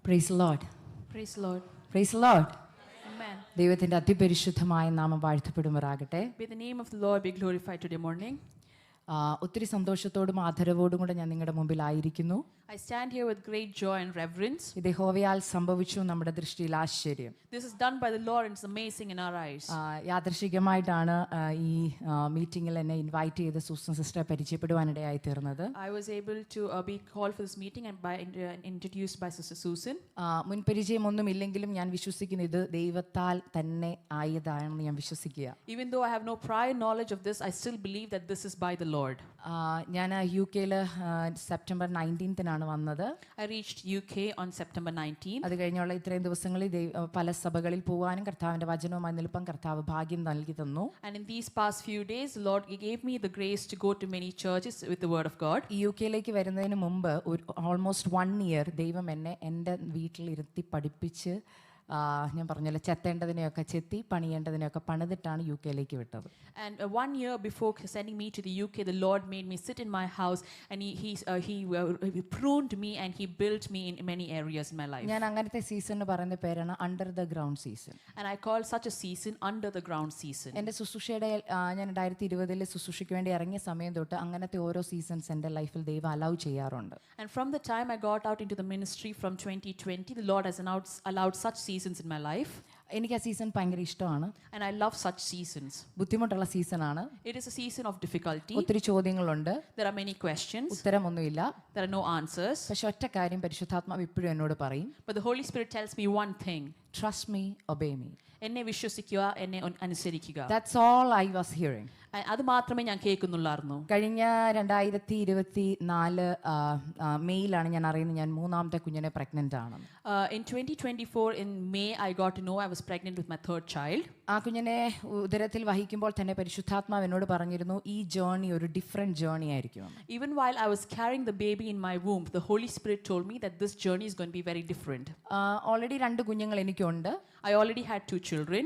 Price Lord. Praise the Lord. Praise Lord. Amen. ദൈവത്തിൻ്റെ അതിപരിശുദ്ധമായ നാമം വാഴ്ത്തപ്പെടുമാറാകട്ടെ. May the name of the Lord be glorified today morning. ഒത്തിരി സന്തോഷത്തോടും ആദരവോടും കൂടെ ഞാൻ നിങ്ങളുടെ മുമ്പിലായിരിക്കുന്നു. I stand here with great joy and reverence. ഇത് യഹോവയാൽ സംഭവിച്ചു, നമ്മുടെ ദൃഷ്ടിയിൽ ആശ്ചര്യം. This is done by the Lord and it's amazing in our eyes. യാദൃശികമായിട്ടാണ് ഈ മീറ്റിങ്ങിൽ എന്നെ ഇൻവൈറ്റ് ചെയ്ത് സൂസൻ സിസ്റ്ററെ പരിചയപ്പെടുവാനിടയായി തീർന്നത്. I was able to be called for this meeting and introduced by Sister Susan. മുൻപരിചയമൊന്നും ഇല്ലെങ്കിലും ഞാൻ വിശ്വസിക്കുന്നു ഇത് ദൈവത്താൽ തന്നെ ആയതാണെന്ന് ഞാൻ വിശ്വസിക്കുക. Even though I have no prior knowledge of this, I still believe that this is by the Lord. ഞാൻ UK September 19 വന്നത്. I reached UK on September 19th. അത് കഴിഞ്ഞുള്ള ഇത്രയും ദിവസങ്ങളിൽ പല സഭകളിൽ പോകാനും കർത്താവിന്റെ വചനവുമായി നിൽപ്പാൻ കർത്താവ് ഭാഗ്യം നൽകി തന്നു. And in these past few days, the Lord gave me the grace to go to many churches with the word of God. UK വരുന്നതിന് മുമ്പ് ഓൾമോസ്റ്റ് 1 year ദൈവം എന്നെ എൻ്റെ വീട്ടിൽ ഇരുത്തി പഠിപ്പിച്ച് ഞാൻ പറഞ്ഞല്ലോ ചെത്തേണ്ടതിനെയൊക്കെ ചെത്തി പണിയേണ്ടതിനെയൊക്കെ പണിതിട്ടാണ് UK വിട്ടത്. And 1 year before sending me to the UK, the Lord made me sit in my house and he pruned me and he built me in many areas in my life. ഞാൻ അങ്ങനത്തെ സീസണിന് പറയുന്ന പേരാണ് under the ground season. And I call such a season under the ground season. എൻ്റെ ശുശ്രൂഷയുടെ ഞാൻ 2020 ശുശ്രൂഷയ്ക്ക് വേണ്ടി ഇറങ്ങിയ സമയം തൊട്ട് അങ്ങനത്തെ ഓരോ സീസൺസ് എൻ്റെ ലൈഫിൽ ദൈവം അലൗ ചെയ്യാറുണ്ട്. And from the time I got out into the ministry from 2020, the Lord has allowed such seasons in my life. എനിക്ക് ആ സീസൺ ഭയങ്കര ഇഷ്ടമാണ്. And I love such seasons. ബുദ്ധിമുട്ടുള്ള സീസണാണ്. It is a season of difficulty. ഒത്തിരി ചോദ്യങ്ങളുണ്ട്. There are many questions. ഉത്തരമൊന്നുമില്ല. There are no answers. പക്ഷെ ഒറ്റ കാര്യം പരിശുദ്ധാത്മാവ് ഇപ്പോഴും എന്നോട് പറയും. But the Holy Spirit tells me one thing. Trust me, obey me. എന്നെ വിശ്വസിക്കുക, എന്നെ അനുസരിക്കുക. That's all I was hearing. അത് മാത്രമേ ഞാൻ കേൾക്കുന്നുള്ളായിരുന്നു. കഴിഞ്ഞ 2024 മെയിലാണ് ഞാൻ അറിയുന്നത് ഞാൻ മൂന്നാമത്തെ കുഞ്ഞിനെ പ്രഗ്നന്റ് ആണെന്ന്. In 2024 in May I got to know I was pregnant with my third child. ആ കുഞ്ഞിനെ ഉദരത്തിൽ വഹിക്കുമ്പോൾ തന്നെ പരിശുദ്ധാത്മാവ് എന്നോട് പറഞ്ഞിരുന്നു ഈ ജേർണി ഒരു ഡിഫറെന്റ് ജേർണി ആയിരിക്കും. Even while I was carrying the baby in my womb, the Holy Spirit told me that this journey is going to be very different. Already 2 കുഞ്ഞുങ്ങൾ എനിക്കുണ്ട്. I already had 2 children.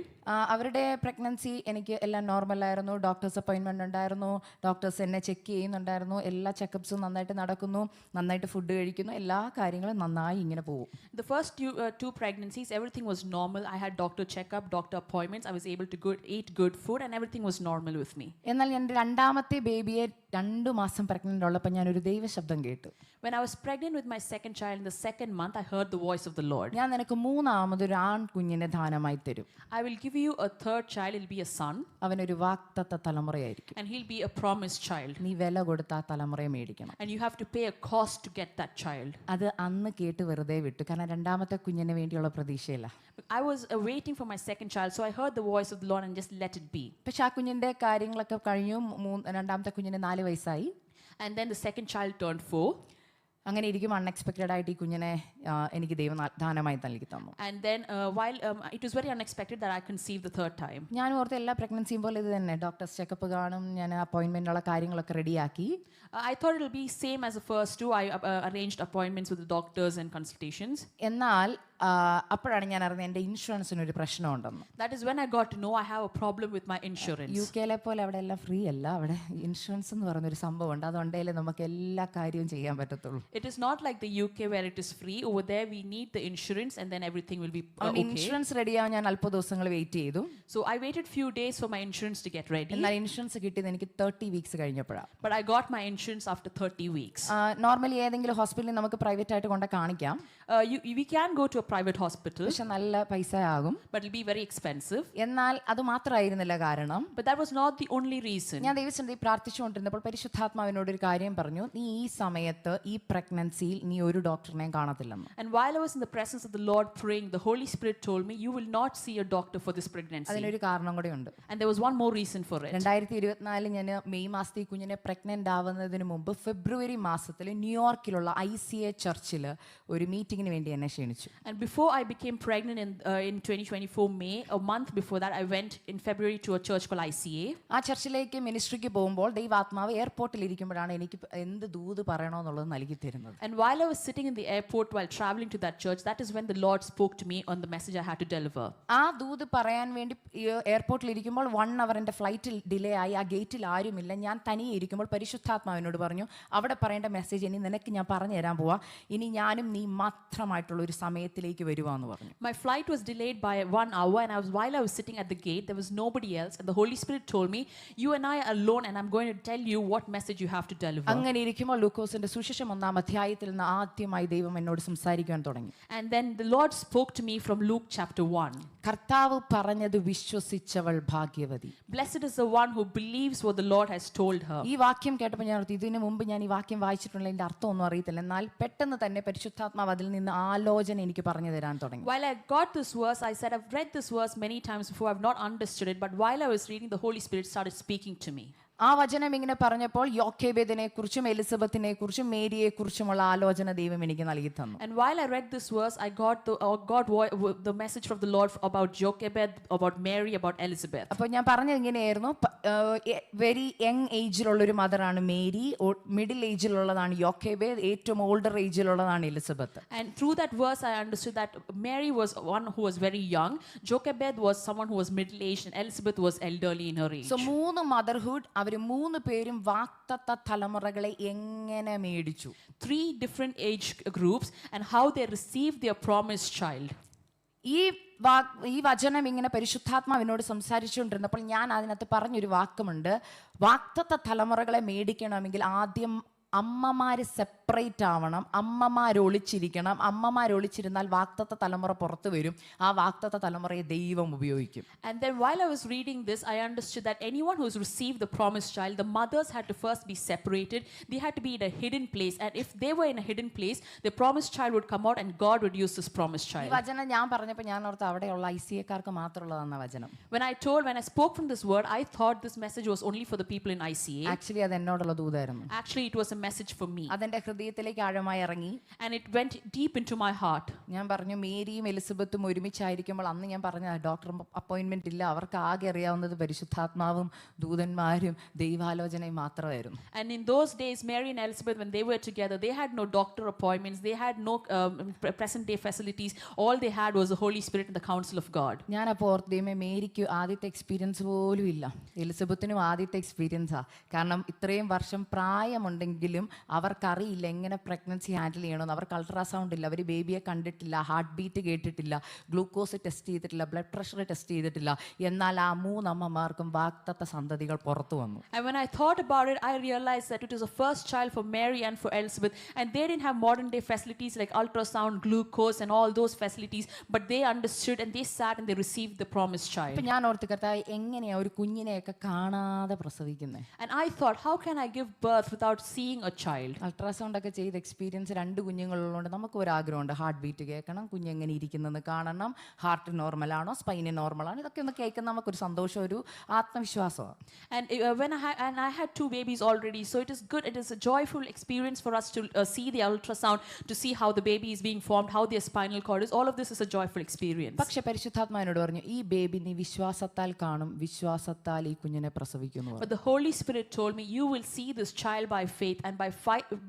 അവരുടെ pregnancy എനിക്ക് എല്ലാം നോർമലായിരുന്നു. Doctors അപ്പോയിൻമെൻ്റ് ഉണ്ടായിരുന്നു. Doctors എന്നെ check ചെയ്യുന്നുണ്ടായിരുന്നു. എല്ലാ ചെക്കപ്സും നന്നായിട്ട് നടക്കുന്നു, നന്നായിട്ട് ഫുഡ് കഴിക്കുന്നു, എല്ലാ കാര്യങ്ങളും നന്നായി ഇങ്ങനെ പോകും. The first two pregnancies, everything was normal. I had doctor checkup, doctor appointments. I was able to eat good food and everything was normal with me. എന്നാൽ എൻ്റെ രണ്ടാമത്തെ ബേബിയെ 2 മാസം പ്രഗ്നൻ്റ് ഉള്ളപ്പോൾ ഞാനൊരു ദൈവശബ്ദം കേട്ടു. When I was pregnant with my second child in the second month, I heard the voice of the Lord. ഞാൻ നിനക്ക് മൂന്നാമതൊരു ആൺ കുഞ്ഞിനെ ദാനമായി തരും. I will give you a third child. It'll be a son. അവനൊരു വാഗ്ദത്ത തലമുറയായിരിക്കും. And he'll be a promised child. നീ വില കൊടുത്ത ആ തലമുറയെ മേടിക്കണം. And you have to pay a cost to get that child. അത് അന്ന് കേട്ട് വെറുതെ വിട്ടു. കാരണം രണ്ടാമത്തെ കുഞ്ഞിന് വേണ്ടിയുള്ള പ്രതീക്ഷയില്ല. I was waiting for my second child, so I heard the voice of the Lord and just let it be. പക്ഷെ ആ കുഞ്ഞിൻ്റെ കാര്യങ്ങളൊക്കെ കഴിഞ്ഞു. രണ്ടാമത്തെ കുഞ്ഞിന് 4 വയസ്സായി. And then the second child turned 4. അങ്ങനെ ഇരിക്കും അൺഎക്സ്പെക്റ്റഡ് ആയിട്ട് ഈ കുഞ്ഞിനെ എനിക്ക് ദൈവം ദാനമായി നൽകി തന്നു. And then while it was very unexpected that I conceived the third time. ഞാൻ ഓർത്ത് എല്ലാ പ്രഗ്നൻസിയും പോലെ ഇത് തന്നെ ഡോക്ടേഴ്സ് ചെക്കപ്പ് കാണും, ഞാൻ അപ്പോയിൻമെൻറ്റുള്ള കാര്യങ്ങളൊക്കെ റെഡിയാക്കി. I thought it will be same as the first two. I arranged appointments with the doctors and consultations. എന്നാൽ അപ്പോഴാണ് ഞാൻ അറിഞ്ഞത് എൻ്റെ ഇൻഷുറൻസിന് ഒരു പ്രശ്നമുണ്ടെന്ന്. That is when I got to know I have a problem with my insurance. UK പോലെ അവിടെ എല്ലാം ഫ്രീ അല്ല. അവിടെ ഇൻഷുറൻസ് എന്ന് പറയുന്നൊരു സംഭവമുണ്ട്. അതുകൊണ്ടേ നമുക്ക് എല്ലാ കാര്യവും ചെയ്യാൻ പറ്റത്തുള്ളൂ. It is not like the UK where it is free. Over there we need the insurance and then everything will be okay. Insurance റെഡിയാവാൻ ഞാൻ അല്പ ദിവസങ്ങൾ വെയിറ്റ് ചെയ്തു. So I waited few days for my insurance to get ready. എന്നാൽ insurance കിട്ടിയത് എനിക്ക് 30 weeks കഴിഞ്ഞപ്പോഴാണ്. But I got my insurance after 30 weeks. Normally ഏതെങ്കിലും ഹോസ്പിറ്റലിൽ നമുക്ക് പ്രൈവറ്റ് ആയിട്ട് കൊണ്ട് കാണിക്കാം. We can go to a private hospital. പക്ഷെ നല്ല പൈസ ആകും. But it'll be very expensive. എന്നാൽ അത് മാത്രമായിരുന്നില്ല കാരണം. But that was not the only reason. ഞാൻ ദൈവസന്നിധിയിൽ പ്രാർത്ഥിച്ചുകൊണ്ടിരുന്നപ്പോൾ പരിശുദ്ധാത്മാവിനോട് ഒരു കാര്യം പറഞ്ഞു, നീ ഈ സമയത്ത് ഈ പ്രഗ്നൻസിയിൽ നീ ഒരു ഡോക്ടറിനെയും കാണത്തില്ലെന്ന്. And while I was in the presence of the Lord praying, the Holy Spirit told me, you will not see a doctor for this pregnancy. അതിനൊരു കാരണം കൂടെ ഉണ്ട്. And there was one more reason for it. 2024 ഞാൻ May മാസത്തിൽ കുഞ്ഞിനെ pregnant ആവുന്നതിന് മുമ്പ് ഫെബ്രുവരി മാസത്തിൽ ന്യൂയോർക്കിലുള്ള ICA ചർച്ചിൽ ഒരു മീറ്റിങ്ങിന് വേണ്ടി എന്നെ ക്ഷണിച്ചു. And And before I became pregnant in 2024 May, a month before that, I went in February to a church called ICA. ആ ചർച്ചിലേക്ക് മിനിസ്ട്രിക്ക് പോകുമ്പോൾ ദൈവാത്മാവ് എയർപോർട്ടിൽ ഇരിക്കുമ്പോഴാണ് എനിക്ക് എന്ത് ദൂത് പറയണമെന്നുള്ളത് നൽകി തരുന്നത്. And while I was sitting in the airport while traveling to that church, that is when the Lord spoke to me on the message I had to deliver. ആ ദൂത് പറയാൻ വേണ്ടി എയർപോർട്ടിൽ ഇരിക്കുമ്പോൾ 1 hour എൻ്റെ ഫ്ലൈറ്റിൽ ഡിലേ ആയി. ആ ഗേറ്റിൽ ആരുമില്ല. ഞാൻ തനിയെ ഇരിക്കുമ്പോൾ പരിശുദ്ധാത്മാവിനോട് പറഞ്ഞു, അവിടെ പറയേണ്ട മെസ്സേജ് ഇനി നിനക്ക് ഞാൻ പറഞ്ഞു തരാൻ പോവാ, ഇനി ഞാനും നീ മാത്രമായിട്ടുള്ള ഒരു സമയത്തിലേക്ക് വരുവാന്ന് പറഞ്ഞു. My flight was delayed by 1 hour, and while I was sitting at the gate, there was nobody else, and the Holy Spirit told me, you and I are alone, and I'm going to tell you what message you have to deliver. അങ്ങനെ ഇരിക്കുമ്പോൾ ലൂക്കോസിന്റെ സുവിശേഷം 1-ാം അധ്യായത്തിൽ നിന്ന് ആദ്യമായി ദൈവം എന്നോട് സംസാരിക്കാൻ തുടങ്ങി. And then the Lord spoke to me from Luke chapter 1. കർത്താവ് പറഞ്ഞത് വിശ്വസിച്ചവൾ ഭാഗ്യവതി. Blessed is the one who believes what the Lord has told her. ഈ വാക്യം കേട്ടപ്പോൾ ഞാൻ ഓർത്തു, ഇതിനു മുമ്പ് ഞാൻ ഈ വാക്യം വായിച്ചിട്ടുള്ള ഇതിന്റെ അർത്ഥം ഒന്നും അറിയത്തില്ല. എന്നാൽ പെട്ടെന്ന് തന്നെ പരിശുദ്ധാത്മാവ് അതിൽ നിന്ന് ആലോചന എനിക്ക് പറഞ്ഞു തരാൻ തുടങ്ങി. While I got this verse, I said I've read this verse many times before, I've not understood it, but while I was reading, the Holy Spirit started speaking to me. ആ വചനം ഇങ്ങനെ പറഞ്ഞപ്പോൾ യോക്കേബേദിനെ കുറിച്ചും എലിസബത്തിനെ കുറിച്ചും മേരിയെ കുറിച്ചുമുള്ള ആലോചന ദൈവം എനിക്ക് നൽകി തന്നു. And while I read this verse, I got the message from the Lord about Jochebed, about Mary, about Elizabeth. അപ്പോൾ ഞാൻ പറഞ്ഞത് ഇങ്ങനെയായിരുന്നു, വെരി യങ് ഏജിലുള്ള ഒരു മദറാണ് മേരി, മിഡിൽ ഏജിലുള്ളതാണ് യോക്കേബേദ്, ഏറ്റവും ഓൾഡർ ഏജിലുള്ളതാണ് Elizabeth. And through that verse, I understood that Mary was one who was very young, Jochebed was someone who was middle aged, and Elizabeth was elderly in her age. So 3 motherhood, അവർ 3 പേരും വാഗ്ദത്ത തലമുറകളെ എങ്ങനെ മേടിച്ചു. 3 different age groups and how they received their promised child. ഈ വചനം ഇങ്ങനെ പരിശുദ്ധാത്മാവിനോട് സംസാരിച്ചുകൊണ്ടിരുന്നപ്പോൾ ഞാൻ അതിനകത്ത് പറഞ്ഞൊരു വാക്കുമുണ്ട്, വാഗ്ദത്ത തലമുറകളെ മേടിക്കണമെങ്കിൽ ആദ്യം അമ്മമാര് സെപ്പറേറ്റ് ആവണം, അമ്മമാരൊളിച്ചിരിക്കണം. അമ്മമാരൊളിച്ചിരുന്നാൽ വാഗ്ദത്ത തലമുറ പുറത്തു വരും. ആ വാഗ്ദത്ത തലമുറയെ ദൈവം ഉപയോഗിക്കും. And then while I was reading this, I understood that anyone who's received the promised child, the mothers had to first be separated. They had to be in a hidden place, and if they were in a hidden place, the promised child would come out and God would use this promised ഈ child. വചനം ഞാൻ പറഞ്ഞപ്പോൾ ഞാൻ ഓർത്ത് അവിടെയുള്ള ICA-കാർക്ക് മാത്രമുള്ളതാണ് വചനം. When I spoke from this word, I thought this message was only for the people in ICA. Actually അത് എന്നോടുള്ള ദൂതായിരുന്നു. Actually, it was a message for me, അതെന്റെ ഹൃദയത്തിലേക്ക് ആഴമായി ഇറങ്ങി. and it went deep into my heart. ഞാൻ പറഞ്ഞു, മേരിയും എലിസബത്തും ഒരുമിച്ചായിരിക്കുമ്പോൾ അന്ന് ഞാൻ പറഞ്ഞ ഡോക്ടർ അപ്പോയിന്റ്മെന്റ് ഇല്ല, അവർക്ക് ആകെ അറിയാവുന്നത് പരിശുദ്ധാത്മാവും ദൂതന്മാരും ദൈവാലോചനയും മാത്രമായിരുന്നു. And in those days, Mary and Elizabeth, when they were together, they had no doctor appointments, they had no present day facilities. All they had was the Holy Spirit and the counsel of God. ഞാൻ അപ്പോൾ ഓർത്തേമേ, മേരിക്ക് ആദ്യത്തെ experience പോലും ഇല്ല, എലിസബത്തിനും ആദ്യത്തെ എക്സ്പീരിയൻസാ. കാരണം ഇത്രയും വർഷം പ്രായമുണ്ടെങ്കിലും അവർക്കറിയില്ല എങ്ങനെ പ്രഗ്നൻസി ഹാൻഡിൽ ചെയ്യണമെന്ന്. അവർക്ക് അൾട്രാസൗണ്ട് ഇല്ല, അവർ ബേബിയെ കണ്ടിട്ടില്ല, ഹാർട്ട് ബീറ്റ് കേട്ടിട്ടില്ല, ഗ്ലൂക്കോസ് ടെസ്റ്റ് ചെയ്തിട്ടില്ല, ബ്ലഡ് പ്രഷർ ടെസ്റ്റ് ചെയ്തിട്ടില്ല. എന്നാൽ ആ 3 അമ്മമാർക്കും വാഗ്ദത്ത സന്തതികൾ പുറത്തു വന്നു. And when I thought about it, I realized that it was the first child for Mary and for Elizabeth, and they didn't have modern day facilities like ultrasound, glucose and all those facilities, but they understood and they sat and they received the promised child. ഇപ്പം ഞാൻ ഓർത്ത്, കർത്താവേ, എങ്ങനെയാ ഒരു കുഞ്ഞിനെയൊക്കെ കാണാതെ പ്രസവിക്കുന്നത്? And I thought, how can I give birth without seeing a child? Ultrasound ഒക്കെ ചെയ്ത് experience 2 കുഞ്ഞുങ്ങളുള്ളതുകൊണ്ട് നമുക്ക് ഒരു ആഗ്രഹമുണ്ട്, ഹാർട്ട് ബീറ്റ് കേൾക്കണം, കുഞ്ഞെങ്ങനെ ഇരിക്കുന്നതെന്ന് കാണണം, ഹാർട്ട് നോർമലാണോ, സ്പൈന് നോർമലാണോ, ഇതൊക്കെ ഒന്ന് കേൾക്കുന്ന നമുക്കൊരു സന്തോഷം, ഒരു ആത്മവിശ്വാസമാണ്. And when I had 2 babies already, so it is good, it is a joyful experience for us to see the ultrasound, to see how the baby is being formed, how their spinal cord is. All of this is a joyful experience. പക്ഷെ പരിശുദ്ധാത്മാവിനോട് പറഞ്ഞു, ഈ baby നീ വിശ്വാസത്താൽ കാണും, വിശ്വാസത്താൽ ഈ കുഞ്ഞിനെ പ്രസവിക്കുന്നു. But the Holy Spirit told me, you will see this child by faith, and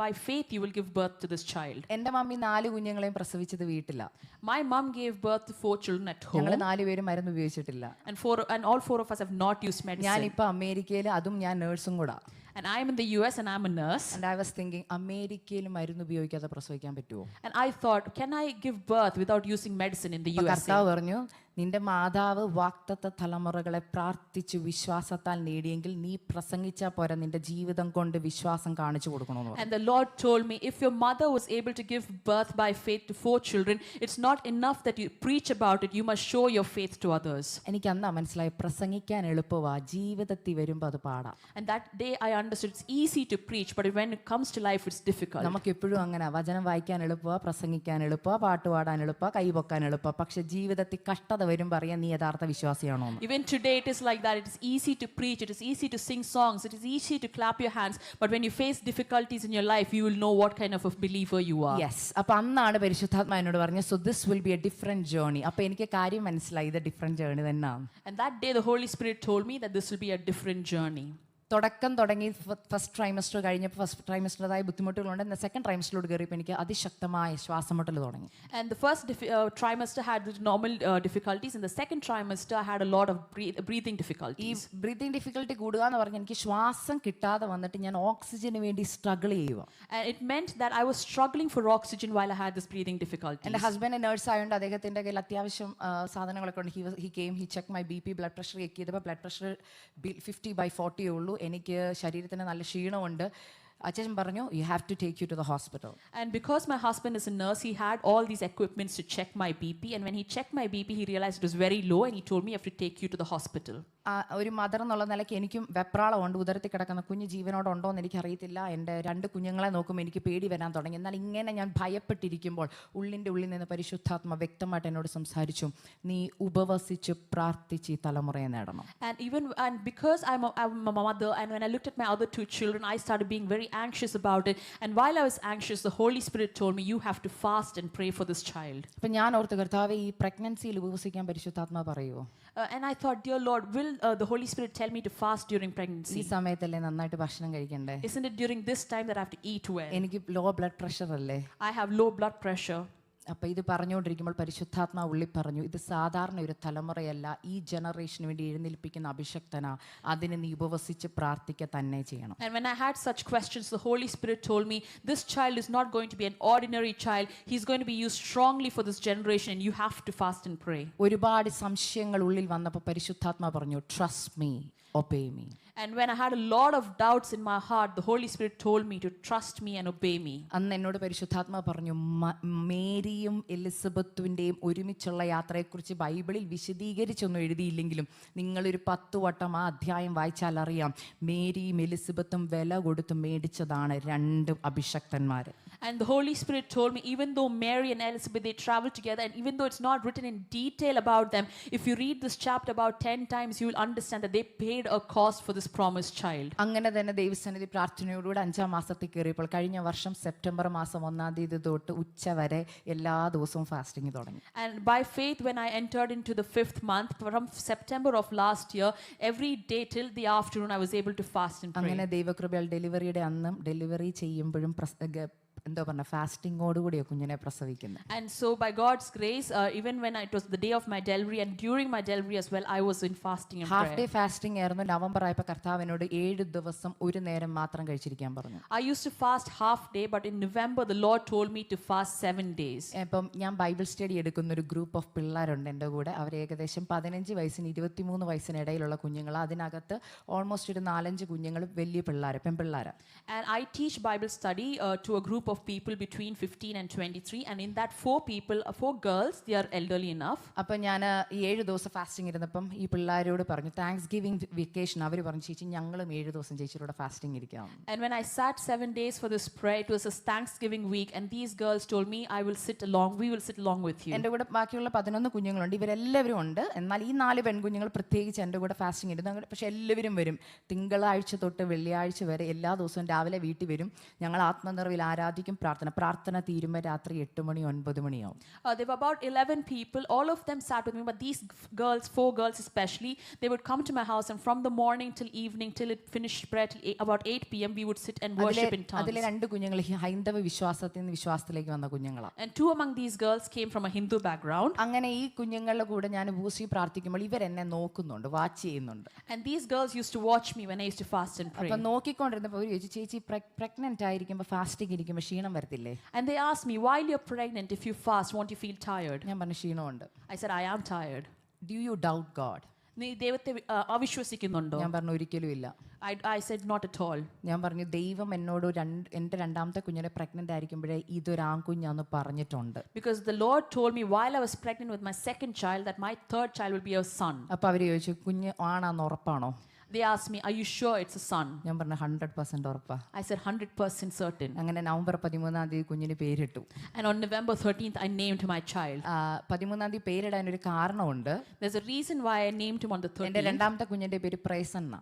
by faith you will give birth to this child. എൻ്റെ മമ്മി 4 കുഞ്ഞുങ്ങളെയും പ്രസവിച്ചത് വീട്ടില. My mom gave birth to 4 children at home. ഞങ്ങൾ 4 പേരും മരുന്ന് ഉപയോഗിച്ചിട്ടില്ല. And all 4 of us have not used medicine. ഞാനിപ്പോൾ അമേരിക്കയിൽ, അതും ഞാൻ നേഴ്സും കൂടാ. And I am in the US and I am a nurse. And I was thinking, അമേരിക്കയിൽ മരുന്ന് ഉപയോഗിക്കാതെ പ്രസവിക്കാൻ പറ്റുമോ? And I thought, can I give birth without using medicine in the USA? കർത്താവ് പറഞ്ഞു, നിന്റെ മാതാവ് വാഗ്ദത്ത തലമുറകളെ പ്രാർത്ഥിച്ചു വിശ്വാസത്താൽ നേടിയെങ്കിൽ നീ പ്രസംഗിച്ചാൽ പോരാ, നിന്റെ ജീവിതം കൊണ്ട് വിശ്വാസം കാണിച്ചു കൊടുക്കണമെന്ന് പറഞ്ഞു. And the Lord told me, if your mother was able to give birth by faith to 4 children, it's not enough that you preach about it, you must show your faith to others. എനിക്ക് അന്നാ മനസ്സിലായി, പ്രസംഗിക്കാൻ എളുപ്പമാ, ജീവിതത്തിൽ വരുമ്പോൾ അത് പാടാ. And that day I understood it's easy to preach, but when it comes to life it's difficult. നമുക്ക് എപ്പോഴും അങ്ങനെ, വചനം വായിക്കാൻ എളുപ്പമാ, പ്രസംഗിക്കാൻ എളുപ്പമാ, പാട്ട് പാടാൻ എളുപ്പമാ, കൈ പൊക്കാൻ എളുപ്പമാ. പക്ഷെ ജീവിതത്തിൽ കഷ്ടത വരുമ്പോൾ അറിയാം നീ യഥാർത്ഥ വിശ്വാസിയാണോ എന്ന്. Even today it is like that. It is easy to preach, it is easy to sing songs, it is easy to clap your hands, but when you face difficulties in your life, you will know what kind of a believer you are. Yes, അപ്പൊ അന്നാണ് പരിശുദ്ധാത്മ എന്നോട് പറഞ്ഞത് so this will be A different journey. അപ്പൊ എനിക്ക് കാര്യം മനസ്സിലായി, ഇത് ഡിഫറെന്റ് ജേർണി തന്നെയാണ്. And that day the Holy Spirit told me that this will be a different journey. തുടക്കം തുടങ്ങി ഫസ്റ്റ് ട്രൈമസ്റ്റർ കഴിഞ്ഞപ്പോൾ ഫസ്റ്റ് ട്രൈമസ്റ്ററിൻ്റെതായ ബുദ്ധിമുട്ടുകളുണ്ട്. എന്നാൽ സെക്കൻഡ് ട്രൈമസ്റ്ററിലോട്ട് കയറിയപ്പോൾ എനിക്ക് അതിശക്തമായ ശ്വാസമുട്ടൽ തുടങ്ങി. And the first trimester had the normal difficulties. In the second trimester, I had a lot of breathing ഈ difficulties. ബ്രീതിങ് ഡിഫിക്കൽട്ടി കൂടുക എന്ന് പറഞ്ഞാൽ എനിക്ക് ശ്വാസം കിട്ടാതെ വന്നിട്ട് ഞാൻ ഓക്സിജന് വേണ്ടി സ്ട്രഗിൾ ചെയ്യുക. And it meant that I was struggling for oxygen while I had this breathing difficulties. എൻ്റെ ഹസ്ബൻഡ് നേഴ്സ് ആയതുകൊണ്ട് അദ്ദേഹത്തിൻ്റെ കയ്യിൽ അത്യാവശ്യം സാധനങ്ങളൊക്കെ ഉണ്ട്. He check my BP, blood pressure check ചെയ്തപ്പോൾ ബ്ലഡ് പ്രഷർ 50/40 ഉള്ളൂ. എനിക്ക് ശരീരത്തിന് നല്ല ക്ഷീണമുണ്ട്. അച്ഛൻ പറഞ്ഞു you have to take you to the hospital. And because my husband is a nurse, he had all these equipments to check my BP. And when he checked my BP, he realized it was very low, and he told me I have to take you to the hospital. ഒരു mother എന്നുള്ള നിലയ്ക്ക് എനിക്കും വെപ്രാളമുണ്ട്. ഉദരത്തിൽ കിടക്കുന്ന കുഞ്ഞ് ജീവനോടുണ്ടോ എന്ന് എനിക്കറിയത്തില്ല. എൻ്റെ 2 കുഞ്ഞുങ്ങളെ നോക്കുമ്പോൾ എനിക്ക് പേടി വരാൻ തുടങ്ങി. എന്നാൽ ഇങ്ങനെ ഞാൻ ഭയപ്പെട്ടിരിക്കുമ്പോൾ ഉള്ളിൻ്റെ ഉള്ളിൽ നിന്ന് പരിശുദ്ധാത്മ വ്യക്തമായിട്ട് എന്നോട് സംസാരിച്ചു, നീ ഉപവസിച്ച് പ്രാർത്ഥിച്ച് ഈ തലമുറയെ നേടണം. And because I'm a mother, and when I looked at my other 2 children, I started being very anxious about it. And while I was anxious, the Holy Spirit told me, you have to fast and pray for this child. അപ്പം ഞാൻ ഓർത്ത് കർത്താവേ ഈ പ്രഗ്നൻസിയിൽ ഉപവസിക്കാൻ പരിശുദ്ധാത്മ പറയുമോ? And I thought, dear Lord, will the Holy Spirit tell me to fast during ഈ pregnancy? സമയത്തല്ലേ നന്നായിട്ട് ഭക്ഷണം കഴിക്കണ്ടേ? Isn't it during this time that I have to eat well? എനിക്ക് ലോ ബ്ലഡ് പ്രഷർ അല്ലേ? I have low blood pressure. അപ്പം ഇത് പറഞ്ഞുകൊണ്ടിരിക്കുമ്പോൾ പരിശുദ്ധാത്മാ ഉള്ളി പറഞ്ഞു, ഇത് സാധാരണ ഒരു തലമുറയല്ല, ഈ ജനറേഷന് വേണ്ടി എഴുന്നേൽപ്പിക്കുന്ന അഭിഷക്തനാ, അതിന് നീ ഉപവസിച്ച് പ്രാർത്ഥിക്കുക തന്നെ ചെയ്യണം. And when I had such questions, the Holy Spirit told me, this child is not going to be an ordinary child. He's going to be used strongly for this generation, and you have to fast and pray. ഒരുപാട് സംശയങ്ങൾ ഉള്ളിൽ വന്നപ്പോൾ പരിശുദ്ധാത്മാ പറഞ്ഞു, trust me, obey me. And when I had a lot of doubts in my heart, the Holy Spirit told me to trust me and obey me. അന്ന് എന്നോട് പരിശുദ്ധാത്മാ പറഞ്ഞു, മേരിയും എലിസബത്തിൻ്റെയും ഒരുമിച്ചുള്ള യാത്രയെക്കുറിച്ച് ബൈബിളിൽ വിശദീകരിച്ചൊന്നും എഴുതിയില്ലെങ്കിലും നിങ്ങളൊരു 10 വട്ടം ആ അധ്യായം വായിച്ചാൽ അറിയാം, മേരിയും എലിസബത്തും വില കൊടുത്ത് മേടിച്ചതാണ് 2 അഭിഷക്തന്മാർ. And the Holy Spirit told me, even though Mary and Elizabeth, they traveled together, and even though it's not written in detail about them, if you read this chapter about 10 times, you will understand that they paid a cost for this promised child. അങ്ങനെ തന്നെ ദൈവസന്നിധി പ്രാർത്ഥനയോടുകൂടി 5-ാം മാസത്തിൽ കയറിയപ്പോൾ കഴിഞ്ഞ വർഷം September മാസം 1-ാം തീയതി തൊട്ട് ഉച്ച വരെ എല്ലാ ദിവസവും ഫാസ്റ്റിംഗ് തുടങ്ങി. And by faith, when I entered into the 5th month, from September of last year, every day till the afternoon, I was able to fast and pray. അങ്ങനെ ദൈവകൃപയാൽ ഡെലിവറിയുടെ അന്നും ഡെലിവറി ചെയ്യുമ്പോഴും എന്താ പറഞ്ഞ ഫാസ്റ്റിങ്ങോടുകൂടിയോ കുഞ്ഞിനെ പ്രസവിക്കുന്നത്. And so by God's grace, even when it was the day of my delivery and during my delivery as well, I was in fasting and half prayer. Day fasting ആയിരുന്നു. November ആയപ്പോൾ കർത്താവിനോട് 7 ദിവസം ഒരു നേരം മാത്രം കഴിച്ചിരിക്കാൻ പറഞ്ഞു. I used to fast half day, but in November the Lord told me to fast 7 days. ഇപ്പം ഞാൻ ബൈബിൾ സ്റ്റഡി എടുക്കുന്ന ഒരു ഗ്രൂപ്പ് ഓഫ് പിള്ളേരുണ്ട് എൻ്റെ കൂടെ. അവർ ഏകദേശം 15 വയസ്സിന് 23 വയസ്സിന് ഇടയിലുള്ള കുഞ്ഞുങ്ങൾ. അതിനകത്ത് ഓൾമോസ്റ്റ് ഒരു 4-5 കുഞ്ഞുങ്ങൾ വലിയ പിള്ളേർ, പെൺപിള്ളേർ. And I teach Bible study to a group of people between 15 and 23, and in that 4 girls, they are elderly enough. അപ്പം ഞാൻ ഈ 7 ദിവസം ഫാസ്റ്റിംഗ് ഇരുന്നപ്പം ഈ പിള്ളേരോട് പറഞ്ഞു, താങ്ക്സ് ഗിവിംഗ് വെക്കേഷൻ, അവർ പറഞ്ഞു ചേച്ചി ഞങ്ങളും 7 ദിവസം ചേച്ചിയുടെ ഫാസ്റ്റിംഗ് ഇരിക്കാം. And when I sat 7 days for this prayer, it was a Thanksgiving week, and these girls told me, we will sit along with you. എൻ്റെ കൂടെ ബാക്കിയുള്ള 11 കുഞ്ഞുങ്ങളുണ്ട്. ഇവരെല്ലാവരും ഉണ്ട്. എന്നാൽ ഈ 4 പെൺകുഞ്ഞുങ്ങൾ പ്രത്യേകിച്ച് എൻ്റെ കൂടെ ഫാസ്റ്റിംഗ് ഇരുന്നു. പക്ഷെ എല്ലാവരും വരും. തിങ്കളാഴ്ച തൊട്ട് വെള്ളിയാഴ്ച വരെ എല്ലാ ദിവസവും രാവിലെ വീട്ടിൽ വരും. ഞങ്ങൾ ആത്മനിറവിൽ ആരാധിക്കും. പ്രാർത്ഥന തീരുമ്പോൾ രാത്രി 8 മണി 9 മണിയാവും. There were about 11 people. All of them sat with me, but these girls, 4 girls especially, they would come to my house, and from the morning till evening, till it finished prayer, till about 8 p.m, we would sit and worship in tongues. അതിലെ 2 കുഞ്ഞുങ്ങൾ ഹൈന്ദവ വിശ്വാസത്തിൽ നിന്ന് വിശ്വാസത്തിലേക്ക് വന്ന കുഞ്ഞുങ്ങളാണ്. And 2 among these girls came from a Hindu background. അങ്ങനെ ഈ കുഞ്ഞുങ്ങളുടെ കൂടെ ഞാൻ ഉപവസിച്ച് പ്രാർത്ഥിക്കുമ്പോൾ ഇവരെന്നെ നോക്കുന്നുണ്ട്, വാച്ച് ചെയ്യുന്നുണ്ട്. And these girls used to watch me when I used to fast and pray. അപ്പം നോക്കിക്കൊണ്ടിരുന്നപ്പോൾ അവർ ചോദിച്ചു, ചേച്ചി പ്രഗ്നന്റ് ആയിരിക്കുമ്പോൾ ഫാസ്റ്റിംഗ് ഇരിക്കുമ്പോൾ ക്ഷീണം വരത്തില്ലേ? And they asked me, while you're pregnant, if you fast, won't you feel tired? ഞാൻ പറഞ്ഞു ക്ഷീണമുണ്ട്. I said, I am tired. Do you doubt God? നീ ദൈവത്തെ അവിശ്വസിക്കുന്നുണ്ടോ? ഞാൻ പറഞ്ഞു ഒരിക്കലും ഇല്ല. I said, not at all. ഞാൻ പറഞ്ഞു ദൈവം എന്നോട് എൻ്റെ 2ാമത്തെ കുഞ്ഞിനെ പ്രഗ്നന്റ് ആയിരിക്കുമ്പോഴേ ഇതൊരു ആൺകുഞ്ഞാന്ന് പറഞ്ഞിട്ടുണ്ട്. Because the Lord told me while I was pregnant with my 2nd child that my 3rd child will be a son. അപ്പോൾ അവർ ചോദിച്ചു, കുഞ്ഞ് ആണാന്ന് ഉറപ്പാണോ? They asked me, "Are you sure it's a son?" ഞാൻ പറഞ്ഞു 100% ഉറപ്പാ. I said, 100% certain. അങ്ങനെ November 13 കുഞ്ഞിന് പേരിട്ടു. And on November 13th, I named my child. 13 പേരിടാൻ ഒരു കാരണമുണ്ട്. There's a reason why I named him on the എൻ്റെ 13th. രണ്ടാമത്തെ കുഞ്ഞിന്റെ പേര് പ്രേസൺ എന്നാ.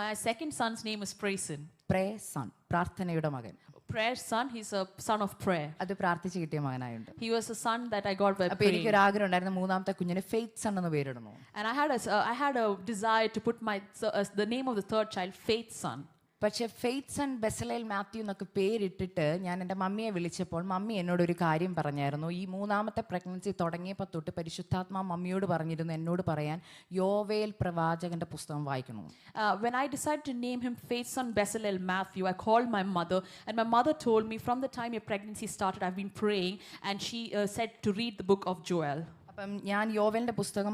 My second son's name is Prayson. പ്രേസൺ, പ്രാർത്ഥനയുടെ മകൻ. Prayer son, he's a son of prayer. അത് പ്രാർത്ഥിച്ച് കിട്ടിയ മകനായുണ്ട്. He was a son that I got by അപ്പൊ praying. എനിക്കൊരു ആഗ്രഹം ഉണ്ടായിരുന്നു മൂന്നാമത്തെ കുഞ്ഞിന് ഫെയ്ത്ത് സൺ എന്ന് പേരിടണോ. And I had a desire to put the name of the third child, Faith son. പക്ഷെ ഫെയ്ത്ത് സൺ ബെസലേൽ മാത്യു എന്നൊക്കെ പേരിട്ടിട്ട് ഞാൻ എൻ്റെ മമ്മിയെ വിളിച്ചപ്പോൾ മമ്മി എന്നോട് ഒരു കാര്യം പറഞ്ഞായിരുന്നു. ഈ മൂന്നാമത്തെ പ്രഗ്നൻസി തുടങ്ങിയപ്പോൾ തൊട്ട് പരിശുദ്ധാത്മാ മമ്മിയോട് പറഞ്ഞിരുന്നു എന്നോട് പറയാൻ യോവേൽ പ്രവാചകന്റെ പുസ്തകം വായിക്കണം. When I decided to name him Faith son Bezalel Matthew, I called my mother, and my mother told me from the time your pregnancy started, I've been praying, and she said to read the book of Joel. അപ്പം ഞാൻ യോവേലിൻ്റെ പുസ്തകം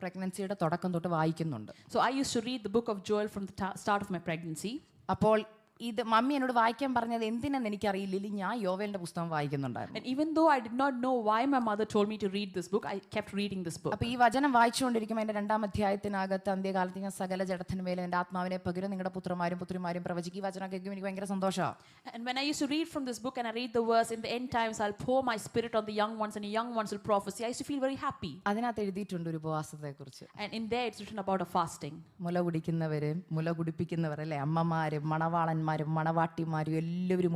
പ്രഗ്നൻസിയുടെ തുടക്കം തൊട്ട് വായിക്കുന്നുണ്ട്. So I used to read the book of Joel from the start of my pregnancy. അപ്പോൾ ഇത് mummy എന്നോട് വായിക്കാൻ പറഞ്ഞത് എന്തിനെന്ന് എനിക്കറിയില്ല. ഞാൻ യോവേലിൻ്റെ പുസ്തകം വായിക്കുന്നുണ്ടായിരുന്നു. And even though I did not know why my mother told me to read this book, I kept reading this book. അപ്പോൾ ഈ വചനം വായിച്ചുകൊണ്ടിരിക്കുമ്പോൾ എൻ്റെ 2-ാം അധ്യായത്തിനകത്ത് അന്ത്യകാലത്ത് ഞാൻ സകല ജഡത്തിന് മേലെ എൻ്റെ ആത്മാവിനെ പകരും നിങ്ങളുടെ പുത്രന്മാരും പുത്രിമാരും പ്രവചിക്കും. ഈ വചനം കേൾക്കുമ്പോൾ എനിക്ക് ഭയങ്കര സന്തോഷമാണ്. And when I used to read from this book and I read the verse, in the end times I'll pour my spirit on the young ones and the young ones will prophesy, I used to feel very happy. അതിനകത്ത് എഴുതിയിട്ടുണ്ട് ഒരു ഉപവാസത്തെക്കുറിച്ച്. And in there it's written about a fasting. മുല കുടിക്കുന്നവരും മുല കുടിപ്പിക്കുന്നവർ അല്ലേ, അമ്മമാരും മണവാളന്മാരും മണവാട്ടിമാരും എല്ലാവരും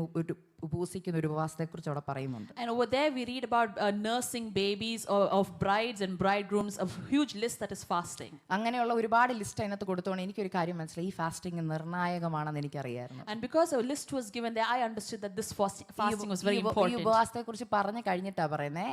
ഉപവസിക്കുന്ന ഒരു ഉപവാസത്തെക്കുറിച്ച് അവിടെ പറയുന്നുണ്ട്. And over there we read about nursing babies of brides and bridegrooms, a huge list that is fasting. അങ്ങനെയുള്ള ഒരുപാട് ലിസ്റ്റ് അതിനകത്ത് കൊടുത്തോണ്ട് എനിക്കൊരു കാര്യം മനസ്സിലായി, ഈ ഫാസ്റ്റിംഗ് നിർണായകമാണെന്ന് എനിക്കറിയായിരുന്നു. And because a list was given there, I understood that this fasting was very ഈ important. ഉപവാസത്തെക്കുറിച്ച് പറഞ്ഞു കഴിഞ്ഞിട്ടാ പറയുന്നേ,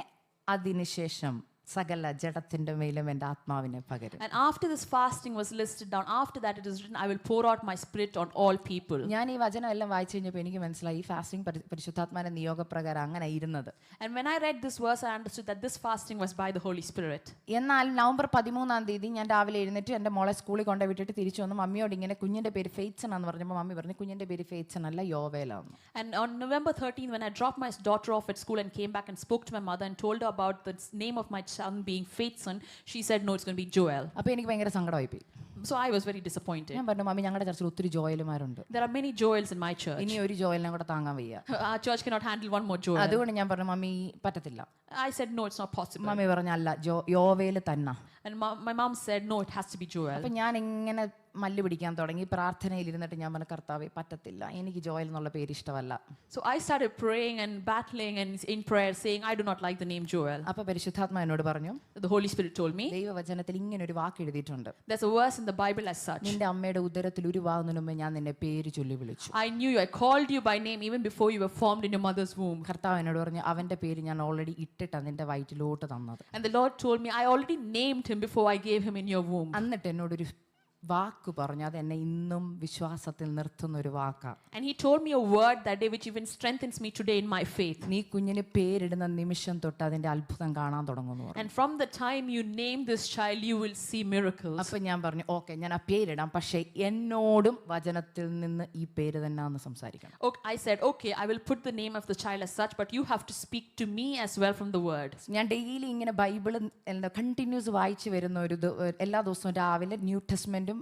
അതിനുശേഷം സകല ജഡത്തിന്റെ മേലും എൻ്റെ ആത്മാവിനെ പകരും. And after this fasting was listed down, after that it is written, I will pour out my spirit on all people. ഞാൻ ഈ വചനം എല്ലാം വായിച്ചു കഴിഞ്ഞപ്പോൾ എനിക്ക് മനസ്സിലായി ഈ ഫാസ്റ്റിംഗ് പരിശുദ്ധാത്മാവിന്റെ നിയോഗപ്രകാരം അങ്ങനെ ഇരുന്നത്. And when I read this verse, I understood that this fasting was by the Holy Spirit. എന്നാൽ നവംബർ 13 ഞാൻ രാവിലെ എഴുന്നേറ്റ് എൻ്റെ മോളെ സ്കൂളിൽ കൊണ്ടു വിട്ടിട്ട് തിരിച്ചു വന്ന് മമ്മിയോട് ഇങ്ങനെ കുഞ്ഞിന്റെ പേര് ഫെയ്ത്സൺ എന്ന് പറഞ്ഞപ്പോൾ മമ്മി പറഞ്ഞു കുഞ്ഞിന്റെ പേര് ഫെയ്ത്സൺ അല്ല യോവേലാണ്. And on November 13th, when I dropped my daughter off at school and came back and spoke to my mother and told her about the name of my son being Faith son, she said no, it's going to be Joel. അപ്പോൾ എനിക്ക് ഭയങ്കര സങ്കടമായി പോയി. So I was very disappointed. ഞാൻ പറഞ്ഞു mummy ഞങ്ങളുടെ ചർച്ചിൽ ഒത്തിരി ജോയലുമാരുണ്ട്, There are many Joels in my church. ഇനി ഒരു ജോയലിനെ കൂടെ താങ്ങാൻ വയ്യ. Our church cannot handle one more Joel. അതുകൊണ്ട് ഞാൻ പറഞ്ഞു മമ്മി പറ്റത്തില്ല. I said no, it's not possible. Mummy പറഞ്ഞല്ല യോവേല് തന്നെ. And my mom said no, it has to be Joel. അപ്പം ഞാൻ ഇങ്ങനെ മല്ല് പിടിക്കാൻ തുടങ്ങി. പ്രാർത്ഥനയിൽ ഇരുന്നിട്ട് ഞാൻ പറഞ്ഞു കർത്താവേ പറ്റത്തില്ല, എനിക്ക് ജോയൽ എന്നുള്ള പേര് ഇഷ്ടമല്ല. So I started praying and battling and in prayer saying I do not like the name Joel. അപ്പോൾ പരിശുദ്ധാത്മാ എന്നോട് പറഞ്ഞു, The Holy Spirit told me, ദൈവവചനത്തിൽ ഇങ്ങനെ ഒരു വാക്ക് എഴുതിയിട്ടുണ്ട്, there's a verse in the Bible as such. നിന്റെ അമ്മയുടെ ഉദരത്തിൽ ഉരുവാകുന്നതിന് മുമ്പ് ഞാൻ നിന്നെ പേര് ചൊല്ലി വിളിച്ചു. I knew you, I called you by name even before you were formed in your mother's womb. കർത്താവ് എന്നോട് പറഞ്ഞു അവന്റെ പേര് ഞാൻ ഓൾറെഡി ഇട്ടിട്ടാണ് നിന്റെ വയറ്റിലോട്ട് തന്നത്. And the Lord told me I already named him before I gave him in your womb. എന്നിട്ട് എന്നോടൊരു വാക്ക് പറഞ്ഞു, അത് എന്നെ ഇന്നും വിശ്വാസത്തിൽ നിർത്തുന്ന ഒരു വാക്കാണ്. And he told me a word that day which even strengthens me today in my faith. നീ കുഞ്ഞിന് പേരിടുന്ന നിമിഷം തൊട്ട് അതിന്റെ അത്ഭുതം കാണാൻ തുടങ്ങുന്നു. And from the time you name this child, you will see miracles. അപ്പൊ ഞാൻ പറഞ്ഞു ഓക്കെ ഞാൻ ആ പേരിടാം, പക്ഷേ എന്നോടും വചനത്തിൽ നിന്ന് ഈ പേര് തന്നെ ഒന്ന് സംസാരിക്കണം. Okay, I said okay, I will put the name of the child as such, but you have to speak to me as well from the word. ഞാൻ ഡെയിലി ഇങ്ങനെ ബൈബിൾ കണ്ടിന്യൂസ് വായിച്ചു വരുന്ന ഒരു എല്ലാ ദിവസവും രാവിലെ ന്യൂ ടെസ്റ്റ്മെന്റും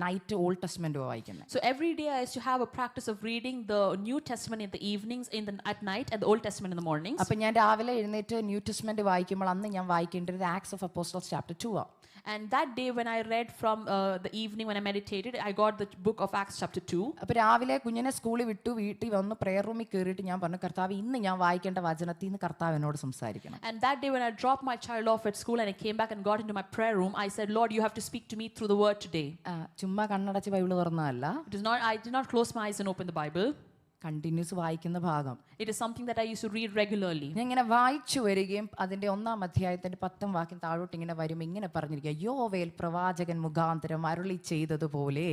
നൈറ്റ് ഓൾഡ് ടെസ്റ്റ്മെന്റും വായിക്കുന്നത്. So every day I used to have a practice of reading the New Testament in the evenings, at night, and the Old Testament in the mornings. അപ്പോൾ ഞാൻ രാവിലെ എഴുന്നേറ്റ് ന്യൂ ടെസ്റ്റ്മെന്റ് വായിക്കുമ്പോൾ അന്ന് ഞാൻ വായിക്കേണ്ടത് acts of apostles chapter 2 ആണ്. And that day when I read from the evening when I meditated, I got the book of Acts chapter 2. അപ്പോൾ രാവിലെ കുഞ്ഞിനെ സ്കൂളിൽ വിട്ടു വീട്ടിൽ വന്ന് പ്രെയർ റൂമിൽ കയറിയിട്ട് ഞാൻ പറഞ്ഞു കർത്താവ് ഇന്ന് ഞാൻ വായിക്കേണ്ട വചനത്തിൽ നിന്ന് കർത്താവ് എന്നോട് സംസാരിക്കണം. And that day when I dropped my child off at school and I came back and got into my prayer room, I said, Lord, you have to speak to me through the word today. ചുമ്മാ കണ്ണടച്ച് Bible തുറന്നതല്ല, I did not close my eyes and open the Bible. Continuous വായിക്കുന്ന ഭാഗം. It is something that I used to read regularly. ഞാൻ ഇങ്ങനെ വായിച്ചു വരികയും അതിന്റെ 1-ാം അധ്യായത്തിന്റെ 10-ാം വാക്യം താഴോട്ട് ഇങ്ങനെ വരുമ്പോൾ ഇങ്ങനെ പറഞ്ഞിരിക്കുക, യോവേൽ പ്രവാചകൻ മുഖാന്തരം അരുളി ചെയ്തതുപോലെ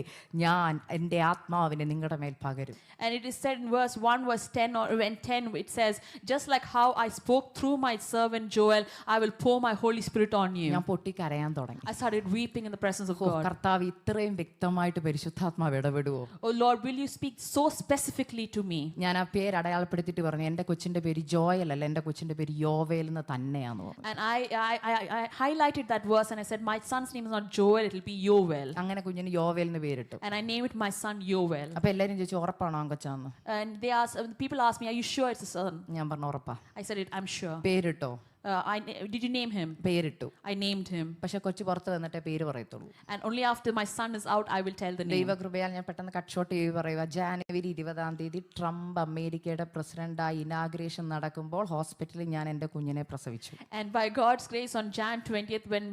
ഞാൻ എൻ്റെ ആത്മാവിനെ നിങ്ങളുടെ മേൽ പകരും. And it is said in verse 1, verse 10, or when 10, it says, just like how I spoke through my servant Joel, I will pour my Holy Spirit on you. ഞാൻ പൊട്ടിക്കരയാൻ തുടങ്ങി. I started weeping in the presence of God. കർത്താവ് ഇത്രയും വ്യക്തമായിട്ട് പരിശുദ്ധാത്മാവ് ഇടപെടുവോ? Oh Lord, will you speak so specifically to to me. ഞാൻ ആ പേര് അടയാളപ്പെടുത്തിയിട്ട് പറഞ്ഞു എൻ്റെ കൊച്ചിൻ്റെ പേര് ജോയൽ അല്ല, എൻ്റെ കൊച്ചിൻ്റെ പേര് യോവേൽ എന്ന് തന്നെയാന്ന് പറഞ്ഞു. And I highlighted that verse and I said, my son's name is not Joel, it will be Yoel. അങ്ങനെ കുഞ്ഞിന് യോവേൽ എന്ന് പേരിട്ടു. And I named my son Yoel. അപ്പൊ എല്ലാരും ചോദിച്ചു ഉറപ്പാണോ ആങ്കൊച്ചാന്ന്? And people asked me, are you sure it's a son? ഞാൻ പറഞ്ഞു ഉറപ്പാ. I said, I'm sure. പേരിട്ടോ? Did you name him? പേരിട്ടു. I named him. പക്ഷെ കൊച്ചു പുറത്ത് വന്നിട്ടേ പേര് പറയത്തുള്ളൂ. And only after my son is out, I will tell the name. ദൈവകൃപയാൽ ഞാൻ പെട്ടെന്ന് കട്ട് ഷോട്ട് ചെയ്ത് പറയുക, ജാനുവരി 20 ട്രംപ് അമേരിക്കയുടെ പ്രസിഡന്റായി ഇനാഗ്രേഷൻ നടക്കുമ്പോൾ ഹോസ്പിറ്റലിൽ ഞാൻ എൻ്റെ കുഞ്ഞിനെ പ്രസവിച്ചു. And by God's grace, on Jan 20th, when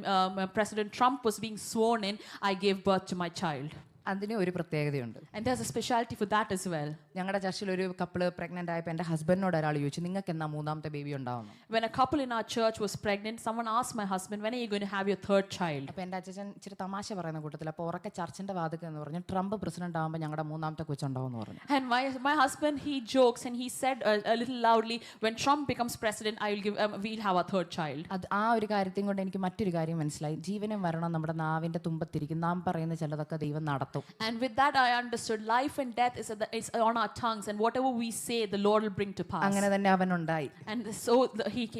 President Trump was being sworn in, I gave birth to my child. അതിന് ഒരു പ്രത്യേകതയുണ്ട്. And there's a specialty for that as well. ഞങ്ങളുടെ ചർച്ചിൽ ഒരു കപ്പിള് പ്രഗ്നന്റ് ആയപ്പോൾ എൻ്റെ ഹസ്ബൻഡിനോട് ഒരാൾ ചോദിച്ചു, നിങ്ങൾക്ക് എന്നാ മൂന്നാമത്തെ ബേബി ഉണ്ടാവുന്നു? When a couple in our church was pregnant, someone asked my husband, when are you going to have your third child? അപ്പോൾ എൻ്റെ അച്ഛൻ ഇച്ചിരി തമാശ പറയുന്ന കൂട്ടത്തിൽ അപ്പോൾ ഉറക്കെ ചർച്ചിന്റെ വാതിക്ക് എന്ന് പറഞ്ഞു, ട്രംപ് പ്രസിഡന്റ് ആകുമ്പോൾ ഞങ്ങളുടെ മൂന്നാമത്തെ കൊച്ചുണ്ടാവും എന്ന് പറഞ്ഞു. And my husband, he jokes and he said a little loudly, when Trump becomes president, we'll have our third child. അത് ആ ഒരു കാര്യത്തെയും കൊണ്ട് എനിക്ക് മറ്റൊരു കാര്യം മനസ്സിലായി, ജീവനും മരണം നമ്മുടെ നാവിന്റെ തുമ്പത്തിരിക്കും, നാം പറയുന്ന ചിലതൊക്കെ ദൈവം നടത്തും. And with that I understood life and death is on our tongues, and whatever we say, the Lord will bring to pass. അങ്ങനെ തന്നെ അവനുണ്ടായി. And so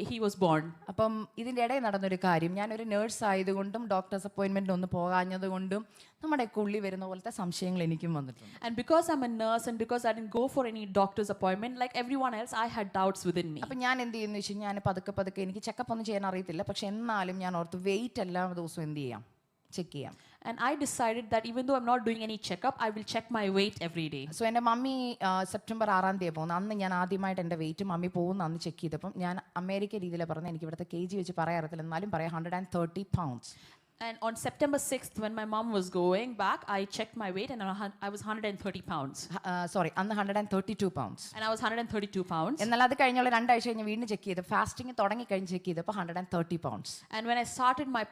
he was born. അപ്പം ഇതിൻ്റെ ഇടയിൽ നടന്നൊരു കാര്യം, ഞാനൊരു നേഴ്സ് ആയതുകൊണ്ടും ഡോക്ടേഴ്സ് അപ്പോയിൻമെൻറ്റ് ഒന്ന് പോകാഞ്ഞതുകൊണ്ടും നമ്മുടെ ഉള്ളിൽ വരുന്ന പോലത്തെ സംശയങ്ങൾ എനിക്കും വന്നിട്ടുണ്ട്. And because I'm a nurse and because I didn't go for any doctor's appointment like everyone else, I had doubts within me. അപ്പം ഞാൻ എന്ത് ചെയ്യുന്നു വെച്ചാൽ ഞാൻ പതുക്കെ എനിക്ക് ചെക്കപ്പ് ഒന്നും ചെയ്യാൻ അറിയത്തില്ല, പക്ഷെ എന്നാലും ഞാൻ ഓർത്ത് വെയിറ്റ് എല്ലാ ദിവസവും എന്ത് ചെയ്യാം, ചെക്ക് ചെയ്യാം. And I decided that even though I'm not doing any checkup, I will check my weight every day. So എൻ്റെ മമ്മി സെപ്റ്റംബർ 6 പോകുന്നു, അന്ന് ഞാൻ ആദ്യമായിട്ട് എൻ്റെ വെയിറ്റ് മമ്മി പോകുന്ന അന്ന് ചെക്ക് ചെയ്തപ്പം ഞാൻ അമേരിക്ക രീതിയിലാണ് പറഞ്ഞത്, എനിക്ക് ഇവിടുത്തെ kg വെച്ച് പറയാറില്ല, എന്നാലും പറയാം 130 pounds. And on September 6th, when my mom was going back, I checked my weight and I was 130 pounds. Sorry, അന്ന് 132 pounds. And I was 132 pounds. എന്നാൽ അത് കഴിഞ്ഞുള്ള 2 ആഴ്ച കഴിഞ്ഞ് വീണ്ടും ചെക്ക് ചെയ്ത് ഫാസ്റ്റിംഗ് തുടങ്ങി കഴിഞ്ഞ് ചെക്ക് ചെയ്തപ്പോൾ 130 pounds. And when I started my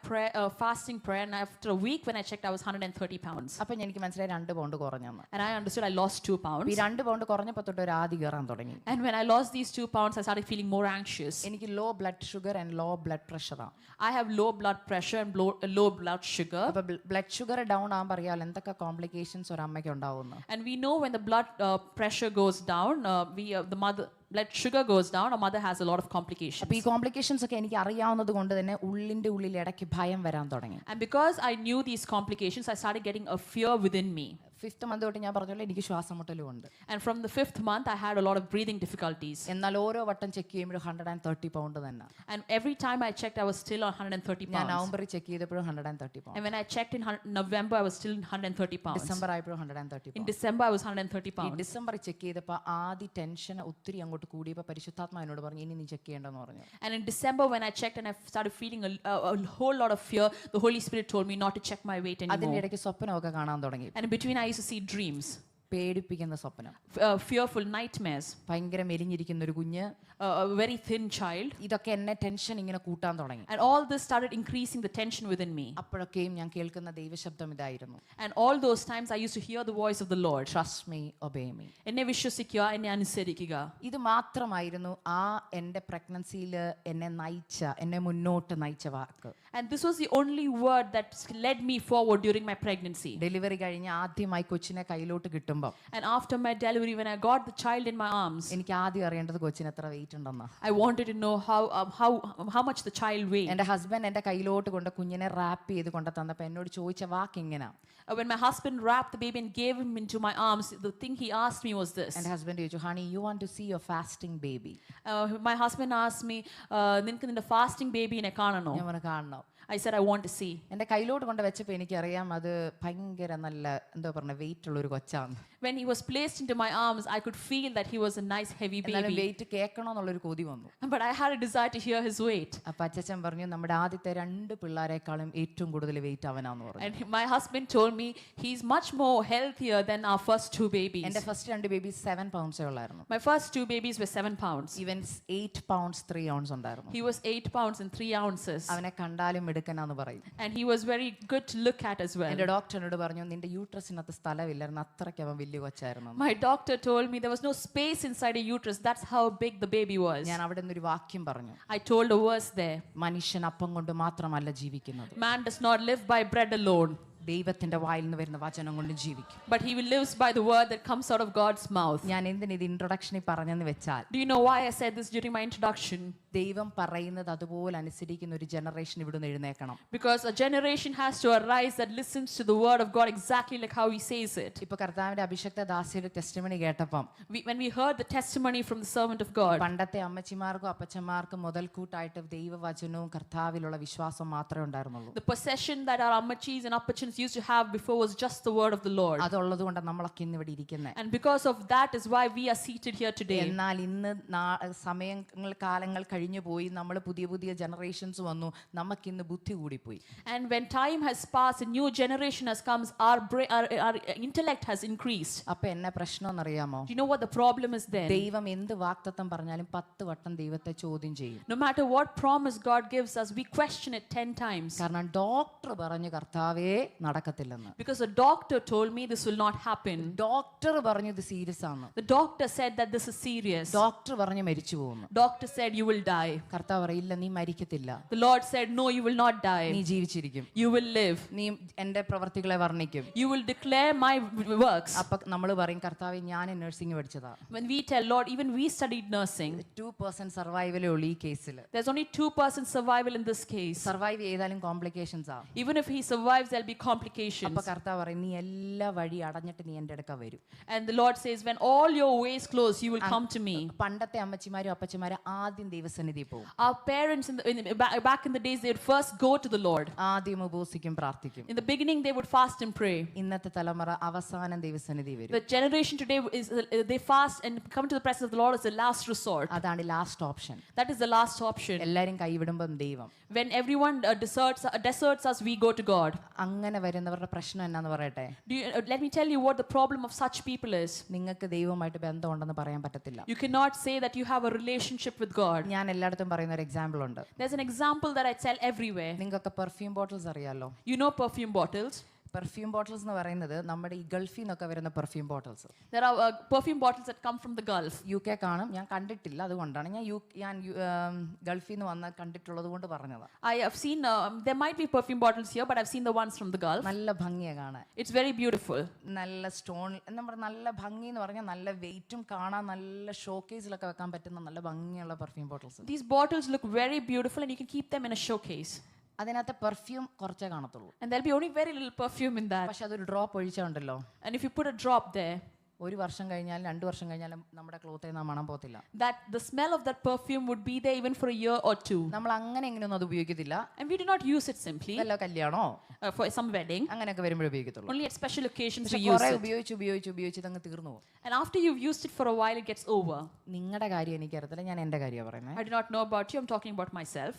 fasting prayer, and after a week when I checked, I was 130 pounds. അപ്പം എനിക്ക് മനസ്സിലായി 2 pound കുറഞ്ഞെന്ന്. And I understood I lost 2 pounds. ഈ 2 പൗണ്ട് കുറഞ്ഞപ്പോൾ തൊട്ട് ഒരു ആദി കയറാൻ തുടങ്ങി. And when I lost these 2 pounds, I started feeling more anxious. എനിക്ക് low blood sugar and low blood പ്രഷറാണ്. I have low blood pressure and low blood sugar. അപ്പോൾ blood sugar down ആകുമ്പോൾ അറിയാമല്ലോ എന്തൊക്കെ കോംപ്ലിക്കേഷൻസ് ഒരു അമ്മയ്ക്ക് ഉണ്ടാവുന്നു. And we know when the blood pressure goes down, blood sugar goes down, a mother has a lot of complications. അപ്പോൾ ഈ complications ഒക്കെ എനിക്ക് അറിയാവുന്നത് കൊണ്ട് തന്നെ ഉള്ളിൽ ഇടയ്ക്ക് ഭയം വരാൻ തുടങ്ങി. And because I knew these complications, I started getting a fear within me. 5th month തൊട്ട് ഞാൻ പറഞ്ഞല്ലോ എനിക്ക് ശ്വാസം മുട്ടലും ഉണ്ട്. And from the 5th month, I had a lot of breathing difficulties. എന്നാൽ ഓരോ വട്ടം ചെക്ക് ചെയ്യുമ്പോഴും 130 പൗണ്ട് തന്നെ. And every time I checked, I was still on 130 ഞാൻ pounds. നവംബറിൽ ചെക്ക് ചെയ്തപ്പോഴും 130 pound. And when I checked in November, I was still 130 pounds. December ആയപ്പോഴും 130 In pound. December, I was 130 ഈ pounds. ഡിസംബറിൽ check ചെയ്തപ്പോൾ ആദ്യ tension ഒത്തിരി അങ്ങോട്ട് കൂടിയപ്പോൾ പരിശുദ്ധാത്മാ എന്നോട് പറഞ്ഞു ഇനി നീ ചെക്ക് ചെയ്യേണ്ടെന്ന് പറഞ്ഞു. And in December, when I checked and I started feeling a whole lot of fear, the Holy Spirit told me not to check my weight അതിൻ്റെ anymore. ഇടയ്ക്ക് സ്വപ്നമൊക്കെ കാണാൻ തുടങ്ങി. And in between, I used to see dreams. പേടിപ്പിക്കുന്ന സ്വപ്നം. Fearful nightmares. ഭയങ്കര മെലിഞ്ഞിരിക്കുന്ന ഒരു കുഞ്ഞ്, A very thin child. ഇതൊക്കെ എന്നെ ടെൻഷൻ ഇങ്ങനെ കൂട്ടാൻ തുടങ്ങി. And all this started increasing the tension within me. അപ്പോഴൊക്കെയും ഞാൻ കേൾക്കുന്ന ദൈവശബ്ദം ഇതായിരുന്നു, And all those times I used to hear the voice of the Lord. Trust me, obey me. എന്നെ വിശ്വസിക്കുക, എന്നെ അനുസരിക്കുക. ഇത് മാത്രമായിരുന്നു ആ എൻ്റെ പ്രഗ്നൻസിയിൽ എന്നെ മുന്നോട്ട് നയിച്ച വാക്ക്. And this was the only word that led me forward during my pregnancy. Delivery കഴിഞ്ഞ് ആദ്യമായി കൊച്ചിനെ കയ്യിലോട്ട് കിട്ടുമ്പോൾ And after my delivery, when I got the child in my arms, എനിക്ക് ആദ്യം അറിയേണ്ടത് കൊച്ചിന് എത്ര വെയിറ്റ് ഉണ്ടെന്നാ. I wanted to know how much the child weighed. എൻ്റെ ഹസ്ബൻഡ് എൻ്റെ കയ്യിലോട്ട് കൊണ്ട് കുഞ്ഞിനെ റാപ്പ് ചെയ്ത് കൊണ്ട് തന്നപ്പോൾ എന്നോട് ചോദിച്ച വാക്ക് ഇങ്ങനെ. When my husband wrapped the baby and gave him into my arms, the thing he asked me was this. എൻ്റെ ഹസ്ബൻഡ് ചോദിച്ചു, honey you want to see your fasting baby? My husband asked me, നിനക്ക് നിന്റെ fasting ബേബിനെ കാണണോ? ഞാൻ പറഞ്ഞു കാണണം. I said I want to see. എൻ്റെ കയ്യിലോട്ട് കൊണ്ട് വെച്ചപ്പോൾ എനിക്കറിയാം അത് ഭയങ്കര നല്ല എന്താ പറഞ്ഞ വെയിറ്റ് ഉള്ള ഒരു കൊച്ചാണ്. When he was placed into my arms, I could feel that he was a nice heavy എന്നാലും baby. വെയിറ്റ് കേൾക്കണമെന്നുള്ളൊരു കൊതി വന്നു. But I had a desire to hear his weight. അപ്പം അച്ഛൻ പറഞ്ഞു നമ്മുടെ ആദ്യത്തെ 2 പിള്ളേരെക്കാളും ഏറ്റവും കൂടുതൽ വെയിറ്റ് അവനാന്ന് പറഞ്ഞു. And my husband told me he's much more healthier than our first 2 babies. എൻ്റെ ഫസ്റ്റ് 2 ബേബീസ് 7 pounds ഉള്ളായിരുന്നു. My first 2 babies were 7 pounds. Even 8 pounds 3 ounce ഉണ്ടായിരുന്നു. He was 8 pounds and 3 ounces. അവനെ കണ്ടാലും എടുക്കനാന്ന് പറയും. And he was very good to look at as well. എൻ്റെ ഡോക്ടറിനോട് പറഞ്ഞു നിന്റെ യൂട്രസിനകത്ത് സ്ഥലമില്ലായിരുന്നു, അത്രയ്ക്ക് അവൻ വലിയ കൊച്ചായിരുന്നു. My doctor told me there was no space inside a uterus. That's how big the baby was. ഞാൻ അവിടെ നിന്നൊരു വാക്യം പറഞ്ഞു. I told a verse there. മനുഷ്യൻ അപ്പം കൊണ്ട് മാത്രമല്ല ജീവിക്കുന്നത്, Man does not live by bread alone. ദൈവത്തിന്റെ വായിൽ നിന്ന് വരുന്ന വചനം കൊണ്ട് ജീവിക്കും. but he will lives by the word that comes out of God's mouth. ഞാൻ എന്തിന് ഇത് ഇൻട്രൊഡക്ഷനിൽ പറഞ്ഞെന്ന് വെച്ചാൽ, Do you know why I said this during my introduction? ദൈവം പറയുന്നത് അതുപോലെ അനുസരിക്കുന്ന ഒരു ജനറേഷൻ ഇവിടുന്ന് എഴുന്നേക്കണം. Because a generation has to arise that listens to the word of God exactly like how he says it. ഇപ്പൊ കർത്താവിന്റെ അഭിഷക്ത ദാസിയുടെ ടെസ്റ്റിമണി കേട്ടപ്പം, When we heard the testimony from the servant of God, പണ്ടത്തെ അമ്മച്ചിമാർക്കും അപ്പച്ചന്മാർക്കും മുതൽക്കൂട്ടായിട്ട് ദൈവവചനവും കർത്താവിലുള്ള വിശ്വാസം മാത്രമേ ഉണ്ടായിരുന്നുള്ളൂ. the possession that our ammachis and appachans used to have before was just the word of the Lord. അതുള്ളത് കൊണ്ട് നമ്മളൊക്കെ ഇന്ന് ഇവിടെ ഇരിക്കുന്നത്. And because of that is why we are seated here today. എന്നാൽ ഇന്ന് സമയങ്ങൾ കാലങ്ങൾ കഴിഞ്ഞു പോയി, നമ്മൾ പുതിയ പുതിയ ജനറേഷൻസ് വന്നു, നമുക്കിന്ന് ബുദ്ധി കൂടിപ്പോയി. And when time has passed, a new generation has come, our intellect has increased. അപ്പൊ എന്നെ പ്രശ്നം എന്നറിയാമോ? Do you know what the problem is then? ദൈവം എന്ത് വാഗ്ദത്തം പറഞ്ഞാലും 10 വട്ടം ദൈവത്തെ ചോദ്യം ചെയ്യും. No matter what promise God gives us, we question it 10 times. കാരണം ഡോക്ടർ പറഞ്ഞു കർത്താവേ നടക്കത്തില്ലെന്ന്. Because a doctor told me this will not happen. Doctor പറഞ്ഞു ഇത് സീരിയസ് ആണ്. The doctor said that this is serious. Doctor പറഞ്ഞു മരിച്ചു പോകുന്നു. Doctor said you will die. കർത്താവ് പറയില്ല, നീ മരിക്കത്തില്ല, The Lord said no, you will not നീ die. ജീവിച്ചിരിക്കും, You will live. നീ എന്റെ പ്രവർത്തികളെ വർണ്ണിക്കും. You will declare my works. അപ്പൊ നമ്മൾ പറയും കർത്താവേ ഞാൻ നഴ്സിംഗ് പഠിച്ചതാ. When we tell Lord, even we studied nursing. 2% സർവൈവലേ ഉള്ളൂ ഈ കേസിൽ. There's only 2% survival in this case. Survive ചെയ്താലും കോംപ്ലിക്കേഷൻസ് ആ. Even if he survives, there'll be അപ്പൊ complications. കർത്താവ് പറയും നീ എല്ലാ വഴി അടഞ്ഞിട്ട് നീ എന്റെ അടുക്ക വരും. And the Lord says, when all your ways close, you will come to me. പണ്ടത്തെ അമ്മച്ചിമാരും അപ്പച്ചമാരും ആദ്യം ദൈവസന്നിധി പോകും. Our parents back in the days, they would first go to the Lord. ആദ്യം ഉപവസിക്കും, പ്രാർത്ഥിക്കും. In the beginning, they would fast and pray. ഇന്നത്തെ തലമുറ അവസാനം ദൈവസന്നിധി വരും. The generation today is they fast and come to the presence of the Lord as the last resort. അതാണ് last option. That is the last option. എല്ലാരും കൈവിടുമ്പം ദൈവം. When everyone deserts us, we go to God. അങ്ങനെ വരുന്നവരുടെ പ്രശ്നം എന്നാന്ന് പറയട്ടെ. Let me tell you what the problem of such people is. നിങ്ങൾക്ക് ദൈവമായിട്ട് ബന്ധമുണ്ടെന്ന് പറയാൻ പറ്റത്തില്ല. You cannot say that you have a relationship with God. ഞാൻ എല്ലായിടത്തും പറയുന്ന ഒരു എക്സാമ്പിൾ ഉണ്ട്. There's an example that I tell everywhere. നിങ്ങൾക്കൊക്കെ പെർഫ്യൂം ബോട്ടിൽസ് അറിയാലോ? You know perfume bottles. Perfume bottles എന്ന് പറയുന്നത് നമ്മുടെ ഈ ഗൾഫിൽ നിന്നൊക്കെ വരുന്ന perfume bottles. There are perfume bottles that come from the Gulf. UK കാണും, ഞാൻ കണ്ടിട്ടില്ല, അതുകൊണ്ടാണ് ഞാൻ ഗൾഫിൽ നിന്ന് വന്ന് കണ്ടിട്ടുള്ളത് കൊണ്ട് പറഞ്ഞതാണ്. I have seen there might be perfume bottles here, but I've seen the ones from the Gulf. നല്ല ഭംഗിയാ കാണാൻ. It's very beautiful. നല്ല സ്റ്റോൺ നമ്മുടെ നല്ല ഭംഗി എന്ന് പറഞ്ഞാൽ നല്ല വെയിറ്റും കാണാൻ നല്ല ഷോക്കേസിലൊക്കെ വെക്കാൻ പറ്റുന്ന നല്ല ഭംഗിയുള്ള perfume bottles. These bottles look very beautiful and you can keep them in a showcase. അതിനകത്ത് പെർഫ്യൂം കുറച്ചേ കാണത്തുള്ളൂ. And there'll be only very little perfume in that. പക്ഷെ അതൊരു drop ഒഴിച്ചുണ്ടല്ലോ, And if you put a drop there, ഒരു വർഷം കഴിഞ്ഞാലും 2 വർഷം കഴിഞ്ഞാലും നമ്മുടെ ക്ലോത്തിൽ നിന്ന് മണം പോകത്തില്ല. that the smell of that perfume would be there even for a year or two. നമ്മൾ അങ്ങനെ എങ്ങനെയൊന്നും അത് ഉപയോഗിക്കത്തില്ല. And we do not use it simply വല്ല കല്യാണോ for some wedding. അങ്ങനെയൊക്കെ വരുമ്പോഴേ ഉപയോഗിക്കത്തുള്ളൂ. Only at special occasions പക്ഷെ we use കുറെ it. ഉപയോഗിച്ച് ഇതങ്ങ് തീർന്നു പോകും. And after you've used it for a while, it gets over. നിങ്ങളുടെ കാര്യം എനിക്കറിയത്തില്ല, ഞാൻ എൻ്റെ കാര്യമാണ് പറയുന്നത്. I do not know about you, I'm talking about myself.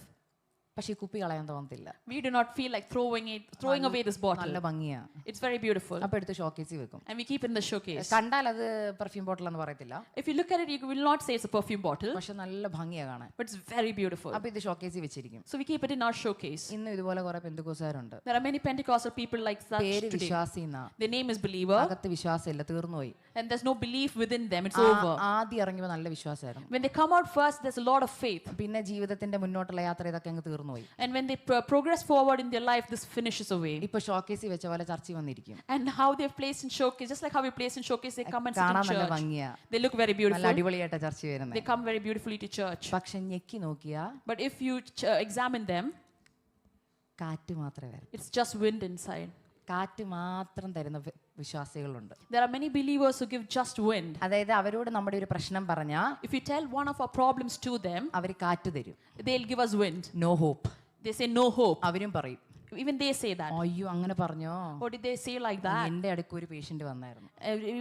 പക്ഷെ ഈ കുപ്പി കളയാൻ തോന്നത്തില്ല. We do not feel like throwing away this bottle. നല്ല ഭംഗിയാ. It's very beautiful. അപ്പൊ എടുത്ത് ഷോക്കേസിൽ വെക്കും. And we keep it in the showcase. കണ്ടാൽ അത് പെർഫ്യൂം ബോട്ടിൽ എന്ന് പറയത്തില്ല. If you look at it, you will not say it's a perfume bottle, പക്ഷെ നല്ല ഭംഗിയാ കാണാൻ. but it's very beautiful. അപ്പൊ ഇത് ഷോക്കേസിൽ വെച്ചിരിക്കും. So we keep it in our showcase. ഇന്നും ഇതുപോലെ കുറെ പെന്തുക്കോസുകാരുണ്ട്. There are many Pentecostal people like that പേര് today. വിശ്വാസിന്നാ, Their name is believer, അകത്ത് വിശ്വാസമില്ല, തീർന്നുപോയി. and there's no belief within them. It's over. ആദ്യം ഇറങ്ങിയപ്പോൾ നല്ല വിശ്വാസമായിരുന്നു. When they come out first, there's a lot of faith. പിന്നെ ജീവിതത്തിന്റെ മുന്നോട്ടുള്ള യാത്ര ഇതൊക്കെ അങ്ങ് തീർന്നുപോയി. And when they progress forward in their life, this finishes away. ഇപ്പൊ ഷോക്കേസിൽ വെച്ച പോലെ ചർച്ച വന്നിരിക്കും. And how they've placed in showcase, just like how we place in showcase, they come and sit കാണാൻ in നല്ല church. ഭംഗിയാ, They look very നല്ല beautiful. അടിപൊളിയായിട്ടാ ചർച്ച വരുന്നത്. They come very beautifully to church. പക്ഷെ ഞെക്കി നോക്കിയാ But if you examine them, കാറ്റ് മാത്രമേ വരും. it's just wind inside. കാറ്റ് മാത്രം തരുന്ന വിശ്വാസികളുണ്ട്. There are many believers who give just wind. അതായത് അവരോട് നമ്മുടെ ഒരു പ്രശ്നം പറഞ്ഞാ If you tell one of our problems to them, അവർ കാറ്റ് തരും. they'll give us wind. No hope. They say no hope. അവരും പറയും. Even they say that. അയ്യോ അങ്ങനെ പറഞ്ഞോ? Or did they say like that? എന്റെ അടുക്ക് ഒരു പേഷ്യന്റ് വന്നായിരുന്നു,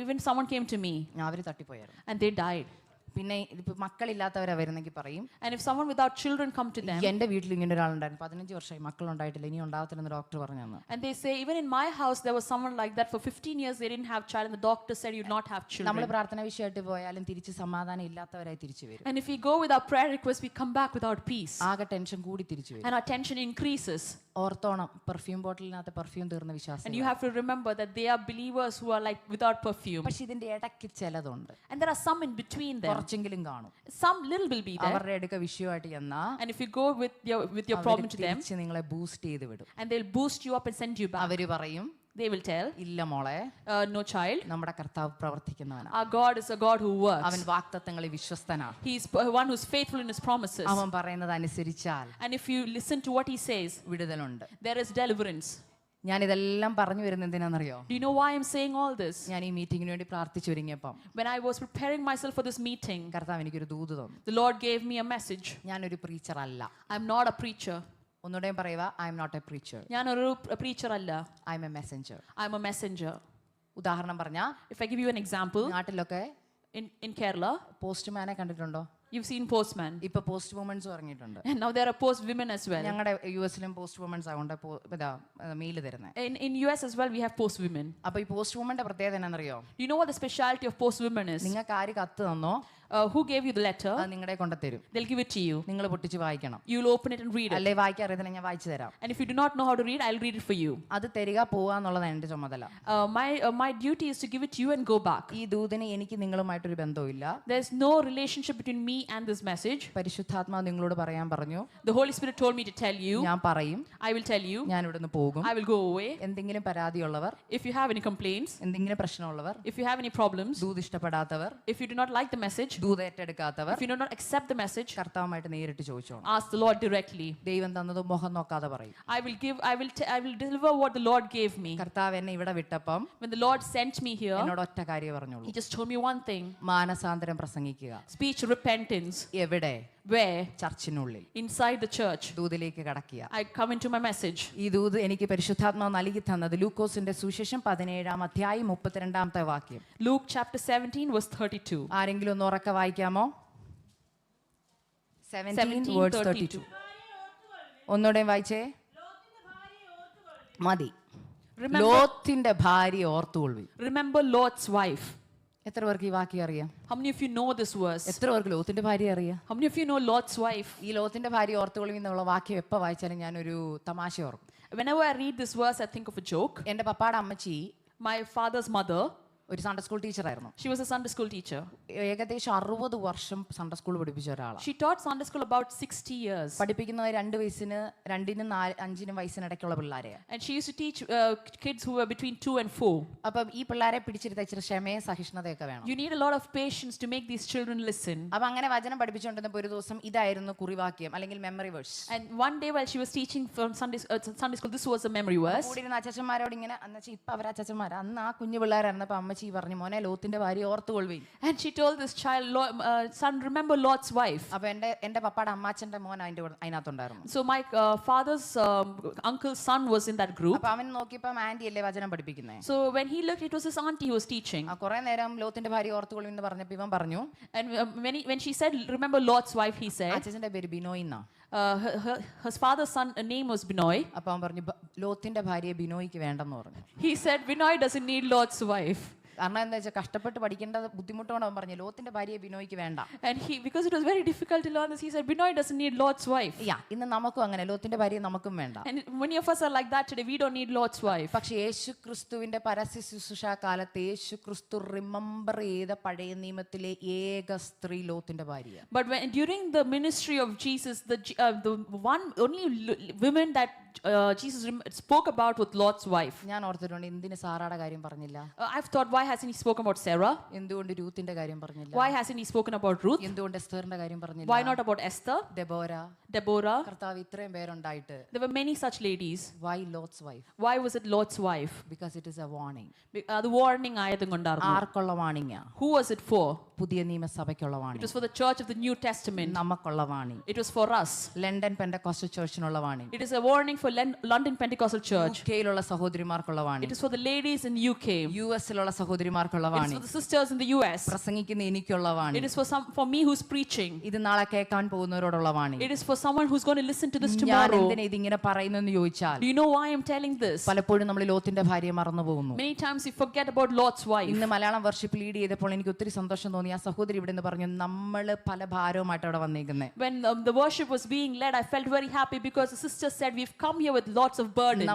Even someone came to me അവര് തട്ടിപ്പോയായിരുന്നു. and they died. പിന്നെ ഇപ്പൊ മക്കളില്ലാത്തവരാ വരുന്നെങ്കിൽ പറയും, And if someone without children come to them, എന്റെ വീട്ടിൽ ഇങ്ങനെ ഒരാളുണ്ടായിരുന്നു, 15 വർഷമായി മക്കളുണ്ടായിട്ടില്ല, ഇനി ഉണ്ടാവത്തില്ലെന്ന് ഡോക്ടർ പറഞ്ഞു. and they say even in my house there was someone like that for 15 years they didn't have child and the doctor said you'd not have നമ്മൾ children. പ്രാർത്ഥന വിഷയമായിട്ട് പോയാലും തിരിച്ച് സമാധാനം ഇല്ലാത്തവരായി തിരിച്ചു വരും. And if we go with our prayer request, we come back without peace ആകെ tension കൂടി തിരിച്ചു വരും. and our tension increases. ഓർത്തോണം, പെർഫ്യൂം ബോട്ടിലിനകത്ത് പെർഫ്യൂം തീർന്ന വിശ്വാസം. And you have to remember that they are believers who are like without perfume. പക്ഷെ ഇതിന്റെ ഇടയ്ക്ക് ചിലതുണ്ട്. And there are some in between them. കുറച്ചെങ്കിലും കാണും. Some little will be there. അവരുടെ അടുക്ക വിഷയമായിട്ട് ചെന്നാ And if you go with your problem to them, തിരിച്ച് നിങ്ങളെ ബൂസ്റ്റ് ചെയ്ത് വിടും. and they'll boost you up and send you back. അവര് പറയും, They will tell, ഇല്ല മോളെ, no child. നമ്മുടെ കർത്താവ് പ്രവർത്തിക്കുന്നവനാണ്. Our God is a God who works. അവൻ വാഗ്ദത്തങ്ങളിൽ വിശ്വസ്തനാണ്. He is one who's faithful in his promises. അവൻ പറയുന്നത് അനുസരിച്ചാൽ And if you listen to what he says, വിടുതലുണ്ട്. there is deliverance. ഞാൻ ഇതെല്ലാം പറഞ്ഞു വരുന്നത് എന്തിനാണെന്നറിയോ? Do you know why I'm saying all this? ഞാൻ ഈ മീറ്റിങ്ങിന് വേണ്ടി പ്രാർത്ഥിച്ചൊരുങ്ങിയപ്പം When I was preparing myself for this meeting, കർത്താവ് എനിക്കൊരു ദൂത് തന്നു. the Lord gave me a message. ഞാനൊരു പ്രീച്ചർ അല്ല. I'm not a preacher. ഒന്നുകൂടെ പറയുക, I'm not a preacher, ഞാനൊരു preacher അല്ല. I'm a messenger. I'm a messenger. ഉദാഹരണം പറഞ്ഞാൽ, If I give you an example, നാട്ടിലൊക്കെ in Kerala, പോസ്റ്റ്മാനെ കണ്ടിട്ടുണ്ടോ? you've seen postman. ഇപ്പൊ പോസ്റ്റ് വുമൻസ് ഇറങ്ങിയിട്ടുണ്ട്. And now there are post women as well. ഞങ്ങളുടെ യുഎസിലും post women's ആകൊണ്ട് mail തരുന്നത്. In US as well, we have post women. അപ്പൊ ഈ post വുമന്റെ പ്രത്യേകത എന്നാണെന്നറിയോ? You know what the specialty of post women is? നിങ്ങൾക്ക് ആര് കത്ത് തന്നോ Who gave you the letter? അത് നിങ്ങളെ കൊണ്ടുതരും. They'll give it to you. നിങ്ങൾ പൊട്ടിച്ച് വായിക്കണം. You'll open it and read it. അല്ലെ വായിക്കാറിയതിനെ ഞാൻ വായിച്ചു തരാം. And if you do not know how to read, I'll read it for you. അത് തരിക പോവുക എന്നുള്ളതാണ് എന്റെ ചുമതല. My duty is to give it to you and go back. ഈ ദൂതന് എനിക്ക് നിങ്ങളുമായിട്ടൊരു ബന്ധവുമില്ല. There's no relationship between me and this message. പരിശുദ്ധാത്മാവ് നിങ്ങളോട് പറയാൻ പറഞ്ഞു. The Holy Spirit told me to tell you. ഞാൻ പറയും. I will tell you. ഞാൻ ഇവിടുന്ന് പോകും. I will go away. എന്തെങ്കിലും പരാതിയുള്ളവർ, If you have any complaints, എന്തെങ്കിലും പ്രശ്നമുള്ളവർ, if you have any problems, Doot ഇഷ്ടപ്പെടാത്തവർ, if you do not like the message, Doot ഏറ്റെടുക്കാത്തവർ, if you do not accept the message, കർത്താവുമായിട്ട് നേരിട്ട് ചോദിച്ചോണം. ask the Lord directly. ദൈവം തന്നത് മുഖം നോക്കാതെ പറയും. I will deliver what the Lord gave me. കർത്താവ് എന്നെ ഇവിടെ വിട്ടപ്പം When the Lord sent me here, എന്നോട് ഒറ്റ കാര്യം പറഞ്ഞോളൂ. He just told me one thing. മാനസാന്തരം പ്രസംഗിക്കുക. Speech repentance. എവിടെ? Where? ചർച്ചിനുള്ളിൽ. Inside the church. ദൂതിലേക്ക് കടക്കുക. I come into my message. ഈ ദൂത് എനിക്ക് പരിശുദ്ധാത്മാവ് നൽകി തന്നത് ലൂക്കോസിന്റെ സുവിശേഷം 17-ാം അധ്യായം 32-ാമത്തെ വാക്യം. Luke chapter 17 verse 32. ആരെങ്കിലും ഒന്ന് ഉറക്കെ വായിക്കാമോ? 17:32. ഒന്നുകൂടെ വായിച്ചേ. മതി. ലോത്തിന്റെ ഭാര്യ ഓർത്തുകൊള്ളു. Remember Lot's wife. എത്ര പേർക്ക് ഈ വാക്യം അറിയാം? How many of you know this verse? എത്ര പേർക്ക് ലോത്തിന്റെ ഭാര്യ അറിയാം? How many of you know Lot's wife? ഈ ലോത്തിന്റെ ഭാര്യ ഓർത്തുകൊള്ളു എന്നുള്ള വാക്യം എപ്പോൾ വായിച്ചാലും ഞാനൊരു തമാശ ഓർക്കും. Whenever I read this verse, I think of a joke. എൻ്റെ പപ്പാടെ അമ്മച്ചി My father's mother, ഒരു സൺഡേ സ്കൂൾ ടീച്ചറായിരുന്നു. she was a Sunday school teacher. ഏകദേശം 60 വർഷം സൺഡേ സ്കൂൾ പഠിപ്പിച്ച ഒരാളാണ്. She taught Sunday school about 60 years. പഠിപ്പിക്കുന്നത് 2 വയസ്സിന് 2-നും 5-നും വയസ്സിനിടയ്ക്കുള്ള പിള്ളേരെയാണ്. And she used to teach kids who were between 2 and 4. അപ്പം ഈ പിള്ളേരെ പിടിച്ചിരുത്ത ഇച്ചിരി ക്ഷമയും സഹിഷ്ണുതയൊക്കെ വേണം. You need a lot of patience to make these children listen. അപ്പം അങ്ങനെ വചനം പഠിപ്പിച്ചുകൊണ്ടിരുന്നപ്പോൾ ഒരു ദിവസം ഇതായിരുന്നു കുറിവാക്യം അല്ലെങ്കിൽ memory verse. And one day while she was teaching from Sunday school, this was a memory verse. കൂടിയിരുന്ന അച്ഛന്മാരോട് ഇങ്ങനെ എന്നുവെച്ചാൽ ഇപ്പം അവർ അച്ഛന്മാർ അന്ന് ആ കുഞ്ഞു പിള്ളേരായിരുന്നപ്പോൾ അമ്മച്ചി പറഞ്ഞു, മോനെ ലോത്തിന്റെ ഭാര്യ ഓർത്തുകൊള്ളുവീൻ. And she told this child, son, remember Lot's wife. അപ്പൊ എന്റെ പപ്പാടെ അമ്മാച്ചന്റെ മോൻ അതിനകത്തുണ്ടായിരുന്നു. So my father's uncle's son was in that group. അപ്പൊ അവൻ നോക്കിയപ്പോ ആന്റി അല്ലേ വചനം പഠിപ്പിക്കുന്നേ. So when he looked, it was his auntie who was teaching. ആ കുറെ നേരം ലോത്തിന്റെ ഭാര്യ ഓർത്തുകൊള്ളുവീൻ എന്ന് പറഞ്ഞപ്പോൾ ഇവൻ പറഞ്ഞു. And when she said, remember Lot's wife, he said, അച്ഛന്റെ പേര് ബിനോയ് എന്നാ. his father's son name was Binoy. അപ്പൊ അവൻ പറഞ്ഞു ലോത്തിന്റെ ഭാര്യ ബിനോയ്ക്ക് വേണ്ടെന്ന് പറഞ്ഞു. He said Binoy doesn't need Lot's wife. കാരണം എന്താ വെച്ചാൽ കഷ്ടപ്പെട്ട് പഠിക്കേണ്ട ബുദ്ധിമുട്ടുകൊണ്ട് അവൻ പറഞ്ഞു ലോത്തിന്റെ ഭാര്യ ബിനോയ്ക്ക് വേണ്ട. And because it was very difficult to learn this, he said Binoy doesn't need Lot's wife. ഇന്ന് നമുക്കും അങ്ങനെ ലോത്തിന്റെ ഭാര്യ നമുക്കും വേണ്ട. And many of us are like that today. We don't need Lot's wife. പക്ഷേ യേശു ക്രിസ്തുവിന്റെ പരസ്യ ശുശ്രൂഷ കാലത്ത് യേശു ക്രിസ്തു റിമെമ്പർ ചെയ്ത പഴയ നിയമത്തിലെ ഏക സ്ത്രീ ലോത്തിന്റെ ഭാര്യ. But during the ministry of Jesus, the one only women that Jesus spoke about with Lot's wife. ഞാൻ ഓർത്തിട്ടുണ്ട് എന്തിന് സാറാടെ കാര്യം പറഞ്ഞില്ല? I've thought, why hasn't he spoken about Sarah? എന്തുകൊണ്ട് രൂത്തിന്റെ കാര്യം പറഞ്ഞില്ല? Why hasn't he spoken about Ruth? എന്തുകൊണ്ട് എസ്തറിന്റെ കാര്യം പറഞ്ഞില്ല? Why not about Esther? Deborah? കർത്താവ് ഇത്രയും പേരുണ്ടായിട്ട് There were many such ladies. why Lot's wife? Why was it Lot's wife? Because it is a warning. The warning ആയതും കൊണ്ടായിരുന്നു. ആർക്കുള്ള warning? Who was it for? പുതിയ നിയമസഭയ്ക്കുള്ള It warning. was for the church of the New Testament. നമുക്കുള്ള warning. It was for us. London Pentecostal ചർച്ചിനുള്ള warning. It is a warning for London Pentecostal Church. യുകെയിലുള്ള സഹോദരിമാർക്കുള്ള It warning. is for the ladies in UK. യുഎസിലുള്ള സഹോദരിമാർക്കുള്ള It is for warning. the sisters in the US. പ്രസംഗിക്കുന്ന എനിക്കുള്ള It warning. is for me who's preaching. ഇത് നാളെ കേൾക്കാൻ പോകുന്നവരോടുള്ള warning. It is for someone who's going to listen to this ഞാൻ tomorrow. എന്തിനാ ഇതിങ്ങനെ പറയുന്നെന്ന് ചോദിച്ചാൽ Do you know why I'm telling this? പലപ്പോഴും നമ്മൾ ലോത്തിന്റെ ഭാര്യയെ മറന്നു പോകുന്നു. Many times we forget about Lot's wife. ഇന്ന് മലയാളം വർഷിപ്പ് ലീഡ് ചെയ്തപ്പോൾ എനിക്ക് ഒത്തിരി സന്തോഷം തോന്നി. ആ സഹോദരി ഇവിടെ നിന്ന് പറഞ്ഞു നമ്മൾ പല ഭാരവുമായിട്ട് അവിടെ വന്നേക്കുന്നത്. When the worship was being led, I felt very happy because the sister said we've come come here with lots of burden.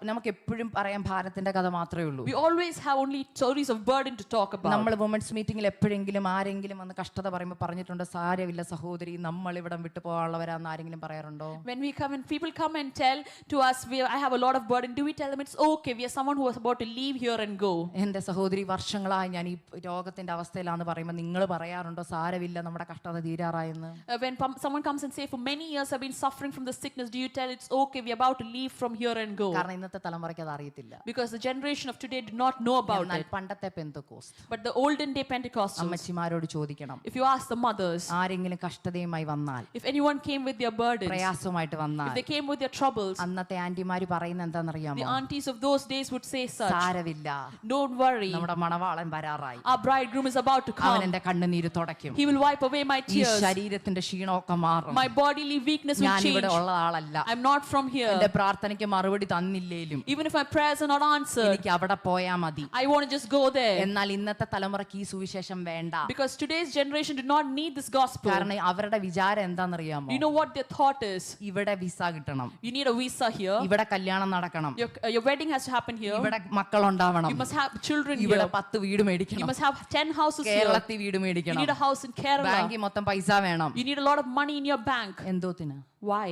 നമുക്ക് എപ്പോഴും പറയാൻ ഭാരത്തിന്റെ കഥ മാത്രമേ ഉള്ളൂ. We always have only stories of burden to talk about. നമ്മൾ women's മീറ്റിംഗിൽ എപ്പോഴെങ്കിലും ആരെങ്കിലും വന്ന് കഷ്ടത പറയുമ്പോൾ പറഞ്ഞിട്ടുണ്ട്, സാരമില്ല സഹോദരി, നമ്മൾ ഇവിടം വിട്ടു പോകാനുള്ളവരാന്ന് ആരെങ്കിലും പറയാറുണ്ടോ? When we come and people come and tell to us, I have a lot of burden, do we tell them it's okay, we are someone who is about to leave here and go? എൻ്റെ സഹോദരി, വർഷങ്ങളായി ഞാൻ ഈ രോഗത്തിന്റെ അവസ്ഥയിലാന്ന് പറയുമ്പോൾ നിങ്ങൾ പറയാറുണ്ടോ സാരമില്ല നമ്മുടെ കഷ്ടത തീരാറായെന്ന്? When someone comes and say, for many years I've been suffering from the sickness, do you tell it's okay, we are about to leave from here and go? കാരണം ഇന്നത്തെ തലമുറയ്ക്ക് അത് അറിയത്തില്ല. Because the generation of today did not know about it. പണ്ടത്തെ Pentecost, But the olden day Pentecostals, അമ്മച്ചിമാരോട് ചോദിക്കണം, if you ask the mothers, ആരെങ്കിലും കഷ്ടതയുമായി വന്നാൽ, if anyone came with their burdens, പ്രയാസമായിട്ട് വന്നാൽ, if they came with their troubles, അന്നത്തെ ആന്റിമാര് പറയുന്നത് എന്താണെന്നറിയാമോ? the aunties of those days would say such, സാരമില്ല, don't worry, നമ്മുടെ മണവാളൻ വരാറായി, our bridegroom is about to അവൻ come, എന്റെ കണ്ണുനീര് തുടയ്ക്കും, he will wipe away my ഈ tears, ശരീരത്തിന്റെ ക്ഷീണമൊക്കെ മാറും, my bodily weakness will ഞാൻ change, ഇവിടെ ഉള്ള ആളല്ല, I'm not from here, എന്റെ പ്രാർത്ഥനയ്ക്ക് മറുപടി തന്നില്ലേലും even if my prayers are not answered, എനിക്ക് അവിടെ പോയാ മതി. I want to just go there. എന്നാൽ ഇന്നത്തെ തലമുറയ്ക്ക് ഈ സുവിശേഷം വേണ്ട. Because today's generation did not need this gospel. കാരണം അവരുടെ വിചാരം എന്താണെന്നറിയാമോ? You know what their thought is? ഇവിടെ വിസ കിട്ടണം, You need a visa here, ഇവിടെ കല്യാണം നടക്കണം, your wedding has to happen here, ഇവിടെ മക്കളുണ്ടാവണം, you must have children ഇവിടെ here, 10 വീട് you മേടിക്കണം, must have 10 houses here, കേരളത്തിൽ വീട് you മേടിക്കണം, need a house in Kerala, ബാങ്കിൽ മൊത്തം പൈസ വേണം. you need a lot of money in your bank. എന്തോത്തിന്? Why?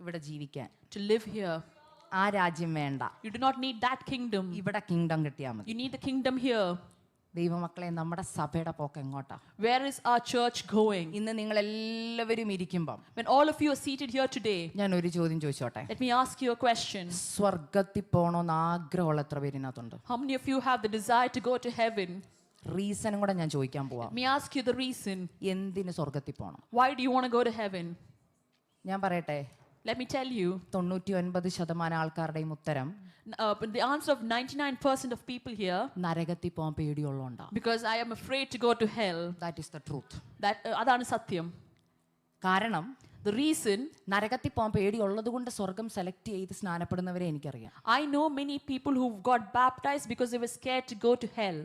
ഇവിടെ ജീവിക്കാൻ. To live here. ആ രാജ്യം വേണ്ട, You do not need that kingdom. ഇവിടെ കിങ്ഡം കിട്ടിയാൽ മതി. You need the kingdom here. ദൈവമക്കളെ, നമ്മുടെ സഭയുടെ പോക്ക് എങ്ങോട്ടാ? Where is our church going? ഇന്ന് നിങ്ങൾ എല്ലാവരും ഇരിക്കുമ്പം When all of you are seated here today, ഞാൻ ഒരു ചോദ്യം ചോദിച്ചോട്ടെ. let me ask you a question. സ്വർഗത്തിൽ പോകണമെന്ന് ആഗ്രഹമുള്ള എത്ര പേരിനകത്തുണ്ട്? How many of you have the desire to go to heaven? റീസണും കൂടെ ഞാൻ ചോദിക്കാൻ പോവാം. Let me ask you the reason. എന്തിന് സ്വർഗത്തിൽ പോകണം? Why do you want to go to heaven? ഞാൻ പറയട്ടെ, Let me tell you. 99% ആൾക്കാരുടെയും ഉത്തരം But the answer of 99% of people here, നരകത്തിൽ പോകാൻ പേടിയുള്ളതുകൊണ്ടാ. because I am afraid to go to hell. That is the truth. അതാണ് സത്യം. കാരണം The reason, നരകത്തിൽ പോകാൻ പേടിയുള്ളത് കൊണ്ട് സ്വർഗം സെലക്ട് ചെയ്ത് സ്നാനപ്പെടുന്നവരെ എനിക്കറിയാം. I know many people who got baptized because they were scared to go to hell.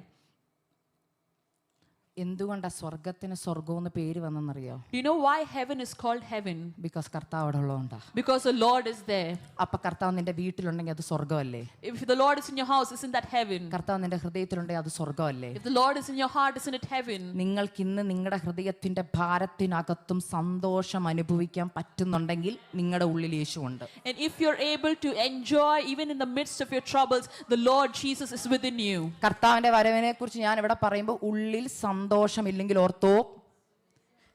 എന്തുകൊണ്ടാ സ്വർഗത്തിന് സ്വർഗം എന്ന് പേര് വന്നെന്നറിയോ? Do you know why heaven is called heaven? Because കർത്താവ് അവിടെ ഉള്ളതുകൊണ്ടാ. Because the Lord is there. അപ്പൊ കർത്താവ് നിന്റെ വീട്ടിലുണ്ടെങ്കിൽ അത് സ്വർഗമല്ലേ? If the Lord is in your house, isn't that heaven? കർത്താവ് നിന്റെ ഹൃദയത്തിലുണ്ടെങ്കിൽ അത് സ്വർഗമല്ലേ? If the Lord is in your heart, isn't it heaven? നിങ്ങൾക്ക് ഇന്ന് നിങ്ങളുടെ ഹൃദയത്തിന്റെ ഭാരത്തിനകത്തും സന്തോഷം അനുഭവിക്കാൻ പറ്റുന്നുണ്ടെങ്കിൽ നിങ്ങളുടെ ഉള്ളിൽ യേശുവുണ്ട്. And if you're able to enjoy even in the midst of your troubles, the Lord Jesus is within you. കർത്താവിന്റെ വരവിനെ കുറിച്ച് ഞാൻ ഇവിടെ പറയുമ്പോൾ ഉള്ളിൽ സന്തോഷമില്ലെങ്കിൽ ortho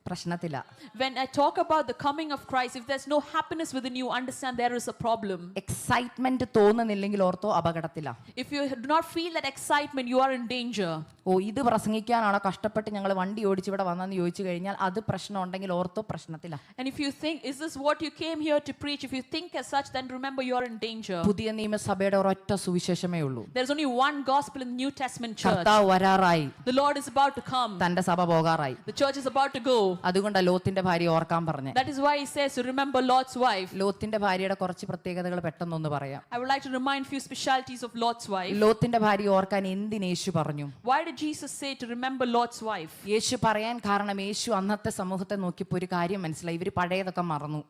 പ്രശ്നത്തില്ല. When I talk about the coming of Christ, if there's no happiness within you, understand there is a problem. Excitement തോന്നുന്നില്ലെങ്കിൽ ഓർത്തോ അപകടത്തില. If you do not feel that excitement, you are in danger. ഓ, ഇത് പ്രസംഗിക്കാനാണോ കഷ്ടപ്പെട്ട് ഞങ്ങൾ വണ്ടി ഓടിച്ച് ഇവിടെ വന്നെന്ന് ചോദിച്ചു കഴിഞ്ഞാൽ അത് പ്രശ്നം ഉണ്ടെങ്കിൽ ortho പ്രശ്നത്തില. And if you think, is this what you came here to preach? If you think as such, then remember you are in danger. പുതിയ നിയമസഭയുടെ ഒരൊറ്റ സുവിശേഷമേ ഉള്ളൂ. There's only one gospel in the New Testament church. കർത്താവ് വരാറായി, The Lord is about to come. തന്റെ സഭ പോകാറായി. The church is about to go. അതുകൊണ്ടാ ലോത്തിന്റെ ഭാര്യ ഓർക്കാൻ പറഞ്ഞേ. That is why he says to remember Lot's wife. ലോത്തിന്റെ ഭാര്യയുടെ കുറച്ച് പ്രത്യേകതകൾ പെട്ടെന്നൊന്ന് പറയാം. I would like to remind few specialities of Lot's wife. ലോത്തിന്റെ ഭാര്യ ഓർക്കാൻ എന്തിന് യേശു പറഞ്ഞു? Why did Jesus say to remember Lot's wife? യേശു പറയാൻ കാരണം യേശു അന്നത്തെ സമൂഹത്തെ നോക്കിയപ്പോൾ ഒരു കാര്യം മനസ്സിലായി, ഇവര് പഴയതൊക്കെ മറന്നു.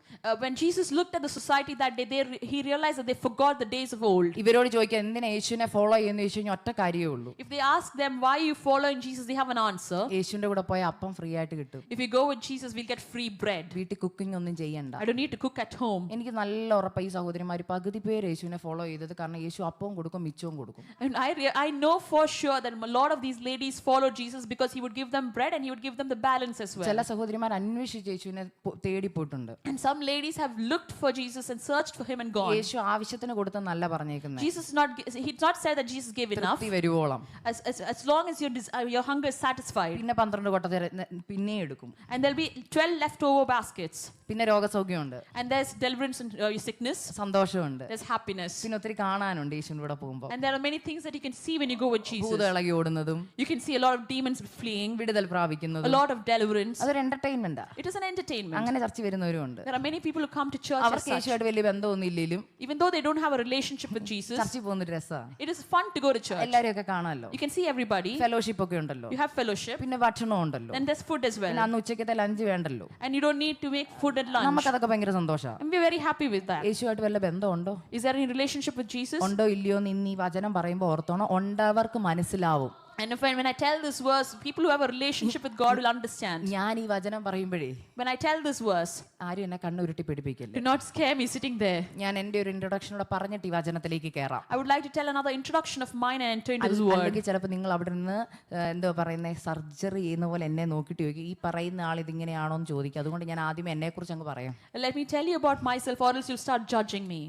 When Jesus looked at the society that day, he realized that they forgot the days of old. ഇവരോട് ചോദിക്കാൻ എന്തിനാ യേശുവിനെ ഫോളോ ചെയ്യുന്ന ചോദിച്ചു കഴിഞ്ഞാൽ ഒറ്റ കാര്യമേ ഉള്ളൂ. If they ask them why you following Jesus, they have an answer. യേശുവിന്റെ കൂടെ പോയ അപ്പം ഫ്രീ ആയിട്ട് കിട്ടും. If you go with Jesus, we'll get free bread. വീട്ടിൽ കുക്കിംഗ് ഒന്നും ചെയ്യണ്ട. I don't need to cook at home. എനിക്ക് നല്ല ഉറപ്പായി ഈ സഹോദരിമാർ പകുതി പേര് യേശുവിനെ ഫോളോ ചെയ്തത് കാരണം യേശു അപ്പവും കൊടുക്കും മിച്ചവും കൊടുക്കും. And I know for sure that a lot of these ladies followed Jesus because he would give them bread and he would give them the balance as well. ചില സഹോദരിമാർ അന്വേഷിച്ച് യേശുവിനെ തേടി പോയിട്ടുണ്ട്. And some ladies have looked for Jesus and searched for him and gone. യേശു ആവശ്യത്തിന് കൊടുത്തെന്നല്ല പറഞ്ഞേക്കുന്നത്. Jesus he's not said that Jesus gave enough. തൃപ്തി വരുവോളം. As long as your hunger is satisfied. പിന്നെ 12 കൊട്ട പിന്നെ എടുക്കും. And there'll be 12 leftover baskets. പിന്നെ രോഗസൗഖ്യമുണ്ട്. And there's deliverance in your sickness. സന്തോഷമുണ്ട്. There's happiness. പിന്നെ ഒത്തിരി കാണാനുണ്ട് യേശുവിന്റെ കൂടെ പോകുമ്പോൾ. And there are many things that you can see when you go with Jesus. ഭൂതം ഇളകി ഓടുന്നതും You can see a lot of demons fleeing, വിടുതൽ a പ്രാപിക്കുന്നതും lot of deliverance. അതൊരു എന്റർടൈൻമെന്റാ. It is an entertainment. അങ്ങനെ ചർച്ച വരുന്നവരും ഉണ്ട്. There are many people who come to church as അവർക്ക് such. യേശുവായിട്ട് വലിയ ബന്ധമൊന്നും ഇല്ലെങ്കിലും Even though they don't have a relationship with Jesus, ചർച്ചിൽ പോകുന്നൊരു രസമാണ്. it is fun to go to church. എല്ലാരെയും ഒക്കെ കാണാമല്ലോ. You can see everybody. Fellowship ഒക്കെ ഉണ്ടല്ലോ. You have fellowship. പിന്നെ ഭക്ഷണം ഉണ്ടല്ലോ. Then there's food as പിന്നെ well. അന്ന് ഉച്ചക്കത്തെ ലഞ്ച് വേണ്ടല്ലോ. And you don't need to make food at lunch. നമുക്കതൊക്കെ ഭയങ്കര സന്തോഷമാണ്. And we're very happy with that. യേശുവായിട്ട് വല്ല ബന്ധമുണ്ടോ? Is there any relationship with Jesus? ഉണ്ടോ ഇല്ലയോ എന്ന് ഇന്ന് ഈ വചനം പറയുമ്പോൾ ഓർത്തോണം. ഉണ്ടവർക്ക് മനസ്സിലാവും. And when I tell this verse, people who have a relationship with God will understand. ഞാൻ ഈ വചനം പറയുമ്പോഴേ When I tell this verse, ആരും എന്നെ കണ്ണുരുട്ടി പിടിപ്പിക്കില്ല. do not scare me sitting there. ഞാൻ എൻ്റെ ഒരു ഇൻട്രൊഡക്ഷനോടെ പറഞ്ഞിട്ട് ഈ വചനത്തിലേക്ക് കയറാം. I would like to tell another introduction of mine and enter into this word. അല്ലെങ്കിൽ ചിലപ്പോൾ നിങ്ങൾ അവിടെ നിന്ന് എന്തോ പറയുന്നത് സർജറി ചെയ്യുന്ന പോലെ എന്നെ നോക്കിയിട്ട് ചോദിക്കും, ഈ പറയുന്ന ആൾ ഇതിങ്ങനെയാണോ എന്ന് ചോദിക്കും. അതുകൊണ്ട് ഞാൻ ആദ്യം എന്നെക്കുറിച്ച് അങ്ങ് പറയാം. Let me tell you about myself, or else you'll start judging me.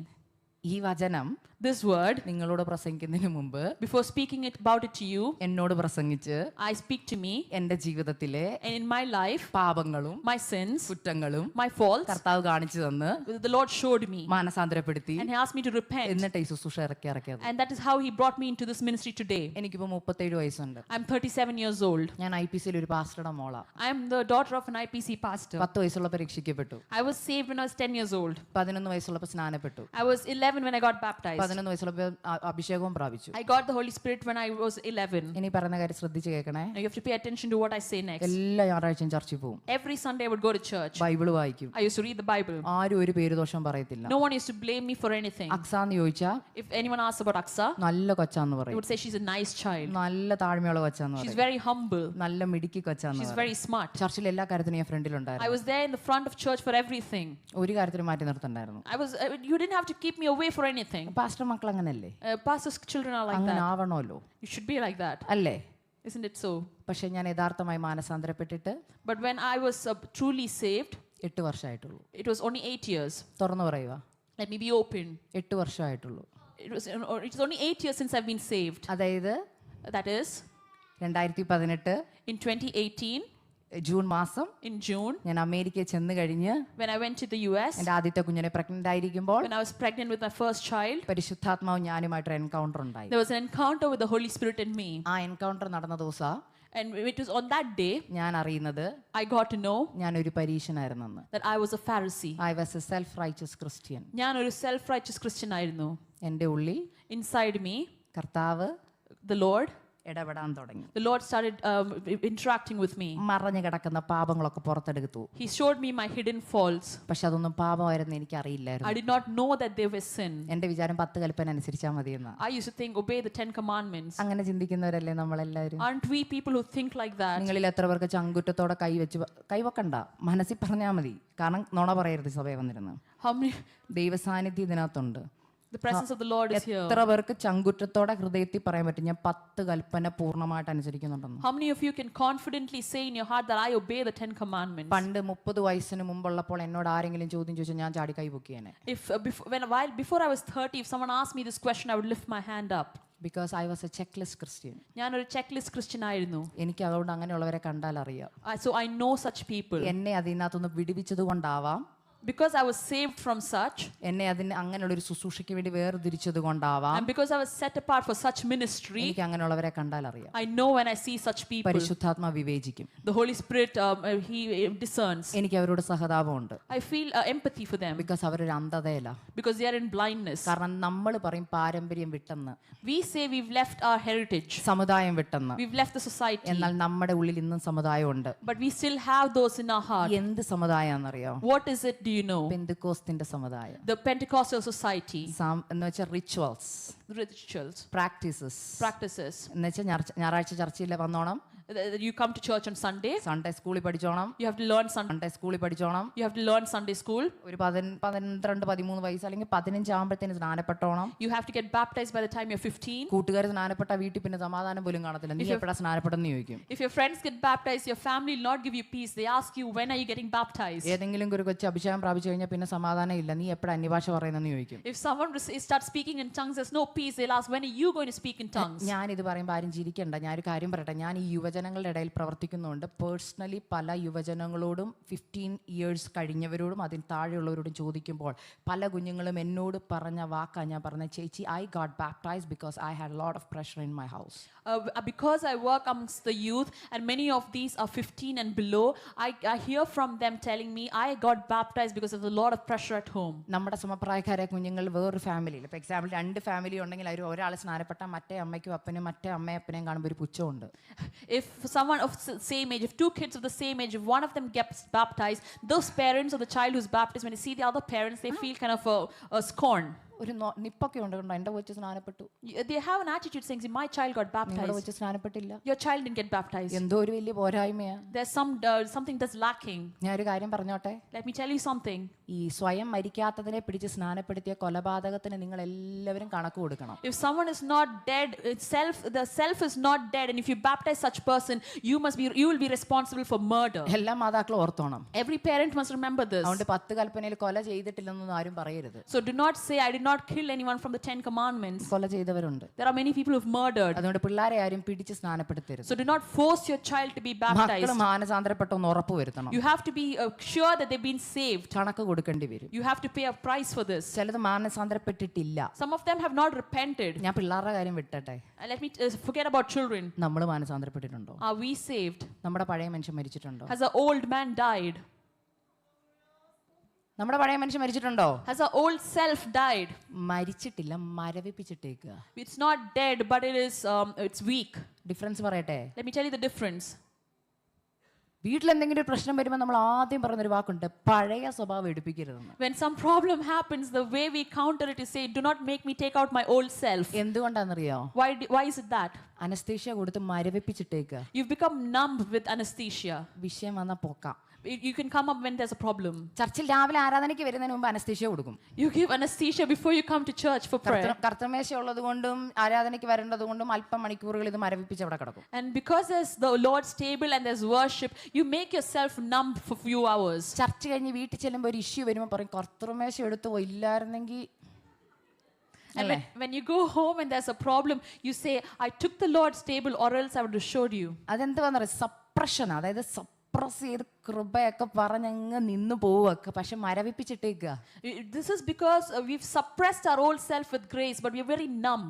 ഈ വചനം This word, നിങ്ങളോട് പ്രസംഗിക്കുന്നതിന് മുമ്പ് before speaking about it to you, എന്നോട് പ്രസംഗിച്ച് I speak to me, എൻ്റെ ജീവിതത്തിലെ and in my life, പാപങ്ങളും my sins, കുറ്റങ്ങളും my faults, കർത്താവ് കാണിച്ചു തന്ന് the Lord showed me, മാനസാന്തരപ്പെടുത്തി and He asked me to repent. എന്നിട്ട് ഈ ശുശ്രൂഷ ഇറക്കിയത്. And that is how He brought me into this ministry today. എനിക്കിപ്പോൾ 37 വയസ്സുണ്ട്. I'm 37 years old. ഞാൻ IPCയിൽ ഒരു പാസ്റ്ററുടെ മോളാ. I am the daughter of an IPC pastor. 10 വയസ്സുള്ളപ്പോൾ രക്ഷിക്കപ്പെട്ടു. I was saved when I was 10 years old. 11 വയസ്സുള്ളപ്പോൾ സ്നാനപ്പെട്ടു. I was 11 when I got baptized. 11 വയസ്സുള്ളപ്പോൾ അഭിഷേകവും പ്രാപിച്ചു. I got the Holy Spirit when I was 11. ഇനി പറയുന്ന കാര്യം ശ്രദ്ധിച്ച് കേൾക്കണേ. Now you have to pay attention to what I say next. എല്ലാ ഞായറാഴ്ചയും ചർച്ചിൽ പോകും. Every Sunday I would go to church. Bible വായിക്കും. I used to read the Bible. ആരും ഒരു പേര് ദോഷം പറയത്തില്ല. No one used to blame me for anything. അക്സാന്ന് ചോദിച്ചാ If anyone asks about Aksa, നല്ല കൊച്ചാന്ന് they പറയും. would say she's a nice child. നല്ല താഴ്മയുള്ള കൊച്ചാന്ന് She's പറയും. very humble. നല്ല മിടുക്കി കൊച്ചാന്ന് She's പറയും. very smart. ചർച്ചിൽ എല്ലാ കാര്യത്തിനും ഞാൻ I ഫ്രണ്ടിലുണ്ടായിരുന്നു. was there in the front of church for everything. ഒരു കാര്യത്തിനും മാറ്റി നിർത്തണ്ടായിരുന്നു. You didn't have to keep me away for anything. Pastor മക്കൾ അങ്ങനല്ലേ? Pastor's children are like അങ്ങനെ that. ആവണമല്ലോ You should be like that. അല്ലേ? Isn't it so? പക്ഷെ ഞാൻ യഥാർത്ഥമായി മാനസാന്തരപ്പെട്ടിട്ട് But when I was truly saved, 8 വർഷമായിട്ടുള്ളൂ. it was only 8 years. തുറന്നു പറയുക, Let me be open. 8 വർഷമായിട്ടുള്ളൂ. It was only 8 years since I've been saved. അതായത് That is, 2018 in 2018, June മാസം in June, ഞാൻ അമേരിക്കയിൽ ചെന്ന് കഴിഞ്ഞ് when I went to the US, എൻ്റെ ആദ്യത്തെ കുഞ്ഞിനെ പ്രഗ്നന്റ് ആയിരിക്കുമ്പോൾ when I was pregnant with my first child, പരിശുദ്ധാത്മാവ് ഞാനുമായിട്ടൊരു എൻകൗണ്ടർ ഉണ്ടായി. there was an encounter with the Holy Spirit in me. ആ എൻകൗണ്ടർ നടന്ന ദിവസം And it was on that day ഞാൻ അറിയുന്നത് I got to know ഞാനൊരു പരീശനായിരുന്നെന്ന്. that I was a Pharisee. I was A self righteous Christian. ഞാൻ ഒരു self-righteous Christian ആയിരുന്നു. എൻ്റെ ഉള്ളിൽ Inside me, കർത്താവ് the Lord ഇടപെടാൻ തുടങ്ങി. started interacting with me. മറഞ്ഞു കിടക്കുന്ന പാപങ്ങളൊക്കെ പുറത്തെടുത്തു. He showed me my hidden faults. പക്ഷെ അതൊന്നും പാപമായിരുന്നു എനിക്ക് അറിയില്ലായിരുന്നു. I did not know that they were sin. എൻ്റെ വിചാരം 10 കൽപ്പന അനുസരിച്ചാൽ മതിയെന്ന. I used to think, obey the 10 commandments. അങ്ങനെ ചിന്തിക്കുന്നവരല്ലേ നമ്മളെല്ലാവരും? Aren't we people who think like that? നിങ്ങളിൽ എത്ര പേർക്ക് ചങ്കുറ്റത്തോടെ കൈവക്കണ്ട, മനസ്സിൽ പറഞ്ഞാൽ മതി. കാരണം നുണ പറയരുത് സഭയിൽ വന്നിരുന്നു. How many? ദൈവസാന്നിധ്യം ഇതിനകത്തുണ്ട്. The presence of the Lord is here. എത്ര പേർക്ക് ചങ്കുറ്റത്തോടെ ഹൃദയത്തിൽ പറയാൻ പറ്റും ഞാൻ 10 കൽപ്പന പൂർണ്ണമായിട്ട് അനുസരിക്കുന്നുണ്ടെന്ന്? How many of you can confidently say in your heart that I obey the 10 commandments? പണ്ട് 30 വയസ്സിന് മുമ്പുള്ളപ്പോൾ എന്നോട് ആരെങ്കിലും ചോദ്യം ചോദിച്ചാൽ ഞാൻ ചാടി കൈ പൊക്കിയേനെ. If before I was 30, if someone asked me this question, I would lift my hand up. Because I was A checklist Christian. ഞാനൊരു ചെക്ക്ലിസ്റ്റ് ക്രിസ്ത്യൻ ആയിരുന്നു. എനിക്ക് അതുകൊണ്ട് അങ്ങനെയുള്ളവരെ കണ്ടാൽ അറിയാം. So I know such people. എന്നെ അതിനകത്തൊന്ന് വിടുവിച്ചത് കൊണ്ടാവാം, Because I was saved from such, എന്നെ അതിന് അങ്ങനെയുള്ളൊരു ശുശ്രൂഷയ്ക്ക് വേണ്ടി വേർതിരിച്ചത് കൊണ്ടാവാം, and because I was set apart for such ministry, എനിക്ക് അങ്ങനെയുള്ളവരെ കണ്ടാൽ അറിയാം. I know when I see such people. പരിശുദ്ധാത്മാ വിവേചിക്കും. The Holy Spirit, He discerns. എനിക്ക് അവരോട് സഹതാപമുണ്ട്. I feel empathy for them because അവരൊരു അന്ധതയില. because they are in blindness. കാരണം നമ്മൾ പറയും പാരമ്പര്യം വിട്ടെന്ന്, We say we've left our heritage, സമുദായം വിട്ടെന്ന്. we've left the society, എന്നാൽ നമ്മുടെ ഉള്ളിൽ ഇന്നും സമുദായമുണ്ട്. but we still have those in our heart. എന്ത് സമുദായാന്നറിയോ? What is it, do you know? പെന്തക്കോസ്തിന്റെ സമുദായം. The Pentecostal society, എന്ന് വെച്ചാൽ റിച്വൽസ്, rituals, പ്രാക്ടീസസ്. practices. എന്ന് വെച്ചാൽ ഞായറാഴ്ച ചർച്ചയിൽ വന്നോണം, You come to church on Sunday, Sunday സ്കൂളിൽ പഠിച്ചോണം, you have to learn Sunday സ്കൂളിൽ പഠിച്ചോണം, you have to learn Sunday school, ഒരു 12-13 വയസ്സ് അല്ലെങ്കിൽ 15 ആകുമ്പോഴത്തേന് സ്നാനപ്പെട്ടോണം. you have to get baptized by the time you're 15. കൂട്ടുകാർ സ്നാനപ്പെട്ട വീട്ടിൽ പിന്നെ സമാധാനം പോലും കാണത്തില്ല. നീ എപ്പോഴാ സ്നാനപ്പെട്ടെന്ന് ചോദിക്കും. If your friends get baptized, your family will not give you peace. They ask you, when are you getting baptized? ഏതെങ്കിലും ഒരു കൊച്ചു അഭിഷേകം പ്രാപിച്ചു കഴിഞ്ഞാൽ പിന്നെ സമാധാനം ഇല്ല. നീ എപ്പോഴാ അന്യഭാഷ പറയുന്നെന്ന് ചോദിക്കും. If someone starts speaking in tongues, there's no peace. They'll ask, when are you going to speak in tongues? ഞാനിത് പറയുമ്പോൾ ആരും ചിരിക്കണ്ട. ഞാനൊരു കാര്യം പറയട്ടെ, ഞാൻ ഈ യുവജന യുവജനങ്ങളുടെ ഇടയിൽ പ്രവർത്തിക്കുന്നുണ്ട്. പേഴ്സണലി പല യുവജനങ്ങളോടും 15 years കഴിഞ്ഞവരോടും അതിന് താഴെയുള്ളവരോടും ചോദിക്കുമ്പോൾ പല കുഞ്ഞുങ്ങളും എന്നോട് പറഞ്ഞ വാക്കാണ് ഞാൻ പറഞ്ഞ, ചേച്ചി, I got baptised because I had lot of pressure in my house. Because I work amongst the youth, and many of these are 15 and below, I hear from them telling me I got baptized because of a lot of pressure at home. നമ്മുടെ സമപ്രായക്കാരെ കുഞ്ഞുങ്ങൾ വേറൊരു ഫാമിലിയിൽ, ഇപ്പോൾ example 2 family ഉണ്ടെങ്കിൽ അവർ ഒരാൾ സ്നാനപ്പെട്ട മറ്റേ അമ്മയ്ക്കും അപ്പനും മറ്റേ അമ്മയപ്പനെയും കാണുമ്പോൾ ഒരു പുച്ഛമുണ്ട്. If someone of same age, if 2 kids of the same age, if one of them gets baptized, those parents of the child who's baptized, when they see the other parents, they feel kind of a scorn. ഒരു നിപ്പൊക്കെ ഉണ്ട് കണ്ടോ, എൻ്റെ കൊച്ചു സ്നാനപ്പെട്ടു, They have an attitude saying, my child got നിങ്ങളുടെ baptized, കൊച്ചു സ്നാനപ്പെട്ടില്ല, your child didn't get baptized. എന്തോ ഒരു വലിയ പോരായ്മയാ. There's something that's lacking. ഞാൻ ഒരു കാര്യം പറഞ്ഞോട്ടെ, Let me tell you something. ഈ സ്വയം മരിക്കാത്തതിനെ പിടിച്ച് സ്നാനപ്പെടുത്തിയ കൊലപാതകത്തിന് നിങ്ങൾ എല്ലാവരും കണക്ക് കൊടുക്കണം. If someone is not dead, the self is not dead, and if you baptize such person, you will be responsible for murder. എല്ലാ മാതാക്കളും ഓർത്തോണം. Every parent must remember this. അതുകൊണ്ട് 10 കൽപ്പനയിൽ കൊല ചെയ്തിട്ടില്ലെന്നൊന്നും ആരും പറയരുത്. So do not say, I did not kill anyone from the 10 commandments. കൊല ചെയ്തവരുണ്ട്. There are many people who've murdered. അതുകൊണ്ട് പിള്ളേരെ ആരും പിടിച്ച് സ്നാനപ്പെടുത്തരുത്. So do not force your child to be baptized. മക്കൾ മാനസാന്തരപ്പെട്ടൊന്ന് ഉറപ്പ് വരുത്തണം. You have to be sure that they've been saved. കണക്ക് കൊടുക്കേണ്ടി വരും. You have to pay a price for this. ചിലത് മാനസാന്തരപ്പെട്ടിട്ടില്ല. Some of them have not repented. ഞാൻ പിള്ളേരുടെ കാര്യം വിട്ടട്ടെ. Let me forget about children. നമ്മൾ മാനസാന്തരപ്പെട്ടിട്ടുണ്ടോ? Are we saved? നമ്മുടെ പഴയ മനുഷ്യൻ മരിച്ചിട്ടുണ്ടോ? Has an old man died? നമ്മുടെ പഴയ മനുഷ്യൻ മരിച്ചിട്ടുണ്ടോ? Has our old self died? മരിച്ചിട്ടില്ല, മരവിപ്പിച്ചിട്ടേക്കുക. It's not dead, but it's weak. Difference പറയട്ടെ. Let me tell you the difference. വീട്ടിൽ എന്തെങ്കിലും ഒരു പ്രശ്നം വരുമ്പോൾ നമ്മൾ ആദ്യം പറയുന്നൊരു വാക്കുണ്ട്, പഴയ സ്വഭാവം എടുപ്പിക്കരുതെന്ന്. When some problem happens, the way we counter it is say, do not make me take out my old self. എന്തുകൊണ്ടാണെന്നറിയോ? Why is it that? Anaesthesia കൊടുത്ത് മരവിപ്പിച്ചിട്ടേക്കുക. You've become numb with anesthesia. വിഷയം വന്ന പോക്കാം. You can come up when there's a problem. ചർച്ചിൽ രാവിലെ ആരാധനയ്ക്ക് വരുന്നതിന് മുമ്പ് anaesthesia കൊടുക്കും. You give anesthesia before you come to church for prayer. കർത്തമേശ ഉള്ളത് കൊണ്ടും ആരാധനയ്ക്ക് വരേണ്ടത് കൊണ്ടും അല്പം മണിക്കൂറുകൾ ഇത് മരവിപ്പിച്ച് അവിടെ കിടക്കും. And because there's the Lord's table and there's worship, you make yourself numb for few hours. Church കഴിഞ്ഞ് വീട്ടിൽ ചെല്ലുമ്പോൾ ഒരു ഇഷ്യൂ വരുമ്പോൾ പറയും, കർത്തമേശ എടുത്ത് ഇല്ലായിരുന്നെങ്കിൽ. And when you go home and there's a problem, you say, I took the Lord's table or else I would have showed you. അതെന്താണെന്നറിയാം? Suppression, അതായത് സപ്രസ് ചെയ്ത് കൃപയൊക്കെ പറഞ്ഞങ്ങ് നിന്ന് പോവുക, പക്ഷെ മരവിപ്പിച്ചിട്ടേക്കുക. This is because we've suppressed our old self with grace, but we're very numb.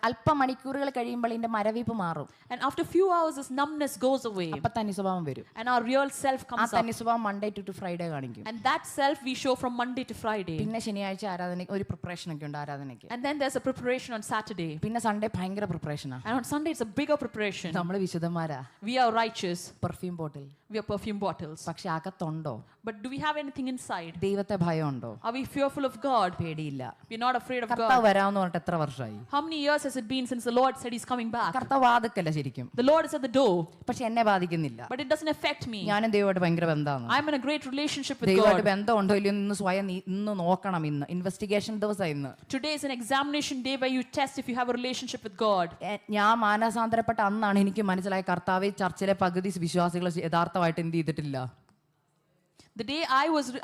അല്പം മണിക്കൂറുകൾ കഴിയുമ്പോൾ ഇതിന്റെ മരവിപ്പ് മാറും. And after few hours, this numbness goes away. അപ്പൊ തനി സ്വഭാവം വരും. And our real self ആ comes up. തനി സ്വഭാവം മൺഡേ ടു ഫ്രൈഡേ കാണിക്കും. And that self we show from Monday to Friday. പിന്നെ ശനിയാഴ്ച ആരാധനയ്ക്ക് ഒരു പ്രിപ്പറേഷൻ ഒക്കെ ഉണ്ട് ആരാധനയ്ക്ക്. And then there's a preparation on Saturday. പിന്നെ സൺഡേ ഭയങ്കര പ്രിപ്പറേഷനാ. And on Sunday it's a bigger preparation. നമ്മൾ വിശുദ്ധന്മാരാ. We are righteous. Perfume bottle. We are perfume bottles. പക്ഷെ അകത്തുണ്ടോ? But do we have anything inside? ദൈവത്തെ ഭയമുണ്ടോ? Are we fearful of God? പേടിയില്ല. We're not afraid of കർത്താവ് God. വരാമെന്ന് പറഞ്ഞിട്ട് എത്ര വർഷമായി? How many years has it been since the Lord said He's coming back? കർത്താവ് വാതിക്കല്ല ശരിക്കും. The Lord is at the door. പക്ഷെ എന്നെ ബാധിക്കുന്നില്ല. But it doesn't affect me. ഞാനും ദൈവമായിട്ട് ഭയങ്കര ബന്ധമാണ്. I'm in a great relationship with ദൈവമായിട്ട് God. ബന്ധമുണ്ടോ ഇല്ലയോ ഇന്ന് സ്വയം ഇന്ന് നോക്കണം. ഇന്ന് ഇൻവെസ്റ്റിഗേഷൻ ദിവസം. ഇന്ന് Today is an examination day where you test if you have a relationship with God. ഞാൻ മാനസാന്തരപ്പെട്ട അന്നാണ് എനിക്ക് മനസ്സിലായ കർത്താവ് ചർച്ചിലെ പകുതി വിശ്വാസികൾ യഥാർത്ഥമായിട്ട് എന്ത് ചെയ്തിട്ടില്ല. The day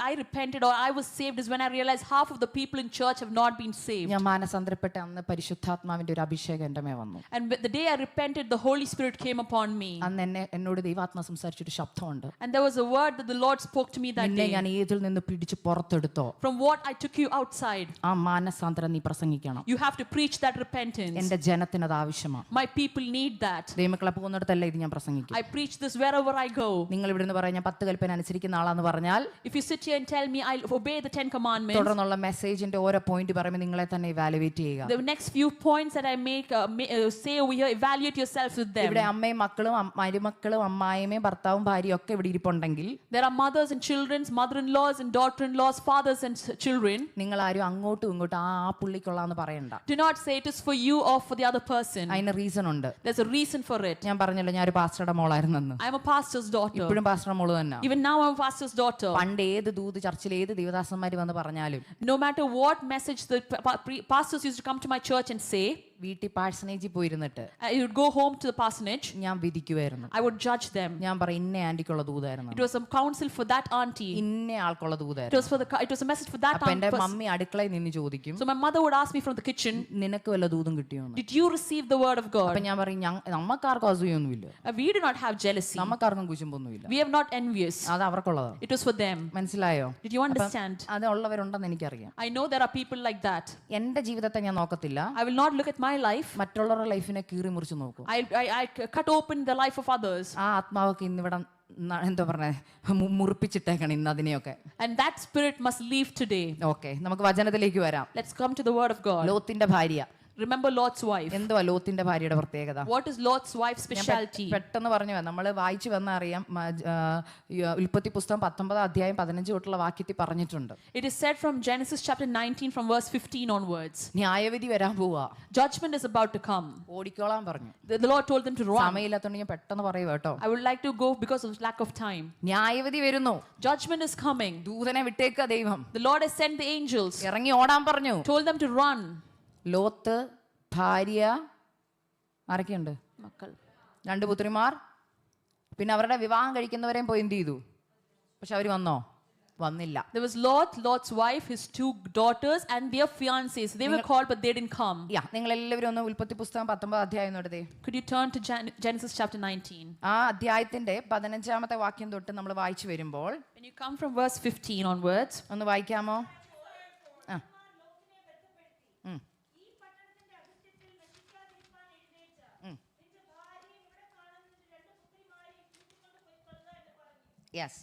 I repented or I was saved is when I realized half of the people in church have not been saved. ഞാൻ മാനസാന്തരപ്പെട്ട അന്ന് പരിശുദ്ധാത്മാവിന്റെ ഒരു അഭിഷേകം എൻ്റെ മേൽ വന്നു. And the day I repented, the Holy Spirit came upon me. അന്ന് എന്നോട് ദൈവാത്മാ സംസാരിച്ചൊരു ശബ്ദമുണ്ട്. And there was a word that the Lord spoke to me that നിന്നെ day. ഞാൻ ഏതിൽ നിന്ന് പിടിച്ച് പുറത്തെടുത്തോ From what I took you outside, ആ മാനസാന്തരം നീ പ്രസംഗിക്കണം. you have to preach that repentance. എൻ്റെ ജനത്തിന് അത് ആവശ്യമാണ്. My people need that. ദൈവമക്കളെ പോകുന്നിടത്തല്ല ഇത് ഞാൻ പ്രസംഗിക്കും. I preach this wherever I go. നിങ്ങൾ ഇവിടുന്ന് പറയാൻ ഞാൻ 10 കൽപ്പന അനുസരിക്കുന്ന ആളാന്ന് പറഞ്ഞാൽ, If you sit here and tell me I'll obey the 10 commandments, തുടർന്നുള്ള മെസ്സേജിന്റെ ഓരോ പോയിന്റ് പറയുമ്പോൾ നിങ്ങളെ തന്നെ ഇവാലുവേറ്റ് ചെയ്യുക. the next few points that I make say over here, evaluate yourself with them. ഇവിടെ അമ്മയും മക്കളും മരുമക്കളും അമ്മായിമയും ഭർത്താവും ഭാര്യയും ഒക്കെ ഇവിടെ ഇരിപ്പുണ്ടെങ്കിൽ, There are mothers and children, mother-in-laws and daughter-in-laws, fathers and children. നിങ്ങൾ ആരും അങ്ങോട്ടും ഇങ്ങോട്ടും ആ പുള്ളിക്കൊള്ളാന്ന് പറയണ്ട. Do not say it is for you or for the other person. അതിന് റീസൺ ഉണ്ട്. There's a reason for it. ഞാൻ പറഞ്ഞല്ലോ ഞാൻ ഒരു പാസ്റ്ററുടെ മോളായിരുന്നെന്ന്. I'm a pastor's daughter. ഇപ്പോഴും പാസ്റ്ററുടെ മോള് തന്നെ. Even now I'm a pastor's daughter. പണ്ട് ഏത് ദൂത് ചർച്ചിൽ ഏത് ദേവദാസന്മാര് വന്ന് പറഞ്ഞാലും, No matter what message the pastors used to come to my church and say, വീട്ടിൽ പാഴ്സനേജിൽ പോയിരുന്നിട്ട് I would go home to the parsonage. ഞാൻ വിധിക്കുമായിരുന്നു. I would judge them. ഞാൻ പറയും ഇന്ന ആന്റിക്കുള്ള ദൂതായിരുന്നു, It was some counsel for that auntie. ഇന്ന ആൾക്കുള്ള It ദൂതായിരുന്നു. was it was a message for that അപ്പൊ എന്റെ person. Mummy അടുക്കളയിൽ നിന്ന് ചോദിക്കും, So my mother would ask me from the kitchen, നിനക്ക് വല്ല ദൂതും കിട്ടിയോന്ന്. did you receive the word of അപ്പൊ God? ഞാൻ പറയും നമ്മക്കാർക്കും അസൂയൊന്നുമില്ല, We do not have jealousy. നമ്മക്കാർക്കും കുശുമ്പൊന്നുമില്ല, We are not envious. അത് അവർക്കുള്ളതാണ്. It was for them. മനസ്സിലായോ? Did you understand? അത് ഉള്ളവരുണ്ടെന്ന് എനിക്കറിയാം. I know there are people like that. എന്റെ ജീവിതത്തെ ഞാൻ നോക്കത്തില്ല, I will not look at my life. മറ്റുള്ളവരുടെ ലൈഫിനെ കീറി മുറിച്ച് നോക്കും. I cut open the life of others. ആ ആത്മാവൊക്കെ ഇന്നിവിടെ എന്താ പറഞ്ഞേ മുറിപ്പിച്ചിട്ടേക്കണം ഇന്ന് അതിനെയൊക്കെ. And that spirit must leave today. Okay, നമുക്ക് വചനത്തിലേക്ക് വരാം. Let's come to the word of God. ലോത്തിന്റെ ഭാര്യ, Remember Lot's wife. എന്തുവാ ലോത്തിന്റെ ഭാര്യയുടെ പ്രത്യേകത? What is Lot's wife's specialty? പെട്ടെന്ന് പറഞ്ഞു, നമ്മൾ വായിച്ചു വന്ന അറിയാം. ഉൽപ്പത്തി പുസ്തകം 19:15 തൊട്ടുള്ള വാക്യത്തിൽ പറഞ്ഞിട്ടുണ്ട്. It is said from Genesis chapter 19 from verse 15 onwards. ന്യായവിധി വരാൻ പോവാ, Judgment is about to come. ഓടിക്കോളാൻ പറഞ്ഞു. The Lord told them to run. സമയമില്ലാത്തോണ്ട് ഞാൻ പെട്ടെന്ന് പറയുക കേട്ടോ. I would like to go because of lack of time. ന്യായവിധി വരുന്നു, Judgment is coming. ദൂതനെ വിട്ടേക്ക ദൈവം. The Lord has sent the angels, ഇറങ്ങി ഓടാൻ പറഞ്ഞു. told them to run. Lot, ഭാര്യ, ആരൊക്കെയുണ്ട്? 2 പുത്രിമാർ, പിന്നെ അവരുടെ വിവാഹം കഴിക്കുന്നവരെയും പോയി എന്ത് ചെയ്തു? പക്ഷെ അവര് വന്നോ? വന്നില്ല. There was Lot's wife, his 2 daughters and their fiancés. They were called but they didn't come. നിങ്ങൾ എല്ലാവരും ഒന്ന് ഉൽപ്പത്തി പുസ്തകം 19 എടുത്തേ. Could you turn to Genesis chapter 19? ആ അധ്യായത്തിന്റെ 15 വാക്യം തൊട്ട് നമ്മൾ വായിച്ചു വരുമ്പോൾ, When you come from verse 15 onwards, ഒന്ന് വായിക്കാമോ? യെസ്.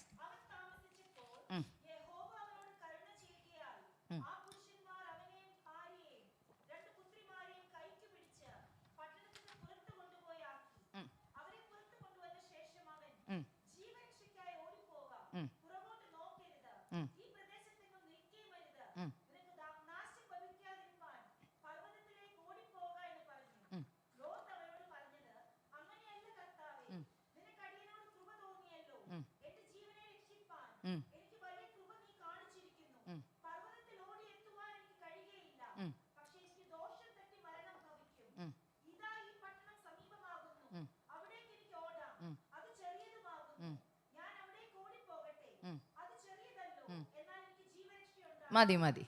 മതി മതി.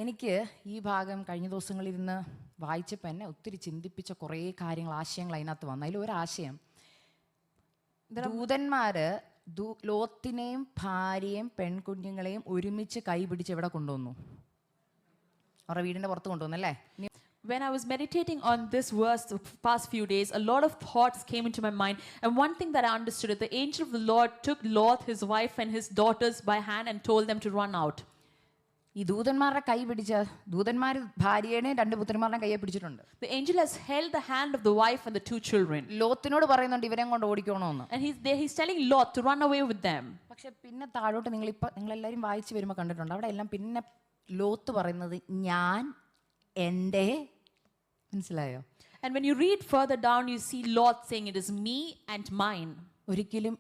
എനിക്ക് ഈ ഭാഗം കഴിഞ്ഞ ദിവസങ്ങളിരുന്ന് വായിച്ചപ്പോൾ എന്നെ ഒത്തിരി ചിന്തിപ്പിച്ച കുറേ കാര്യങ്ങൾ, ആശയങ്ങൾ അതിനകത്ത് വന്നു. അതിലൊരാശയം, ദൂതന്മാര് ലോത്തിനെയും ഭാര്യയും പെൺകുഞ്ഞുങ്ങളെയും ഒരുമിച്ച് കൈപിടിച്ച് എവിടെ കൊണ്ടുവന്നു? അവരുടെ വീടിന്റെ പുറത്ത് കൊണ്ടുവന്നു അല്ലേ? When I was meditating on this verse the past few days, a lot of thoughts came into my mind. And one thing that I understood is the angel of the Lord took Lot, his wife, and his daughters by hand and told them to run out. ഈ ദൂതന്മാരുടെ കൈ പിടിച്ച ദൂതന്മാർ ഭാര്യയുടെ 2 പുത്രന്മാരുടെ കൈയെ പിടിച്ചിട്ടുണ്ട്. The angel has held the hand of the wife and the 2 children. ലോത്തിനോട് പറയുന്നുണ്ട് ഇവരെ കൊണ്ട് ഓടിക്കണമെന്ന്. And he's telling Lot to run away with them. പക്ഷെ പിന്നെ താഴോട്ട് നിങ്ങളെല്ലാവരും വായിച്ചു വരുമ്പോൾ കണ്ടിട്ടുണ്ട്, അവിടെ എല്ലാം പിന്നെ ലോത്ത് പറയുന്നത് ഞാൻ എൻ്റെ, മനസ്സിലായോ? And when you read further down, you see Lot saying it is me and mine. ഒരിക്കലും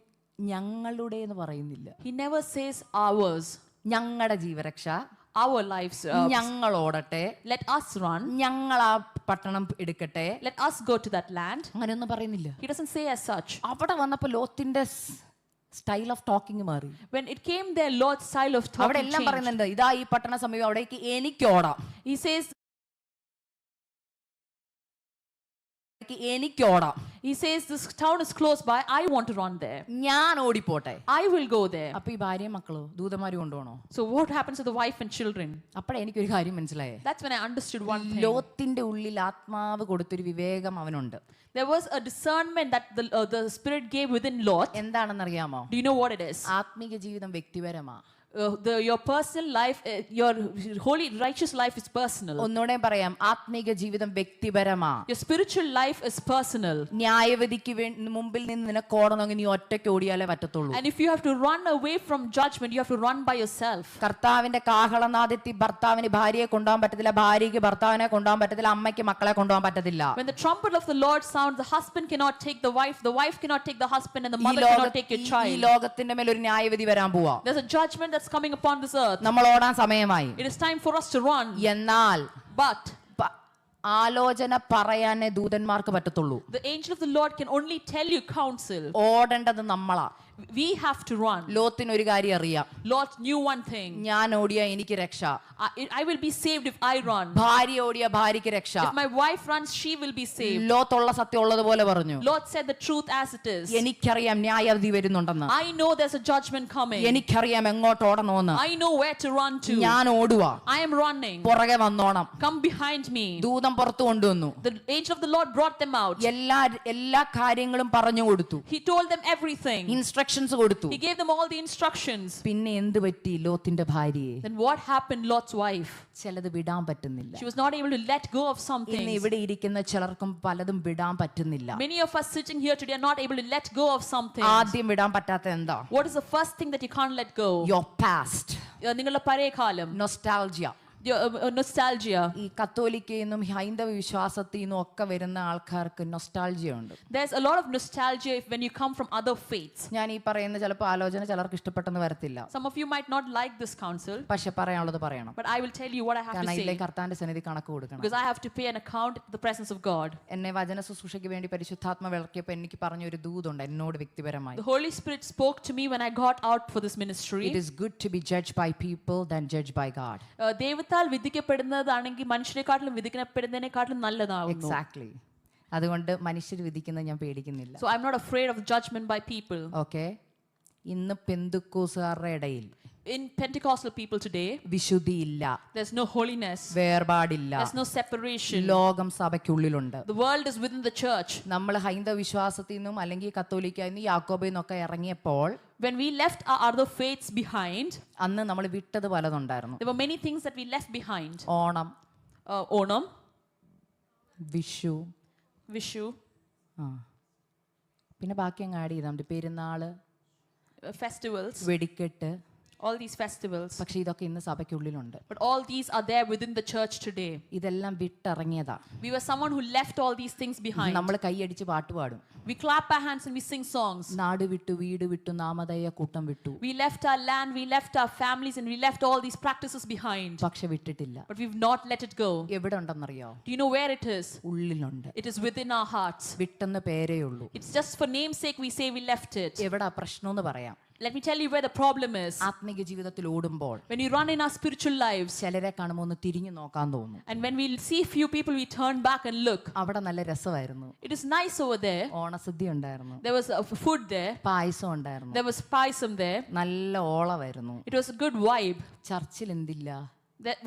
ഞങ്ങളുടെ എന്ന് പറയുന്നില്ല. He never says ours. ഞങ്ങളുടെ ജീവരക്ഷ, our lives, ഞങ്ങൾ ഓടട്ടെ, let us run, ഞങ്ങൾ ആ പട്ടണം എടുക്കട്ടെ, let us go to that land. അങ്ങനെയൊന്നും പറയുന്നില്ല. He doesn't say as such. അവിടെ വന്നപ്പോൾ ലോത്തിന്റെ സ്റ്റൈൽ ഓഫ് ടോക്കിംഗ് മാറി. When it came there, Lot's style of talking അവിടെ എല്ലാം changed. പറയുന്നുണ്ട്, ഇതാ ഈ പട്ടണ സമീപം, അവിടേക്ക് എനിക്ക് ഓടാം. He says എനിക്ക് ഓടാം. He says this town is close by, I want to run there. ഞാൻ ഓടിപ്പോട്ടെ. I will go there. അപ്പൊ ഈ ഭാര്യയും മക്കളോ ദൂതന്മാരും കൊണ്ടുപോകണോ? So what happens to the wife and children? അപ്പോഴേ എനിക്കൊരു കാര്യം മനസ്സിലായേ. That's when I understood one thing. ലോത്തിന്റെ ഉള്ളിൽ ആത്മാവ് കൊടുത്തൊരു വിവേകം അവനുണ്ട്. There was a discernment that the Spirit gave within Lot. എന്താണെന്നറിയാമോ? Do you know what it is? ആത്മീക ജീവിതം വ്യക്തിപരമാ. Your personal life, your holy righteous life is personal. ഒന്നുകൂടെ പറയാം, ആത്മീക ജീവിതം വ്യക്തിപരമാ. Your spiritual life is personal. ന്യായവിധിക്ക് മുമ്പിൽ നിന്ന് നിനക്ക് ഓടണമെങ്കിൽ നീ ഒറ്റയ്ക്ക് ഓടിയാലേ പറ്റത്തുള്ളൂ. And if you have to run away from judgment, you have to run by yourself. കർത്താവിന്റെ കാഹളനാദത്തിൽ ഭർത്താവിന് ഭാര്യയെ കൊണ്ടുപോകാൻ പറ്റത്തില്ല, ഭാര്യയ്ക്ക് ഭർത്താവിനെ കൊണ്ടുപോകാൻ പറ്റത്തില്ല, അമ്മയ്ക്ക് മക്കളെ കൊണ്ടുപോകാൻ പറ്റത്തില്ല. When the trumpet of the Lord sounds, the husband cannot take the wife cannot take the husband, and the mother cannot take your ഈ child. ലോകത്തിന്റെ മേൽ ഒരു ന്യായവിധി വരാൻ പോവാ. There's a judgment that's coming upon this earth. നമ്മൾ ഓടാൻ സമയമായി. It is time for us to run. എന്നാൽ But ആലോചന പറയാനേ ദൂതന്മാർക്ക് പറ്റത്തുള്ളൂ. The angel of the Lord can only tell you counsel. ഓടേണ്ടത് നമ്മളാ. We have to run. ലോത്തിന് ഒരു കാര്യം അറിയാം. Lot knew one thing. ഞാൻ ഓടിയാ എനിക്ക് രക്ഷ. I will be saved if I run. ഭാര്യ ഓടിയാ ഭാര്യയ്ക്ക് രക്ഷ. If my wife runs, she will be saved. ലോത്തുള്ള സത്യം ഉള്ളതുപോലെ പറഞ്ഞു. Lot said the truth as it is. എനിക്കറിയാം ന്യായവിധി വരുന്നുണ്ടെന്ന്. I know there's a judgment coming. എനിക്കറിയാം എങ്ങോട്ട് ഓടണമെന്ന്. I know where to run to. ഞാൻ ഓടുവാ. I am running. പുറകെ വന്നോണം. Come behind me. ദൂതൻ പുറത്തു കൊണ്ടുവന്നു. The angel of the Lord brought them out. എല്ലാ കാര്യങ്ങളും പറഞ്ഞു കൊടുത്തു. He told them everything. Instructions കൊടുത്തു. He gave them all the instructions. പിന്നെ എന്ത് പറ്റി ലോത്തിന്റെ ഭാര്യയെ? Then what happened, Lot's wife? ചിലത് വിടാൻ പറ്റുന്നില്ല. She was not able to let go of ഇന്ന് something. ഇവിടെ ഇരിക്കുന്ന ചിലർക്കും പലതും വിടാൻ പറ്റുന്നില്ല. Many of us sitting here today are not able to let go of something. ആദ്യം വിടാൻ പറ്റാത്ത എന്താ? What is the first thing that you can't let go? Your past. നിങ്ങളുടെ പഴയ കാലം. Nostalgia. Nostalgia. ഈ കത്തോലിക്കയെന്നും ഹൈന്ദവ വിശ്വാസത്തിൽ നിന്നും ഒക്കെ വരുന്ന ആൾക്കാർക്ക് നൊസ്റ്റാൾജിയ ഉണ്ട്. There's a lot of nostalgia when you come from other faiths. ഞാൻ ഈ പറയുന്ന ചിലപ്പോൾ ആലോചന ചിലർക്ക് ഇഷ്ടപ്പെട്ടെന്ന് വരത്തില്ല. Some of you might not like this counsel. പക്ഷെ പറയാനുള്ളത് പറയണം. But I will tell you what I have to കാരണം say. ഇതിലെ കർത്താവിന്റെ സന്നിധി കണക്ക് കൊടുക്കണം. Because I have to pay an account in the presence of God. എന്നെ വചന ശുശ്രൂഷയ്ക്ക് വേണ്ടി പരിശുദ്ധാത്മ വിളക്കിയപ്പോൾ എനിക്ക് പറഞ്ഞ ഒരു ദൂതുണ്ട് എന്നോട് വ്യക്തിപരമായി. The Holy Spirit spoke to me when I got out for this ministry. It is good to be judged by people than judged by God. ദൈവത്താൽ വിധിക്കപ്പെടുന്നതാണെങ്കിൽ മനുഷ്യരെക്കാട്ടിലും വിധിക്കപ്പെടുന്നതിനെക്കാട്ടിലും നല്ലതാകുന്നു. Exactly. അതുകൊണ്ട് മനുഷ്യർ വിധിക്കുന്നത് ഞാൻ പേടിക്കുന്നില്ല. So I'm not afraid of judgment by people. Okay. ഇന്ന് പെന്തക്കോസ്തുകാരുടെ ഇടയിൽ In Pentecostal people today, വിശുദ്ധിയില്ല. there's no holiness. വേർപാടില്ല. There's no separation. ലോകം സഭയ്ക്കുള്ളിലുണ്ട്. The world is within the church. നമ്മൾ ഹൈന്ദവ വിശ്വാസത്തിൽ നിന്നും അല്ലെങ്കിൽ കത്തോലിക്കയിൽ നിന്നും യാക്കോബയിൽ നിന്നൊക്കെ ഇറങ്ങിയപ്പോൾ When we left our other faiths behind, അന്ന് നമ്മൾ വിട്ടത് പലതുണ്ടായിരുന്നു. there were many things that we left behind. Onam, Onam, Vishu, Vishu, പിന്നെ ബാക്കി അങ്ങ് ആഡ് ചെയ്താൽ മതി. പെരുന്നാള്, festivals, വെടിക്കെട്ട്, all these festivals. പക്ഷെ ഇതൊക്കെ ഇന്ന് സഭയ്ക്കുള്ളിലുണ്ട്. But all these are there within the church today. ഇതെല്ലാം വിട്ടിറങ്ങിയതാ. We were someone who left all these things behind. നമ്മൾ കൈയടിച്ച് പാട്ട് പാടും. We clap our hands and we sing songs. നാട് വിട്ടു, വീട് വിട്ടു, നാമധേയ കൂട്ടം വിട്ടു. We left our land, we left our families, and we left all these practices behind. പക്ഷെ വിട്ടിട്ടില്ല. But we've not let it go. എവിടെ ഉണ്ടെന്നറിയോ? Do you know where it is? ഉള്ളിലുണ്ട്. It is within our hearts. വിട്ടെന്ന് പേരേ ഉള്ളൂ. It's just for namesake we say we left it. എവിടാ പ്രശ്നം എന്ന് പറയാം. Let me tell you where the problem is. ആത്മീക ജീവിതത്തിൽ ഓടുമ്പോൾ When we run in our spiritual lives, ചിലരെ കാണുമ്പോൾ ഒന്ന് തിരിഞ്ഞു നോക്കാൻ തോന്നും. and when we see few people, we turn back and look. അവിടെ നല്ല രസമായിരുന്നു. It is nice over there. ഓണസദ്യ ഉണ്ടായിരുന്നു. There was food there. പായസം ഉണ്ടായിരുന്നു. There was paisam there. നല്ല ഓളമായിരുന്നു. It was a good vibe. ചർച്ചിൽ എന്തില്ല?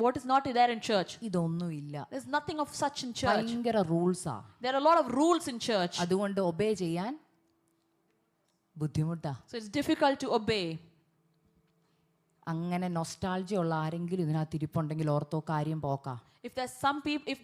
What is not there in church? ഇതൊന്നുമില്ല. There's nothing of such in church. ഭയങ്കര റൂൾസാ. There are a lot of rules in church. അതുകൊണ്ട് obey ചെയ്യാൻ ബുദ്ധിമുട്ടാ. So it's difficult to obey. അങ്ങനെ nostalgia ഉള്ള ആരെങ്കിലും ഇതിനകത്ത് ഇരിപ്പുണ്ടെങ്കിൽ ഓർത്തോ കാര്യം പോക്കാ. If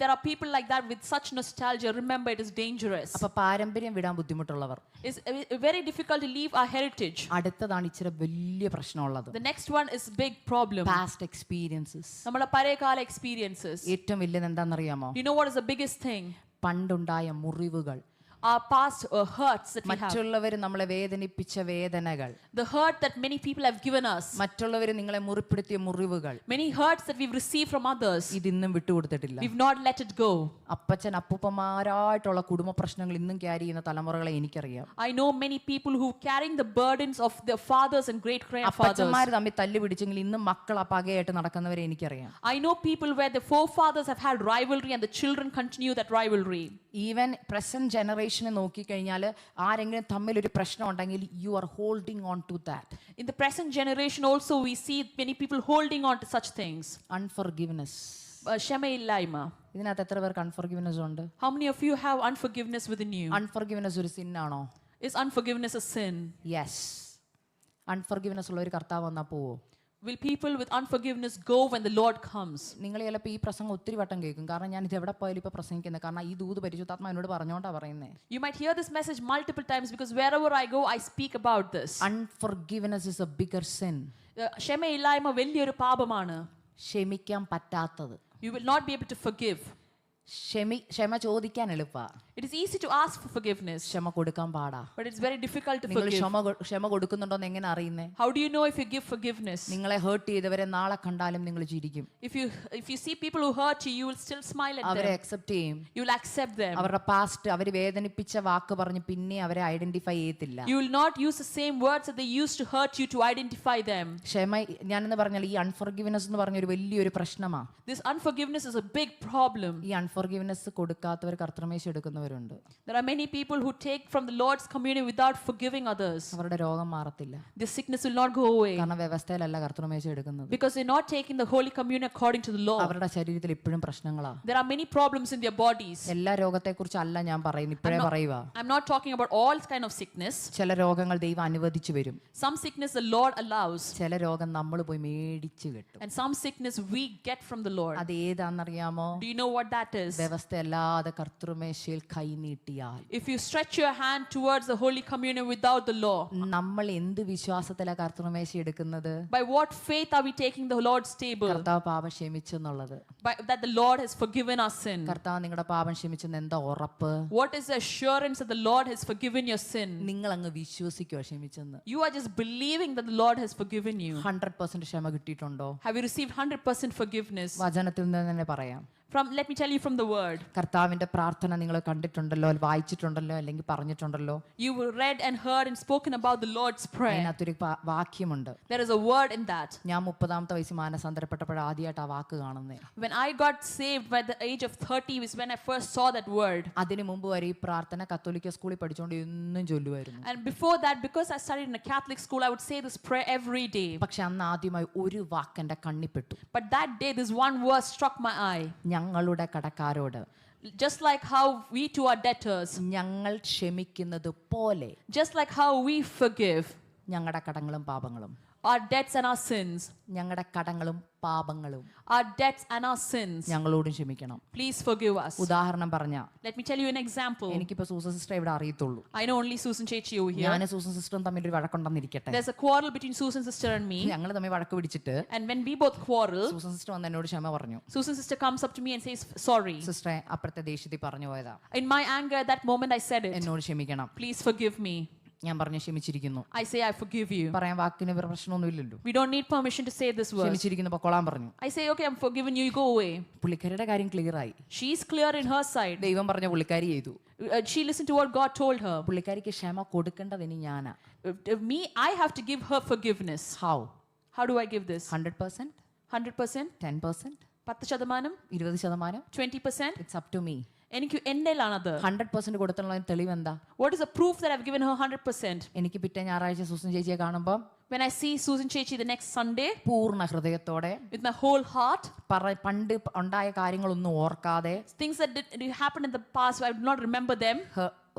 there are people like that with such nostalgia, remember it is dangerous. അപ്പൊ പാരമ്പര്യം വിടാൻ ബുദ്ധിമുട്ടുള്ളവർ, It's very difficult to leave our heritage. അടുത്തതാണ് ഇച്ചിരി വലിയ പ്രശ്നമുള്ളത്. The next one is big problem. Past experiences. നമ്മുടെ പഴയകാല experiences. ഏറ്റവും വലിയത് എന്താണെന്നറിയാമോ? You know what is the biggest thing? പണ്ടുണ്ടായ മുറിവുകൾ, Our past hurts that we have. മറ്റുള്ളവർ നമ്മളെ വേദനിപ്പിച്ച വേദനകൾ, The hurt that many people have given us. മറ്റുള്ളവർ നിങ്ങളെ മുറിപ്പെടുത്തിയ മുറിവുകൾ, Many hurts that we've received from others. ഇതിന്നും വിട്ടുകൊടുത്തിട്ടില്ല. We've not let it go. അപ്പച്ചൻ അപ്പൂപ്പന്മാരായിട്ടുള്ള കുടുംബ പ്രശ്നങ്ങൾ ഇന്നും ക്യാരി ചെയ്യുന്ന തലമുറകളെ എനിക്കറിയാം. I know many people who carrying the burdens of their fathers and great grandfathers. അപ്പച്ചന്മാർ തമ്മിൽ തല്ലു പിടിച്ചെങ്കിൽ ഇന്നും മക്കൾ ആ പകയായിട്ട് നടക്കുന്നവരെ എനിക്കറിയാം. I know people where the forefathers have had rivalry and the children continue that rivalry. Even present ജനറേഷനെ നോക്കിക്കഴിഞ്ഞാൽ ആരെങ്കിലും തമ്മിൽ ഒരു പ്രശ്നം ഉണ്ടെങ്കിൽ you are holding on to that. In the present generation also we see many people holding on to such things. അൺഫർഗിവ്നെസ്. ക്ഷമയില്ലായ്മ. ഇതിനകത്ത് എത്ര പേർക്ക് അൺഫർഗിവ്നെസ് ഉണ്ട്? How many of you have unforgiveness within you? Unforgiveness ഒരു സിന്നാണോ? Is unforgiveness a sin? Yes. Unforgiveness ഉള്ള ഒരു കർത്താവ് വന്നാൽ പോവോ? Will people with unforgiveness go when the Lord comes? നിങ്ങൾ ചിലപ്പോൾ ഈ പ്രസംഗം ഒത്തിരി വട്ടം കേൾക്കും. കാരണം ഞാൻ ഇത് എവിടെ പോയാലും ഇപ്പോൾ പ്രസംഗിക്കുന്നത്. കാരണം ഈ ദൂത് പരിശുദ്ധാത്മാ എന്നോട് പറഞ്ഞോണ്ടാ പറയുന്നത്. You might hear this message multiple times because wherever I go I speak about this. Unforgiveness is a bigger sin. ക്ഷമയില്ലായ്മ വലിയൊരു പാപമാണ്. ക്ഷമിക്കാൻ പറ്റാത്തത്. You will not be able to forgive. ക്ഷമ ചോദിക്കാൻ എളുപ്പാ, It is easy to ask for forgiveness, ക്ഷമ കൊടുക്കാൻ പാടാ. but it's very difficult to നിങ്ങൾ forgive. ക്ഷമ കൊടുക്കുന്നുണ്ടോന്ന് എങ്ങനെ അറിയുന്നേ? How do you know if you give forgiveness? നിങ്ങളെ ഹേർട്ട് ചെയ്തവരെ നാളെ കണ്ടാലും നിങ്ങൾ ചിരിക്കും. If you see people who hurt you, you will still smile at അവരെ them. അക്സെപ്റ്റ് ചെയ്യും. You will accept them. അവരുടെ പാസ്റ്റ് അവർ വേദനിപ്പിച്ച വാക്ക് പറഞ്ഞ് പിന്നെ അവരെ ഐഡന്റിഫൈ ചെയ്യത്തില്ല. You will not use the same words that they used to hurt you to identify them. ക്ഷമ ഞാനെന്ന് പറഞ്ഞാൽ ഈ അൺഫോർഗിവ്നെസ് എന്ന് പറഞ്ഞൊരു വലിയൊരു പ്രശ്നമാ. This unforgiveness is a big problem. ഈ unforgiveness കൊടുക്കാത്തവർ കർത്തൃമേശ എടുക്കുന്നവരുണ്ട്. There are many people who take from the Lord's communion without forgiving others. അവരുടെ രോഗം മാറത്തില്ല. This sickness will not go away കാരണം വ്യവസ്ഥയിലല്ല കർത്തൃമേശ എടുക്കുന്നത്. because they're not taking the Holy Communion according to the law. അവരുടെ ശരീരത്തിൽ ഇപ്പോഴും പ്രശ്നങ്ങളാ. There are many problems in their bodies. എല്ലാ രോഗത്തെക്കുറിച്ച് അല്ല ഞാൻ പറയുന്നത്, ഇപ്പോഴേ പറയുക. I'm not talking about all kind of sickness. ചില രോഗങ്ങൾ ദൈവം അനുവദിച്ചു വരും. Some sickness the Lord allows, ചില രോഗം നമ്മൾ പോയി മേടിച്ചു കിട്ടും. and some sickness we get from the Lord. അത് ഏതാണെന്നറിയാമോ? Do you know what that is? വ്യവസ്ഥയല്ലാതെ കർത്തൃമേശയിൽ കൈ നീട്ടിയാൽ, If you stretch your hand towards the Holy Communion without the law, നമ്മൾ എന്ത് വിശ്വാസത്തിലാണ് കർത്തൃമേശ എടുക്കുന്നത്? by what faith are we taking the Lord's table? കർത്താവ് പാപം ക്ഷമിച്ചെന്നുള്ളത്. That the Lord has forgiven our sin. കർത്താവ് നിങ്ങളുടെ പാപം ക്ഷമിച്ചെന്ന് എന്താ ഉറപ്പ്? What is the assurance that the Lord has forgiven your sin? നിങ്ങൾ അങ്ങ് വിശ്വസിക്കോ ക്ഷമിച്ചെന്ന്? You are just believing that the Lord has forgiven you. 100% ക്ഷമ കിട്ടിയിട്ടുണ്ടോ? Have you received 100% forgiveness? വചനത്തിൽ നിന്ന് തന്നെ പറയാം. Let me tell you from the word. കർത്താവിന്റെ പ്രാർത്ഥന നിങ്ങൾ കണ്ടിട്ടുണ്ടല്ലോ, വായിച്ചിട്ടുണ്ടല്ലോ, അല്ലെങ്കിൽ പറഞ്ഞിട്ടുണ്ടല്ലോ. You read and heard and spoken about the Lord's prayer. അതിനകത്തൊരു വാക്യമുണ്ട്. There is a word in that. ഞാൻ 30-ാമത്തെ വയസ്സിൽ മാനസാന്തരപ്പെട്ടപ്പോൾ ആദ്യമായിട്ട് ആ വാക്ക് കാണുന്നേ. When I got saved by the age of 30 was when I first saw that word. അതിനു മുമ്പ് വരെ ഈ പ്രാർത്ഥന കത്തോലിക്ക സ്കൂളിൽ പഠിച്ചുകൊണ്ട് എന്നും ചൊല്ലുമായിരുന്നു. And before that, because I studied in a Catholic school, I would say this prayer every day. പക്ഷെ അന്ന് ആദ്യമായി ഒരു വാക്ക് എൻ്റെ കണ്ണിപ്പെട്ടു. But that day, this one verse struck my eye. ഞങ്ങളുടെ കടക്കാരോട്, just like how we to our debtors, ഞങ്ങൾ ക്ഷമിക്കുന്നത് പോലെ, just like how we forgive ഞങ്ങളുടെ കടങ്ങളും പാപങ്ങളും, our debts and our sins, ഞങ്ങളുടെ കടങ്ങളും പാപങ്ങളും, our debts and our sins, ഞങ്ങളോടും ക്ഷമിക്കണം. please forgive us. ഉദാഹരണം പറഞ്ഞ, Let me tell you an example. എനിക്കിപ്പോ സൂസൻ സിസ്റ്റർ ഇവിടെ അറിയത്തുള്ളൂ. I know only Susan Chechi over here. ഞാൻ സൂസൻ സിസ്റ്ററും തമ്മിൽ ഒരു വഴക്കുണ്ടെന്നിരിക്കട്ടെ. There's a quarrel between Susan sister and me. ഞങ്ങൾ തമ്മിൽ വഴക്ക് പിടിച്ചിട്ട് And when we both quarrel, Susan sister വന്ന് എന്നോട് ക്ഷമ പറഞ്ഞു. Susan sister comes up to me and says sorry. സിസ്റ്ററെ, അപ്പുറത്തെ ദേഷ്യത്തിൽ പറഞ്ഞു പോയതാ, In my anger at that moment I said it. എന്നോട് ക്ഷമിക്കണം. Please forgive me. ഞാൻ പറഞ്ഞു ക്ഷമിച്ചിരിക്കുന്നു. I say I forgive you. പറയാൻ വാക്കിന് പ്രശ്നമൊന്നുമില്ലല്ലോ. We don't need permission to say this word. ക്ഷമിച്ചിരിക്കുന്നു, പൊക്കോളാൻ പറഞ്ഞു. I say okay, I'm forgiven you, you go away. പുള്ളിക്കാരിയുടെ കാര്യം clear ആയി. She's clear in her side. ദൈവം പറഞ്ഞ പുള്ളിക്കാരി ചെയ്തു. She listened to what God told her. പുള്ളിക്കാരിക്ക് ക്ഷമ കൊടുക്കേണ്ടത് ഇനി ഞാനാ. Me, I have to give her forgiveness. How? How do I give this? 100%? 100%? 10%? 10%? 20%? 20%? It's up to me. എനിക്ക് എന്റെയിലാണത്. 100% കൊടുത്തുള്ള തെളിവ് എന്താ? What is the proof that I've given her 100%? എനിക്ക് പിറ്റേ ഞായറാഴ്ച സൂസൻ ചേച്ചിയെ കാണുമ്പോൾ When I see Susan Chechi the next Sunday, പൂർണ്ണ ഹൃദയത്തോടെ, with my whole heart, പണ്ട് ഉണ്ടായ കാര്യങ്ങളൊന്നും ഓർക്കാതെ, things that did happen in the past, I do not remember them,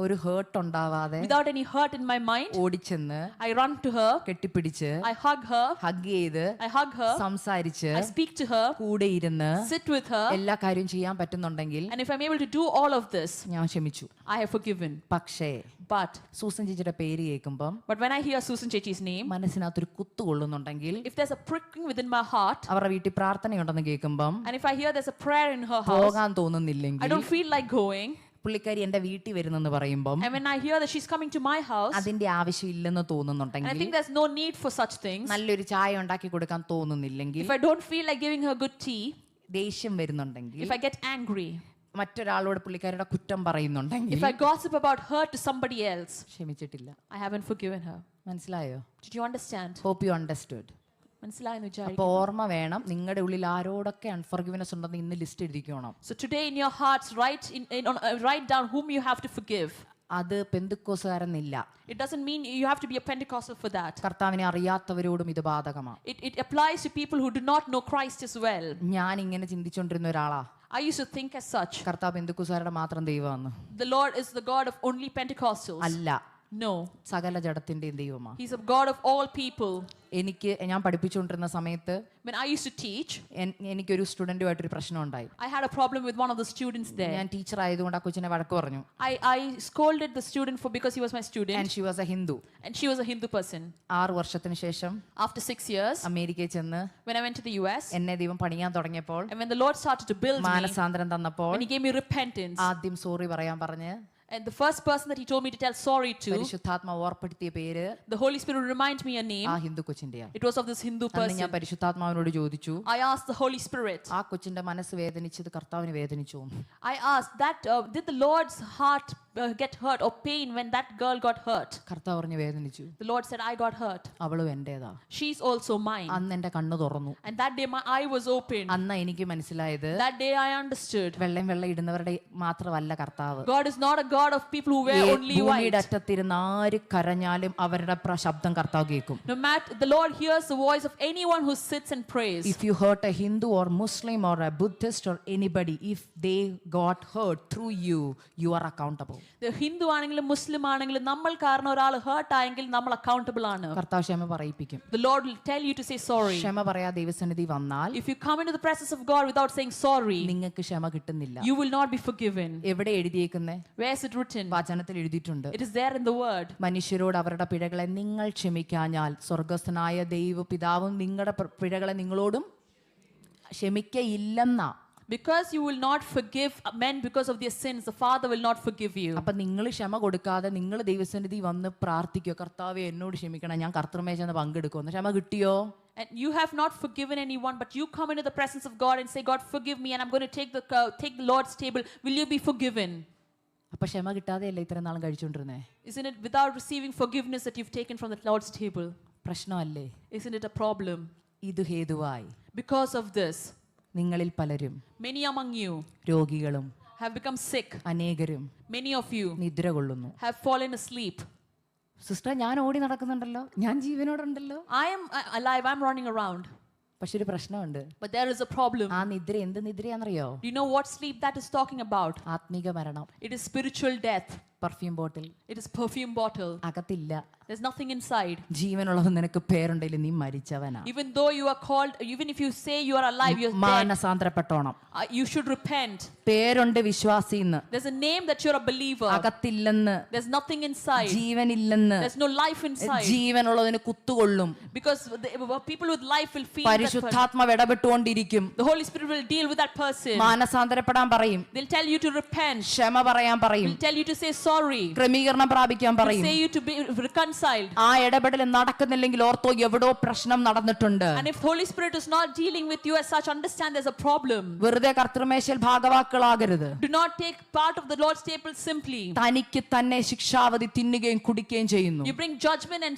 ഒരു heart ഉണ്ടാവാതെ, without any hurt in my mind, ഓടിച്ചെന്ന് I run to her, കെട്ടിപ്പിടിച്ച്, I hug her, hug ചെയ്ത്, I hug her, സംസാരിച്ച്, I speak to her, കൂടെ ഇരുന്ന് sit with her, എല്ലാ കാര്യവും ചെയ്യാൻ പറ്റുന്നുണ്ടെങ്കിൽ and if I'm able to do all of this, ഞാൻ ക്ഷമിച്ചു. I have forgiven. പക്ഷേ But സൂസൻ ചേച്ചിയുടെ പേര് കേൾക്കുമ്പം when I hear Susan Chechi's name, മനസ്സിനകത്തൊരു കുത്തുകൊള്ളുന്നുണ്ടെങ്കിൽ, if there's a pricking within my heart, അവരുടെ വീട്ടിൽ പ്രാർത്ഥനയുണ്ടെന്ന് കേൾക്കുമ്പം and if I hear there's a prayer in her house, പോകാൻ I തോന്നുന്നില്ലെങ്കിൽ, don't feel like going, പുള്ളിക്കാരി എന്റെ വീട്ടിൽ വരുന്നെന്ന് പറയുമ്പം and when I hear that she's coming to my house, അതിന്റെ ആവശ്യമില്ലെന്ന് and I തോന്നുന്നുണ്ടെങ്കിൽ, think there's no need for such things, നല്ലൊരു ചായ ഉണ്ടാക്കി കൊടുക്കാൻ തോന്നുന്നില്ലെങ്കിൽ, if I don't feel like giving her good tea, ദേഷ്യം വരുന്നുണ്ടെങ്കിൽ, if I get angry, മറ്റൊരാളോട് പുള്ളിക്കാരുടെ കുറ്റം പറയുന്നുണ്ടെങ്കിൽ, if I gossip about her to somebody else, ക്ഷമിച്ചിട്ടില്ല. I haven't forgiven her. മനസ്സിലായോ? Did you understand? Hope you understood. മനസ്സിലായെന്ന് അപ്പൊ വിചാരിക്കുന്നു. ഓർമ്മ വേണം, നിങ്ങളുടെ ഉള്ളിൽ ആരോടൊക്കെ അൺഫോർഗിവ്നെസ് ഉണ്ടെന്ന് ഇന്ന് list എഴുതിക്കണം. So today in your hearts, write down whom you have to forgive. അത് പെന്തിക്കോസുകാരെന്നില്ല. It doesn't mean you have to be a Pentecostal for that. കർത്താവിനെ അറിയാത്തവരോടും ഇത് ബാധകമാണ്. It applies to people who do not know Christ as well. ഞാൻ ഇങ്ങനെ ചിന്തിച്ചുകൊണ്ടിരുന്ന ഒരാളാ. I used to think as such. കർത്താവ് പെന്തിക്കോസുകാരുടെ മാത്രം ദൈവമാണ്. The Lord is the God of only Pentecostals. അല്ല, No. സകല ജഡത്തിന്റെയും ദൈവമാണ്. He's a God of all people. ഞാൻ പഠിപ്പിച്ചുകൊണ്ടിരുന്ന സമയത്ത് When I used to teach, എനിക്കൊരു സ്റ്റുഡന്റുമായിട്ടൊരു പ്രശ്നം ഉണ്ടായി. I had a problem with one of the students there. ഞാൻ ടീച്ചർ ആയതുകൊണ്ട് ആ കൊച്ചിനെ വഴക്ക് പറഞ്ഞു. I scolded the student because he was my student. And she was a Hindu. And she was a Hindu person. 6 വർഷത്തിന് ശേഷം After 6 years, അമേരിക്കയിൽ ചെന്ന് when I went to the US, എന്നെ ദൈവം പണിയാൻ തുടങ്ങിയപ്പോൾ, and when the Lord started to build me, മാനസാന്തരം തന്നപ്പോൾ, when He gave me repentance, ആദ്യം സോറി പറയാൻ പറഞ്ഞ്, and the first person that He told me to tell sorry to, പരിശുദ്ധാത്മാവ് ഓർപ്പെടുത്തിയ പേര്, the Holy Spirit would remind me a name. ആ Hindu കൊച്ചിന്റെയാണ്. It was of this Hindu അന്ന് ഞാൻ person. പരിശുദ്ധാത്മാവിനോട് ചോദിച്ചു, I asked the Holy Spirit. ആ കൊച്ചിന്റെ മനസ്സ് വേദനിച്ചത് കർത്താവിന് വേദനിച്ചു? I asked that did the Lord's heart get hurt or pain when that girl got hurt? കർത്താവ് പറഞ്ഞു വേദനിച്ചു. The Lord said, I got hurt. അവളും എന്റേതാ. She's also mine. അന്ന് എന്റെ കണ്ണ് തുറന്നു. And that day my eye was opened. അന്ന് എനിക്ക് മനസ്സിലായത്, That day I understood. വെള്ള ഇടുന്നവരുടെ മാത്രമല്ല കർത്താവ്. God is not a God of people who wear only ഭൂമിയുടെ white. അറ്റത്തിരുന്ന് ആര് കരഞ്ഞാലും അവരുടെ ശബ്ദം കർത്താവ് കേൾക്കും. No matter, the Lord hears the voice of anyone who sits and prays. If you hurt a Hindu or Muslim or a Buddhist or anybody, if they got hurt through you, you are accountable. The Hindu ആണെങ്കിലും മുസ്ലിം ആണെങ്കിലും നമ്മൾ കാരണം ഒരാൾ heart ആയെങ്കിൽ നമ്മൾ accountable ആണ്. കർത്താവ് ക്ഷമ പറയിപ്പിക്കും. The Lord will tell you to say sorry. ക്ഷമ പറയാ ദൈവസന്നിധി വന്നാൽ, If you come into the presence of God without saying sorry, നിങ്ങൾക്ക് ക്ഷമ കിട്ടുന്നില്ല. you will not be forgiven. എവിടെ എഴുതിയേക്കുന്നേ? Where is it written? വചനത്തിൽ എഴുതിയിട്ടുണ്ട്. It is there in the word. മനുഷ്യരോട് അവരുടെ പിഴകളെ നിങ്ങൾ ക്ഷമിക്കാഞ്ഞാൽ സ്വർഗസ്ഥനായ ദൈവപിതാവും നിങ്ങളുടെ പിഴകളെ നിങ്ങളോടും ക്ഷമിക്കയില്ലെന്നാ. Because you will not forgive men because of their sins, the Father will not forgive you. അപ്പൊ നിങ്ങൾ ക്ഷമ കൊടുക്കാതെ നിങ്ങൾ ദൈവസന്നിധി വന്ന് പ്രാർത്ഥിക്കുക, കർത്താവേ എന്നോട് ക്ഷമിക്കണം, ഞാൻ കർത്തൃമേശന്ന് പങ്കെടുക്കുമെന്ന്. ക്ഷമ കിട്ടിയോ? And you have not forgiven anyone, but you come into the presence of God and say, God, forgive me, and I'm going to take the Lord's table. Will you be forgiven? അപ്പൊ ക്ഷമ കിട്ടാതെയല്ലേ ഇത്ര നാളും കഴിച്ചുകൊണ്ടിരുന്നേ? Isn't it without receiving forgiveness that you've taken from the Lord's table? പ്രശ്നമല്ലേ? Isn't it a problem? ഇത് ഹേതുവായി Because of this, നിങ്ങളിൽ പലരും, many among you രോഗികളും have become sick. അനേകരും Many of you നിദ്ര കൊള്ളുന്നു. have fallen asleep. സിസ്റ്റർ, ഞാൻ ഓടി നടക്കുന്നുണ്ടല്ലോ, ഞാൻ ജീവനോടുണ്ടല്ലോ. I am alive, I'm running around. പക്ഷെ ഒരു പ്രശ്നമുണ്ട്. But there is a problem. ആ നിദ്ര എന്ത് നിദ്രയാണെന്നറിയോ? Do you know what sleep that is talking about? ആത്മീക മരണം. It is spiritual death. Perfume bottle It is perfume bottle. അകത്തില്ല. There's nothing inside. ജീവനുള്ളത് നിനക്ക് പേരുണ്ടെങ്കിൽ നീ മരിച്ചവനാ. Even though you are called, even if you say you are alive, you're dead. മാനസാന്തരപ്പെട്ടോണം. You should repent. പേരുണ്ട് വിശ്വാസിന്ന്. There's a name that you're a believer. അകത്തില്ലെന്ന്, There's nothing inside. ജീവനില്ലെന്ന്. There's no life inside. ജീവനുള്ളതിന് കുത്തുകൊള്ളും. Because people with life will feel that person. പരിശുദ്ധാത്മാവ് ഇടപെട്ടുകൊണ്ടിരിക്കും. The Holy Spirit will deal with that person. മാനസാന്തരപ്പെടാൻ പറയും. They'll tell you to repent. ക്ഷമ പറയാൻ പറയും. They'll tell you to say sorry. ക്രമീകരണം പ്രാപിക്കാൻ They'll പറയും. say you to be reconciled. ആ ഇടപെടൽ നടക്കുന്നില്ലെങ്കിൽ ഓർത്തോ എവിടോ പ്രശ്നം നടന്നിട്ടുണ്ട്. And if Holy Spirit is not dealing with you as such, understand there's a problem. വെറുതെ കർത്തൃമേശയിൽ ഭാഗവാക്കുകളാകരുത്. Do not take part of the Lord's table simply. തനിക്ക് തന്നെ ശിക്ഷാവധി തിന്നുകയും കുടിക്കുകയും ചെയ്യുന്നു. You bring judgment and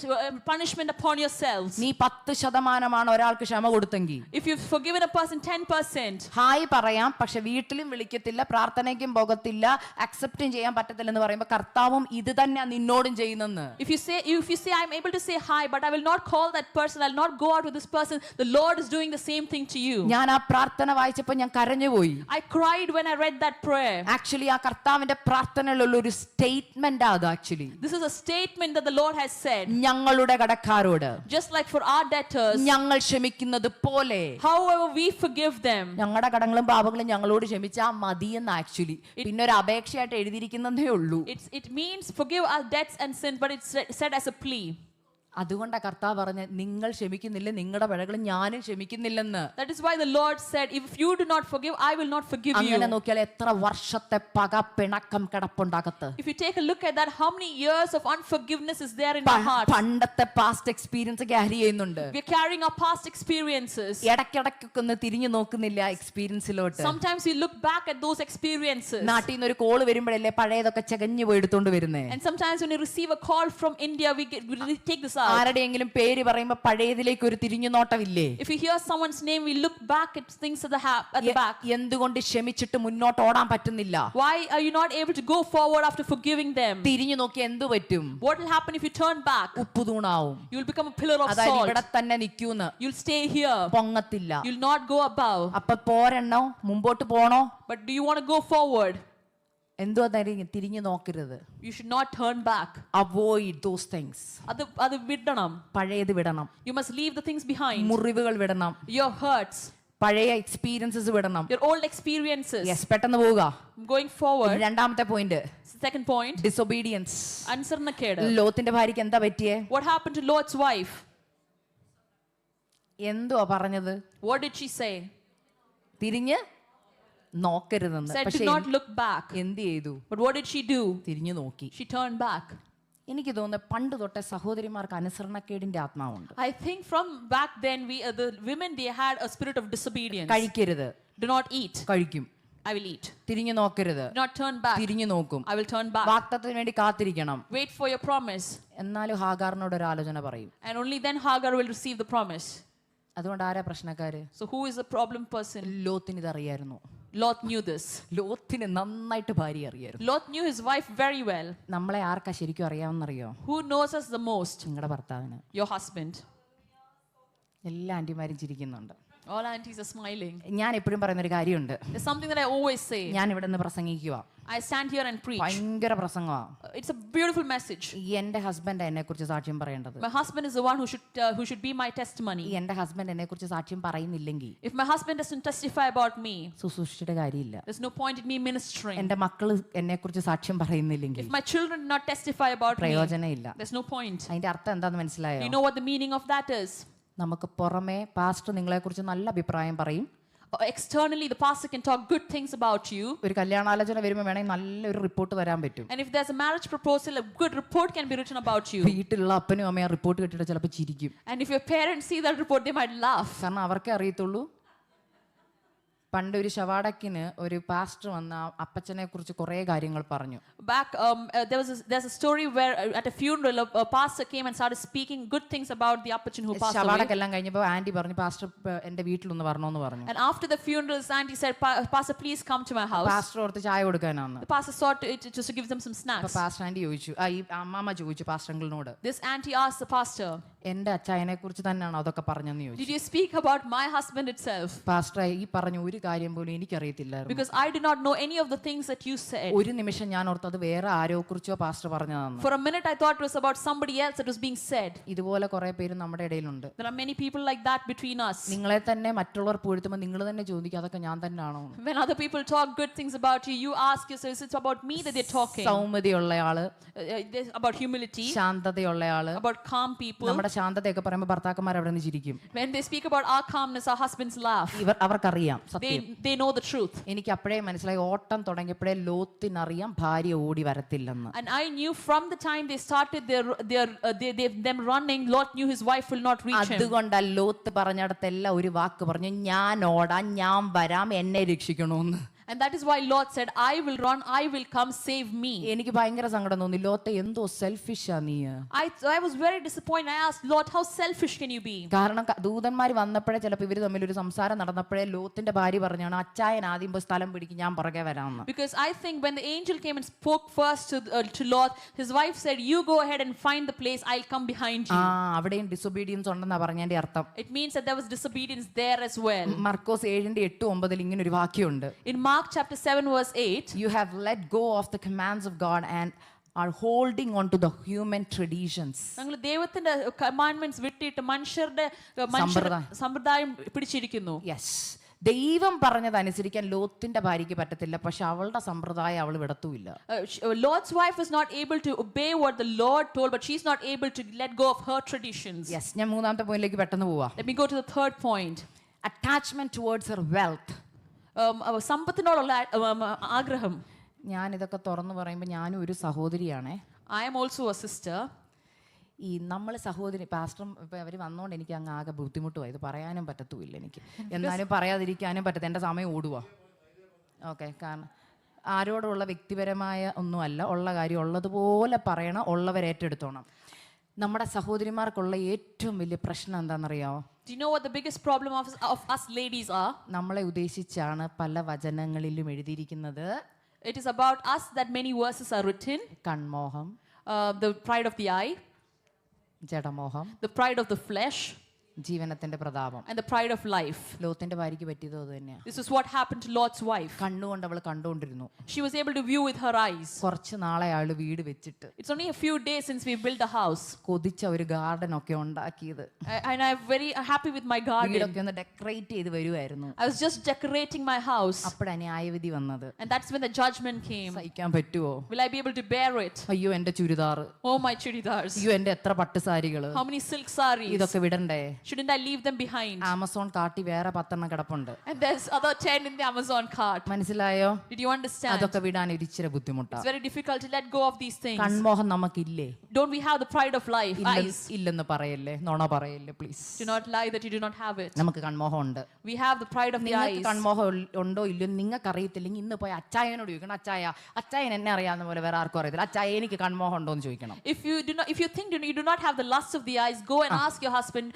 punishment upon yourselves. നീ 10% ഒരാൾക്ക് ക്ഷമ കൊടുത്തെങ്കിൽ, If you've forgiven a person 10%, hi പറയാം, പക്ഷെ വീട്ടിലും വിളിക്കത്തില്ല, പ്രാർത്ഥനയ്ക്കും പോകത്തില്ല, അക്സെപ്റ്റും ചെയ്യാൻ പറ്റത്തില്ലെന്ന് പറയുമ്പോ കർത്താവും ഇത് തന്നെ നിന്നോടും ചെയ്യുന്നെന്ന്. if you say I'm able to say hi, but I will not call that person, I'll not go out with this person, the Lord is doing the same thing to you. ഞാൻ ആ പ്രാർത്ഥന വായിച്ചപ്പോൾ ഞാൻ കരഞ്ഞുപോയി. I cried when I read that prayer. Actually ആ കർത്താവിന്റെ പ്രാർത്ഥനയിലുള്ള ഒരു statement അത്. Actually This is a statement that the Lord has said. ഞങ്ങളുടെ കടക്കാരോട് Just like for our debtors, ഞങ്ങൾ ക്ഷമിക്കുന്നത് പോലെ however we forgive them. ഞങ്ങളുടെ കടങ്ങളും പാപങ്ങളും ഞങ്ങളോട് ക്ഷമിച്ചാ മതിയെന്ന് ആക്ച്വലി പിന്നെ ഒരു അപേക്ഷയായിട്ട് എഴുതിയിരിക്കുന്നതേ ഉള്ളൂ. It means forgive our debts and sins, but it's said as a plea. അതുകൊണ്ടാ കർത്താവ് പറഞ്ഞ നിങ്ങൾ ക്ഷമിക്കുന്നില്ല, നിങ്ങളുടെ പിഴകൾ ഞാനും ക്ഷമിക്കുന്നില്ലെന്ന്. That is why the Lord said, if you do not forgive, I will not forgive you. അങ്ങനെ നോക്കിയാൽ എത്ര വർഷത്തെ പക പിണക്കം കിടപ്പുണ്ടാകത്ത്. If you take a look at that, how many years of unforgiveness is there in our hearts? പണ്ടത്തെ past experience carry ചെയ്യുന്നുണ്ട്. We are carrying our past experiences. ഇടയ്ക്കിടയ്ക്കൊക്കെ ഒന്ന് തിരിഞ്ഞു നോക്കുന്നില്ല എക്സ്പീരിയൻസിലോട്ട്. Sometimes we look back at those experiences. നാട്ടിൽ നിന്ന് ഒരു call വരുമ്പോഴല്ലേ പഴയതൊക്കെ ചകഞ്ഞു പോയി എടുത്തോണ്ട് വരുന്നേ. And sometimes when we receive a call from India, we take this out. ആരുടെയെങ്കിലും പേര് പറയുമ്പോ പഴയതിലേക്ക് ഒരു തിരിഞ്ഞു നോട്ടമില്ലേ? If we hear someone's name, we look back at things at the back. എന്തുകൊണ്ട് ക്ഷമിച്ചിട്ട് മുന്നോട്ട് ഓടാൻ പറ്റുന്നില്ല? Why are you not able to go forward after forgiving them? തിരിഞ്ഞു നോക്കി എന്തു പറ്റും? What will happen if you turn back? ഉപ്പുതൂണാവും. You will become a pillar of അതായത് salt. ഇവിടെ തന്നെ നിൽക്കൂന്ന്. You'll stay here. പൊങ്ങത്തില്ല. You'll not go above. അപ്പൊ പോരെണ്ണോ മുമ്പോട്ട് പോണോ? But do you want to go forward? എന്തോ തിരിഞ്ഞു നോക്കരുത്. You should not turn back. Avoid those things. അത് വിടണം. പഴയത് വിടണം. You must leave the things behind. മുറിവുകൾ വിടണം. Your hurts. പഴയ എക്സ്പീരിയൻസസ് വിടണം. Your old experiences. യെസ്, പെട്ടെന്ന് പോവുക. Going forward. രണ്ടാമത്തെ പോയിന്റ്, Second point. ഡിസൊബീഡിയൻസ്. അനുസരണക്കേട്. ലോത്തിന്റെ ഭാര്യയ്ക്ക് എന്താ പറ്റിയേ? What happened to Lot's wife? എന്തുവാ പറഞ്ഞത്? What did she say? തിരിഞ്ഞ് നോക്കരുതെന്ന്. Said പക്ഷേ do not look back. എന്ത് ചെയ്തു? But what did she do? തിരിഞ്ഞു നോക്കി. She turned back. എനിക്ക് തോന്നുന്നു പണ്ട് തൊട്ടേ സഹോദരിമാർക്ക് അനുസരണക്കേടിന്റെ ആത്മാവുണ്ട്. I think from back then the women they had a spirit of disobedience. കഴിക്കരുത്. Do not eat. കഴിക്കും. I will eat. തിരിഞ്ഞു നോക്കരുത്. Do not turn back. തിരിഞ്ഞു നോക്കും. I will turn back. വാഗ്ദത്തത്തിന് വേണ്ടി കാത്തിരിക്കണം. Wait for your promise. എന്നാലും ഹാഗാറിനോട് ഒരു ആലോചന പറയും. And only then Hagar will receive the promise. അതുകൊണ്ട് ആരാ പ്രശ്നക്കാര്? So who is the problem person? ലോത്തിന് ഇത് അറിയായിരുന്നു. Lot knew this. ലോത്തിന് നന്നായിട്ട് ഭാര്യ അറിയായിരുന്നു. Lot knew his wife very well. നമ്മളെ ആർക്കാ ശരിക്കും അറിയാമെന്നറിയോ? Who knows us the most? നിങ്ങളുടെ ഭർത്താവിന്. Your husband. എല്ലാ ആന്റിമാരും ചിരിക്കുന്നുണ്ട്. All aunties are smiling. ഞാൻ എപ്പോഴും പറയുന്നൊരു കാര്യമുണ്ട്. There's something that I always say. ഞാൻ ഇവിടെ നിന്ന് പ്രസംഗിക്കുക. I stand here and preach. ഭയങ്കര പ്രസംഗമാ. It's a beautiful message. എന്റെ ഹസ്ബൻഡ് എന്നെ കുറിച്ച് സാക്ഷ്യം പറയേണ്ടത്. My husband is the one who should be my testimony. എന്റെ ഹസ്ബൻഡ് എന്നെ കുറിച്ച് സാക്ഷ്യം പറയുന്നില്ലെങ്കിൽ If my husband doesn't testify about me, ശുശ്രൂഷിച്ചിട്ട് കാര്യമില്ല. there's no point in me ministering. എന്റെ മക്കള് എന്നെ കുറിച്ച് സാക്ഷ്യം പറയുന്നില്ലെങ്കിൽ If my children do not testify about me, പ്രയോജനമില്ല. there's no point. അതിന്റെ അർത്ഥം എന്താന്ന് മനസ്സിലായോ? You know what the meaning of that is? നമുക്ക് പുറമെ പാസ്റ്റർ നിങ്ങളെ കുറിച്ച് നല്ല അഭിപ്രായം പറയും. Externally, the pastor can talk good things about you. ഒരു കല്യാണാലോചന വരുമ്പോൾ വേണമെങ്കിൽ നല്ലൊരു റിപ്പോർട്ട് തരാൻ പറ്റും. And if there's a marriage proposal, a good report can be written about you. വീട്ടിലുള്ള അപ്പനും അമ്മയും ആ റിപ്പോർട്ട് കേട്ടിട്ട് ചിലപ്പോൾ ചിരിക്കും. And if your parents see that report, they might laugh. കാരണം അവർക്കേ അറിയത്തുള്ളൂ. പണ്ട് ഒരു ശവാടക്കിന് ഒരു പാസ്റ്റർ വന്ന അപ്പച്ചനെ കുറിച്ച് കുറെ കാര്യങ്ങൾ പറഞ്ഞു. Back, there's a story where at a funeral, a pastor came and started speaking good things about the appachan who passed away. ശവാടക്കെല്ലാം കഴിഞ്ഞപ്പോൾ ആന്റി പറഞ്ഞു, പാസ്റ്റർ എന്റെ വീട്ടിലൊന്ന് വരണമെന്ന് പറഞ്ഞു. And after the funeral, his auntie said, Pastor, please come to my house. Pastor ഓർത്ത് ചായ കൊടുക്കാനാണ്. The pastor sought just to give them some അപ്പൊ snacks. പാസ്റ്റർ ആന്റി ചോദിച്ചു, ഈ അമ്മാമ്മ ചോദിച്ചു pastor അങ്കിളിനോട്, This auntie asked the pastor, എന്റെ അച്ചായനെ കുറിച്ച് തന്നെയാണോ അതൊക്കെ പറഞ്ഞെന്ന് ചോദിച്ചു. Did you speak about my husband itself? Pastor ഈ പറഞ്ഞ ഒരു കാര്യം പോലും എനിക്കറിയത്തില്ലായിരുന്നു. Because I did not know any of the things that you said. ഒരു നിമിഷം ഞാൻ ഓർത്തത് വേറെ ആരോ കുറിച്ചോ pastor പറഞ്ഞതാണെന്ന്. For a minute I thought it was about somebody else that was being said. ഇതുപോലെ കുറെ പേര് നമ്മുടെ ഇടയിലുണ്ട്. There are many people like that between us. നിങ്ങളെ തന്നെ മറ്റുള്ളവർ പുകഴ്ത്തുമ്പോൾ നിങ്ങൾ തന്നെ ചോദിക്കുക അതൊക്കെ ഞാൻ തന്നെയാണോ? When other people talk good things about you, you ask yourself, it's about me that they're talking. സൗമ്യതയുള്ളയാള്, About humility, ശാന്തതയുള്ളയാള്. about calm people. നമ്മുടെ ശാന്തതയൊക്കെ പറയുമ്പോൾ ഭർത്താക്കന്മാർ അവിടെ നിന്ന് ചിരിക്കും. When they speak about our calmness, our husbands laugh. അവർക്കറിയാം സത്യം. They know the truth. എനിക്ക് അപ്പോഴേ മനസ്സിലായി, ഓട്ടം തുടങ്ങിയപ്പോഴേ ലോത്തിനറിയാം ഭാര്യ ഓടി വരത്തില്ലെന്ന്. And I knew from the time they started them running, Lot knew his wife will not reach him. അതുകൊണ്ടാ Lot പറഞ്ഞിടത്തെല്ലാം ഒരു വാക്ക് പറഞ്ഞു, ഞാൻ ഓടാം, ഞാൻ വരാം, എന്നെ രക്ഷിക്കണോന്ന്. And that is why Lot said, I will run, I will come, save me. എനിക്ക് ഭയങ്കര സങ്കടം തോന്നി, ലോത്തെ എന്തോ സെൽഫിഷാ നീ. I was very disappointed. I asked Lot, how selfish can you be? കാരണം ദൂതന്മാർ വന്നപ്പോഴേ ചിലപ്പോൾ ഇവർ തമ്മിൽ ഒരു സംസാരം നടന്നപ്പോഴേ ലോത്തിന്റെ ഭാര്യ പറഞ്ഞാണ്, അച്ചായൻ ആദ്യം പോയി സ്ഥലം പിടിക്കും, ഞാൻ പുറകെ വരാമെന്ന്. Because I think when the angel came and spoke first to Lot, his wife said, you go ahead and find the place, I'll come behind you. അവിടെയും ഡിസൊബീഡിയൻസ് ഉണ്ടെന്നാ പറഞ്ഞതിന്റെ അർത്ഥം. It means that there was disobedience there as well. മർക്കോസ് 7:8-9 ഇങ്ങനെ ഒരു വാക്യമുണ്ട്. In Mark chapter 7 verse 8, you have let go of the commands of God and are holding on to the human traditions. ഞങ്ങൾ ദൈവത്തിന്റെ commandments വിട്ടിട്ട് മനുഷ്യരുടെ സമ്പ്രദായം പിടിച്ചിരിക്കുന്നു. Yes, ദൈവം പറഞ്ഞതനുസരിക്കാൻ ലോത്തിന്റെ ഭാര്യയ്ക്ക് പറ്റത്തില്ല, പക്ഷെ അവളുടെ സമ്പ്രദായം അവൾ വിടത്തുമില്ല. Lot's wife was not able to obey what the Lord told, but she's not able to let go of her traditions. Yes, ഞാൻ മൂന്നാമത്തെ പോയിന്റിലേക്ക് പെട്ടെന്ന് പോവാ. Let me go to the third point. Attachment towards her wealth. സമ്പത്തിനോടുള്ള ആഗ്രഹം. ഞാൻ ഇതൊക്കെ തുറന്നു പറയുമ്പോൾ ഞാനും ഒരു സഹോദരിയാണേ. I am also a sister. ഈ നമ്മൾ സഹോദരി പാസ്റ്ററും ഇപ്പം അവർ വന്നുകൊണ്ട് എനിക്ക് അങ്ങ് ആകെ ബുദ്ധിമുട്ടുമായി, ഇത് പറയാനും പറ്റത്തുമില്ല എനിക്ക്, എന്നാലും പറയാതിരിക്കാനും പറ്റത്ത, എൻ്റെ സമയം ഓടുക. ഓക്കെ, കാരണം ആരോടുള്ള വ്യക്തിപരമായ ഒന്നുമല്ല, ഉള്ള കാര്യം ഉള്ളതുപോലെ പറയണം, ഉള്ളവരേറ്റെടുത്തോണം. നമ്മുടെ സഹോദരിമാർക്കുള്ള ഏറ്റവും വലിയ പ്രശ്നം എന്താണെന്നറിയാമോ? Do you know what the biggest problem of us ladies are? നമ്മളെ ഉദ്ദേശിച്ചാണ് പല വചനങ്ങളിലും എഴുതിയിരിക്കുന്നത്. It is about us that many verses are written. കൺമോഹം, The pride of the eye, ജഡമോഹം, the pride of the flesh, ജീവനത്തിന്റെ പ്രതാപം. and the pride of life. ലോത്തിന്റെ ഭാര്യയ്ക്ക് പറ്റിയത് അത് തന്നെയാണ്. This is what happened to Lot's wife. കണ്ണുകൊണ്ട് അവൾ കണ്ടുകൊണ്ടിരുന്നു. She was able to view with her eyes. കുറച്ച് നാളെ ആള് വീട് വെച്ചിട്ട്. It's only a few days since we built a house. കൊതിച്ച ഒരു ഗാർഡൻ ഒക്കെ ഉണ്ടാക്കിയത്. And I'm very happy with my garden. വീടൊക്കെ ഒന്ന് ഡെക്കറേറ്റ് ചെയ്ത് വരുമായിരുന്നു. I was just decorating my house. അപ്പോഴാണ് ന്യായവിധി വന്നത്. And that's when the judgment came. സഹിക്കാൻ പറ്റുമോ? Will I be able to bear it? അയ്യോ എന്റെ ചുരിദാർ. Oh, my chudidars. അയ്യോ എന്റെ എത്ര പട്ട് സാരികള്. How many silk sarees? ഇതൊക്കെ വിടണ്ടേ? Shouldn't I leave them behind? Amazon കാട്ടി വേറെ 10 കിടപ്പുണ്ട്. And there's other 10 in the Amazon cart. മനസ്സിലായോ? Did you understand? അതൊക്കെ വിടാൻ ഇച്ചിരി ബുദ്ധിമുട്ടാ. It's very difficult to let go of these things. കൺമോഹം നമുക്കില്ലേ? Don't we have the pride of life? Eyes. ഇല്ലെന്ന് പറയല്ലേ, നുണ പറയല്ലേ please. Do not lie that you do not have it. നമുക്ക് കൺമോഹം ഉണ്ട്. We have the pride of the നിങ്ങൾക്ക് eyes. കൺമോഹം ഉണ്ടോ ഇല്ലയോ നിങ്ങൾക്ക് അറിയത്തില്ലെങ്കിൽ ഇന്ന് പോയി അച്ചായനോട് ചോദിക്കണം. അച്ചായൻ എന്നെ അറിയാവുന്ന പോലെ വേറെ ആർക്കും അറിയത്തില്ല. അച്ചായ എനിക്ക് കൺമോഹം ഉണ്ടോ എന്ന് ചോദിക്കണം. If you think you do not have the lust of the eyes, go and ask your husband,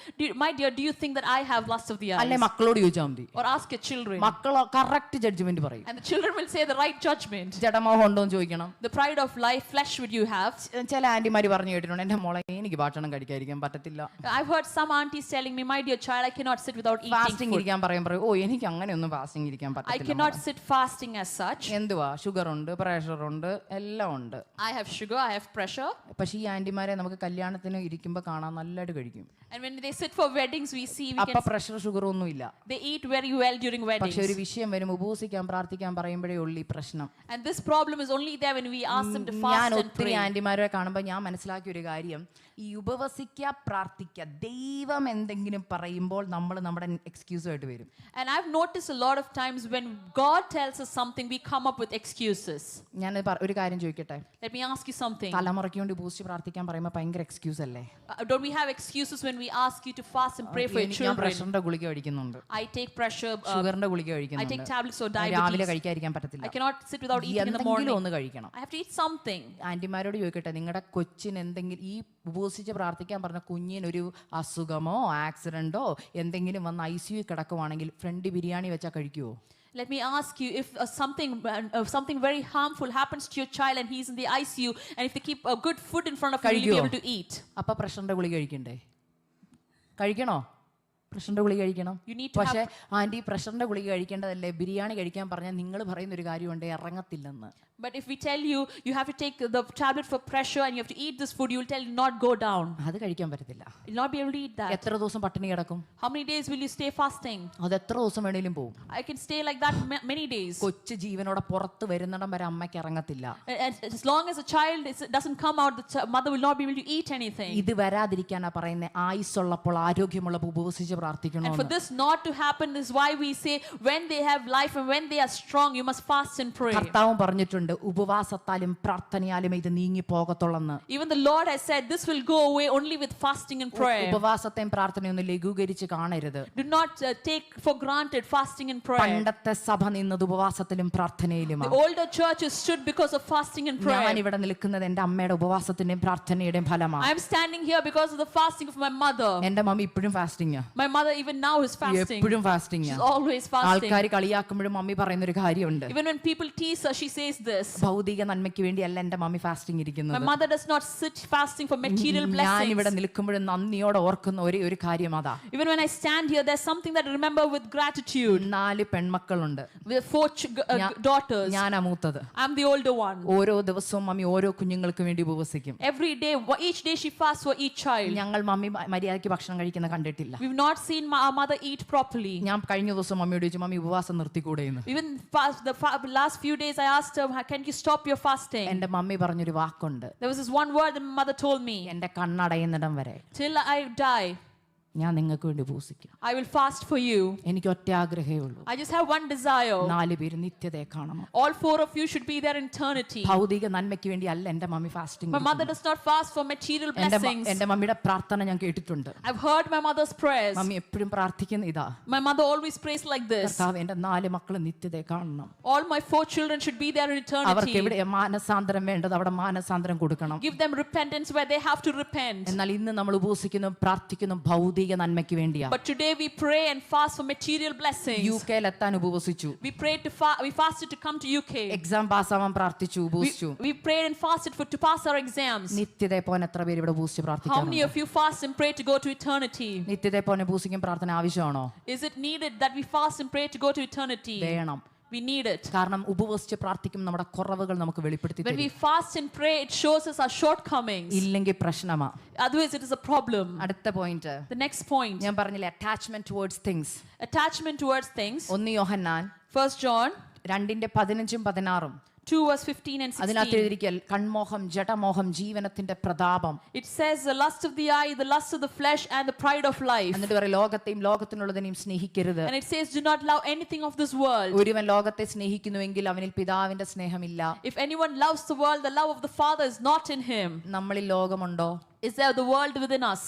my dear, do you think that I have lust of the eyes? അല്ലെ മക്കളോട് ചോദിച്ചാൽ മതി. Or ask your children. മക്കൾ correct judgement പറയും. And the children will say the right judgment. ജഡമോഹം ഉണ്ടോ എന്ന് ചോദിക്കണം. The pride of life, flesh would you have? ചില ആന്റിമാര് പറഞ്ഞു കേട്ടിട്ടുണ്ട്, എന്റെ മോളെ എനിക്ക് ഭക്ഷണം കഴിക്കാതിരിക്കാൻ പറ്റത്തില്ല. I've heard some aunties telling me, my dear child, I cannot sit without eating fasting food. ഇരിക്കാൻ പറയും. ഓ എനിക്ക് അങ്ങനെയൊന്നും ഫാസ്റ്റിംഗ് ഇരിക്കാൻ I പറ്റത്തില്ല. cannot sit fasting as such. എന്തുവാ, ഷുഗർ ഉണ്ട്, പ്രഷർ ഉണ്ട്, എല്ലാം ഉണ്ട്. I have sugar, I have pressure. പക്ഷേ ഈ ആന്റിമാരെ നമുക്ക് കല്യാണത്തിന് ഇരിക്കുമ്പോൾ കാണാൻ നല്ലതായിട്ട് കഴിക്കും. And when they sit for weddings, we see അപ്പൊ പ്രഷർ ഷുഗർ ഒന്നും ഇല്ല. they eat very well during weddings. പക്ഷെ ഒരു വിഷയം വരും, ഉപവസിക്കാൻ പ്രാർത്ഥിക്കാൻ പറയുമ്പോഴേ ഉള്ളൂ ഈ പ്രശ്നം. And this problem is only there when we ask them to fast ഞാൻ and ഒത്തിരി pray. ആന്റിമാരെ കാണുമ്പോൾ ഞാൻ മനസ്സിലാക്കിയ ഒരു കാര്യം, ഈ ഉപവസിക്കുക പ്രാർത്ഥിക്കുക ദൈവം എന്തെങ്കിലും പറയുമ്പോൾ നമ്മൾ നമ്മുടെ എക്സ്ക്യൂസുമായിട്ട് വരും. And I've noticed a lot of times when God tells us something, we come up with excuses. ഞാൻ ഒരു കാര്യം ചോദിക്കട്ടെ, Let me ask you something. തലമുറയ്ക്ക് വേണ്ടി ഉപവസിച്ച് പ്രാർത്ഥിക്കാൻ പറയുമ്പോൾ ഭയങ്കര എക്സ്ക്യൂസ് അല്ലേ? Don't we have excuses when we ask you to fast and pray for your ഞാൻ children? പ്രഷറിന്റെ ഗുളിക കഴിക്കുന്നുണ്ട്, I take pressure, ഷുഗറിന്റെ ഗുളിക I take കഴിക്കുന്നുണ്ട്, tablets for രാവിലെ diabetes. കഴിക്കാതിരിക്കാൻ പറ്റത്തില്ല. I cannot sit without eating in the എന്തെങ്കിലും morning. ഒന്ന് കഴിക്കണം. I have to eat something. ആന്റിമാരോട് ചോദിക്കട്ടെ, നിങ്ങളുടെ കൊച്ചിന് എന്തെങ്കിലും ഈ ഉപവസിച്ച് പ്രാർത്ഥിക്കാൻ പറഞ്ഞ കുഞ്ഞിനൊരു അസുഖമോ ആക്സിഡന്റോ എന്തെങ്കിലും വന്ന് ICU കിടക്കുവാണെങ്കിൽ ഫ്രണ്ട് ബിരിയാണി വെച്ചാൽ കഴിക്കുവോ? Let me ask you, if something very harmful happens to your child and he's in the ICU, and if they keep good food in front of him, will you be able to eat? അപ്പൊ പ്രഷറിന്റെ ഗുളിക കഴിക്കണ്ടേ? കഴിക്കണോ? പ്രഷറിന്റെ ഗുളിക കഴിക്കണം. You need to പക്ഷേ anti പ്രഷറിന്റെ ഗുളിക കഴിക്കേണ്ടതല്ലേ, ബിരിയാണി കഴിക്കാൻ പറഞ്ഞാൽ നിങ്ങൾ പറയുന്ന ഒരു കാര്യമുണ്ട്, ഇറങ്ങത്തില്ലെന്ന്. But if we tell you, you have to take the tablet for pressure and you have to eat this food, you will tell you not go down. അത് കഴിക്കാൻ പറ്റത്തില്ല. You'll not be able to eat that. എത്ര ദിവസം പട്ടിണി കിടക്കും? How many days will you stay fasting? അത് എത്ര ദിവസം വേണേലും പോകും. I can stay like that many days. കൊച്ചു ജീവനോടെ പുറത്ത് വരുന്നിടം വരെ അമ്മയ്ക്ക് ഇറങ്ങത്തില്ല. As long as a child doesn't come out, the mother will not be able to eat anything. ഇത് വരാതിരിക്കാനാ പറയുന്നത്, ആയുസ്സുള്ളപ്പോൾ ആരോഗ്യമുള്ളപ്പോൾ ഉപവസിച്ച് And പ്രാർത്ഥിക്കണമെന്ന്. for this not to happen is why we say when they have life and when they are strong, you must fast and pray. കർത്താവും പറഞ്ഞിട്ടുണ്ട്, ഉപവാസത്താലും പ്രാർത്ഥനയാലും ഇത് നീങ്ങി പോകത്തുള്ളെന്ന്. Even the Lord has said this will go away only with fasting and prayer. ഉപവാസത്തെയും പ്രാർത്ഥനയൊന്നും ലഘൂകരിച്ച് കാണരുത്. Do not take for granted fasting and prayer. പണ്ടത്തെ സഭ നിന്നത് ഉപവാസത്തിലും The പ്രാർത്ഥനയിലുമാണ്. older churches stood because of fasting and prayer. ഞാൻ ഇവിടെ നിൽക്കുന്നത് എന്റെ അമ്മയുടെ ഉപവാസത്തിന്റെയും പ്രാർത്ഥനയുടെയും ഫലമാണ്. I am standing here because of the fasting of my mother. എന്റെ മമ്മി ഇപ്പോഴും fasting, My mother even now is fasting. എപ്പോഴും ഫാസ്റ്റിംഗ്. She's always fasting. ആൾക്കാർ കളിയാക്കുമ്പോഴും മമ്മി പറയുന്ന ഒരു കാര്യമുണ്ട്, Even when people tease her, she says this. ഭൗതിക നന്മയ്ക്ക് വേണ്ടിയല്ല എന്റെ മമ്മി ഫാസ്റ്റിംഗ് My ഇരിക്കുന്നത്. mother does not sit fasting for material ഞാൻ blessings. ഇവിടെ നിൽക്കുമ്പോഴും നന്ദിയോടെ ഓർക്കുന്ന ഒരു കാര്യം അതാ. Even when I stand here, there's something that I remember with gratitude. 4 പെൺമക്കളുണ്ട്, We have 4 daughters. ഞാനാ മൂത്തത്. I'm the older one. ഓരോ ദിവസവും മമ്മി ഓരോ കുഞ്ഞുങ്ങൾക്ക് വേണ്ടി ഉപവസിക്കും. Every day, each day she fasts for each child. ഞങ്ങൾ മമ്മി മര്യാദയ്ക്ക് ഭക്ഷണം കഴിക്കുന്ന കണ്ടിട്ടില്ല. We've not seen our mother eat properly. ഞാൻ കഴിഞ്ഞ ദിവസം മമ്മിയോട് ചോദിച്ചു, മമ്മി ഉപവാസം നിർത്തിക്കൂടെ എന്ന്. Even the last few days, I asked her, can you stop your fasting? എന്റെ മമ്മി പറഞ്ഞൊരു വാക്കുണ്ട്, There was this one word that my mother told me. എന്റെ കണ്ണടയുന്നിടം വരെ Till I die, ഞാൻ നിങ്ങൾക്ക് വേണ്ടി ഉപവസിക്കും. I will fast for you. എനിക്ക് ഒറ്റ ആഗ്രഹമേ ഉള്ളൂ, I just have one desire. 4 പേര് നിത്യതയെ കാണണം. All 4 of you should be there in eternity. ഭൗതിക നന്മയ്ക്ക് വേണ്ടി അല്ല എന്റെ mummy fasting. My mother does not fast for material blessings. എന്റെ മമ്മിയുടെ പ്രാർത്ഥന ഞാൻ കേട്ടിട്ടുണ്ട്. I've heard my mother's prayers. Mummy എപ്പോഴും പ്രാർത്ഥിക്കുന്ന ഇതാ, My mother always prays like this. കർത്താവേ എന്റെ 4 മക്കൾ നിത്യതയെ കാണണം. All my 4 children should be there in അവർക്ക് eternity. എവിടെ മാനസാന്തരം വേണ്ടത് അവിടെ മാനസാന്തരം കൊടുക്കണം. Give them repentance where they have to repent. എന്നാൽ ഇന്ന് നമ്മൾ ഉപവസിക്കുന്നു പ്രാർത്ഥിക്കുന്നു ഭൗതിക ഭൗതിക നന്മയ്ക്ക് വേണ്ടിയാ. But today we pray and fast for material blessings. UK എത്താൻ ഉപവസിച്ചു. We prayed we fasted to come to UK. Exam പാസ്സാവാൻ പ്രാർത്ഥിച്ചു, ഉപവസിച്ചു. We prayed and fasted to pass our exams. നിത്യതയെ പോകാൻ എത്ര പേര് ഇവിടെ ഉപവസിച്ച് How many പ്രാർത്ഥിക്കാറുണ്ട്? of you fast and pray to go to eternity? നിത്യതയെ പോലെ ഉപവസിക്കും പ്രാർത്ഥന ആവശ്യമാണോ? Is it needed that we fast and pray to go to eternity? വേണം. We need it. കാരണം ഉപവസിച്ച് പ്രാർത്ഥിക്കും നമ്മുടെ കുറവുകൾ നമുക്ക് വെളിപ്പെടുത്തി When we തരും. fast and pray, it shows us our shortcomings. ഇല്ലെങ്കിൽ പ്രശ്നമാ. Otherwise, it is a problem. അടുത്ത പോയിന്റ് The next point, ഞാൻ പറഞ്ഞില്ലേ, attachment towards things. attachment towards things. 1 Yohannan 1 John 2:15-16 2 verse 15 and അതിനകത്ത് 16. എഴുതിയിരിക്കൽ കൺമോഹം, ജഡമോഹം, ജീവനത്തിന്റെ പ്രതാപം. It says the lust of the eye, the lust of the flesh, and the pride of life. എന്നിട്ട് പറയും ലോകത്തെയും ലോകത്തിനുള്ളതിനെയും സ്നേഹിക്കരുത്. And it says, do not love anything of this world. ഒരുവൻ ലോകത്തെ സ്നേഹിക്കുന്നുവെങ്കിൽ അവനിൽ പിതാവിന്റെ സ്നേഹമില്ല. If anyone loves the world, the love of the Father is not in him. നമ്മളിൽ ലോകമുണ്ടോ? Is there the world within us?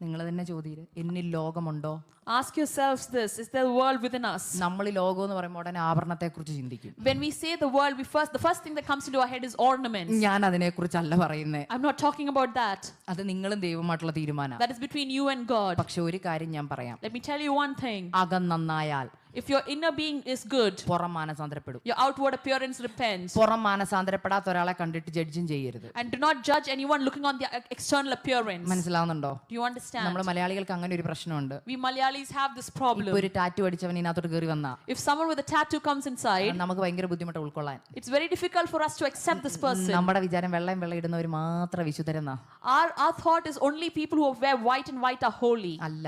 നിങ്ങൾ തന്നെ ചോദ്യം, എന്നിൽ ലോകമുണ്ടോ? Ask yourselves this, is there a world within us? നമ്മൾ ലോകം എന്ന് പറയുമ്പോൾ ഉടനെ ആഭരണത്തെ കുറിച്ച് ചിന്തിക്കും. When we say the world, the first thing that comes into our head is ornaments. ഞാൻ അതിനെ കുറിച്ചല്ല പറയുന്നത്. I'm not talking about that. അത് നിങ്ങളും ദൈവമായിട്ടുള്ള തീരുമാനം. That is between you and God. പക്ഷെ ഒരു കാര്യം ഞാൻ പറയാം, Let me tell you one thing. അകം നന്നായാൽ If your inner being is good, പുറം മാനസാന്തരപ്പെടും. your outward appearance repents. പുറം മാനസാന്തരപ്പെടാത്ത ഒരാളെ കണ്ടിട്ട് ജഡ്ജും ചെയ്യരുത്. And do not judge anyone looking on the external appearance. മനസ്സിലാവുന്നുണ്ടോ? Do you understand? നമ്മൾ മലയാളികൾക്ക് അങ്ങനെ ഒരു പ്രശ്നമുണ്ട്. We Malayalis have this ഇപ്പൊ problem. ഒരു ടാറ്റു അടിച്ചവൻ ഇതിനകത്തോട്ട് കയറി വന്നാ If someone with a tattoo comes inside, നമുക്ക് ഭയങ്കര ബുദ്ധിമുട്ട് ഉൾക്കൊള്ളാൻ. it's very difficult for us to accept this person. നമ്മുടെ വിചാരം വെള്ളം ഇടുന്നവർ മാത്രം വിശുദ്ധരെന്നാ. Our thought is only people who wear white and white are holy. അല്ല.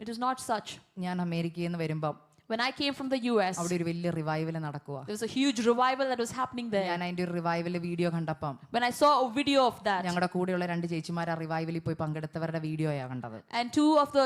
It is not such. ഞാൻ അമേരിക്കയിൽ നിന്ന് വരുമ്പം When I came from the US, അവിടെ ഒരു വലിയ റിവൈവൽ നടക്കുക. there was a huge revival that was happening there. ഞാൻ അതിന്റെ ഒരു റിവൈവൽ വീഡിയോ കണ്ടപ്പം When I saw a video of that, ഞങ്ങളുടെ കൂടെയുള്ള 2 ചേച്ചിമാർ ആ റിവൈവലിൽ പോയി പങ്കെടുത്തവരുടെ വീഡിയോയാ കണ്ടത്. and 2 of the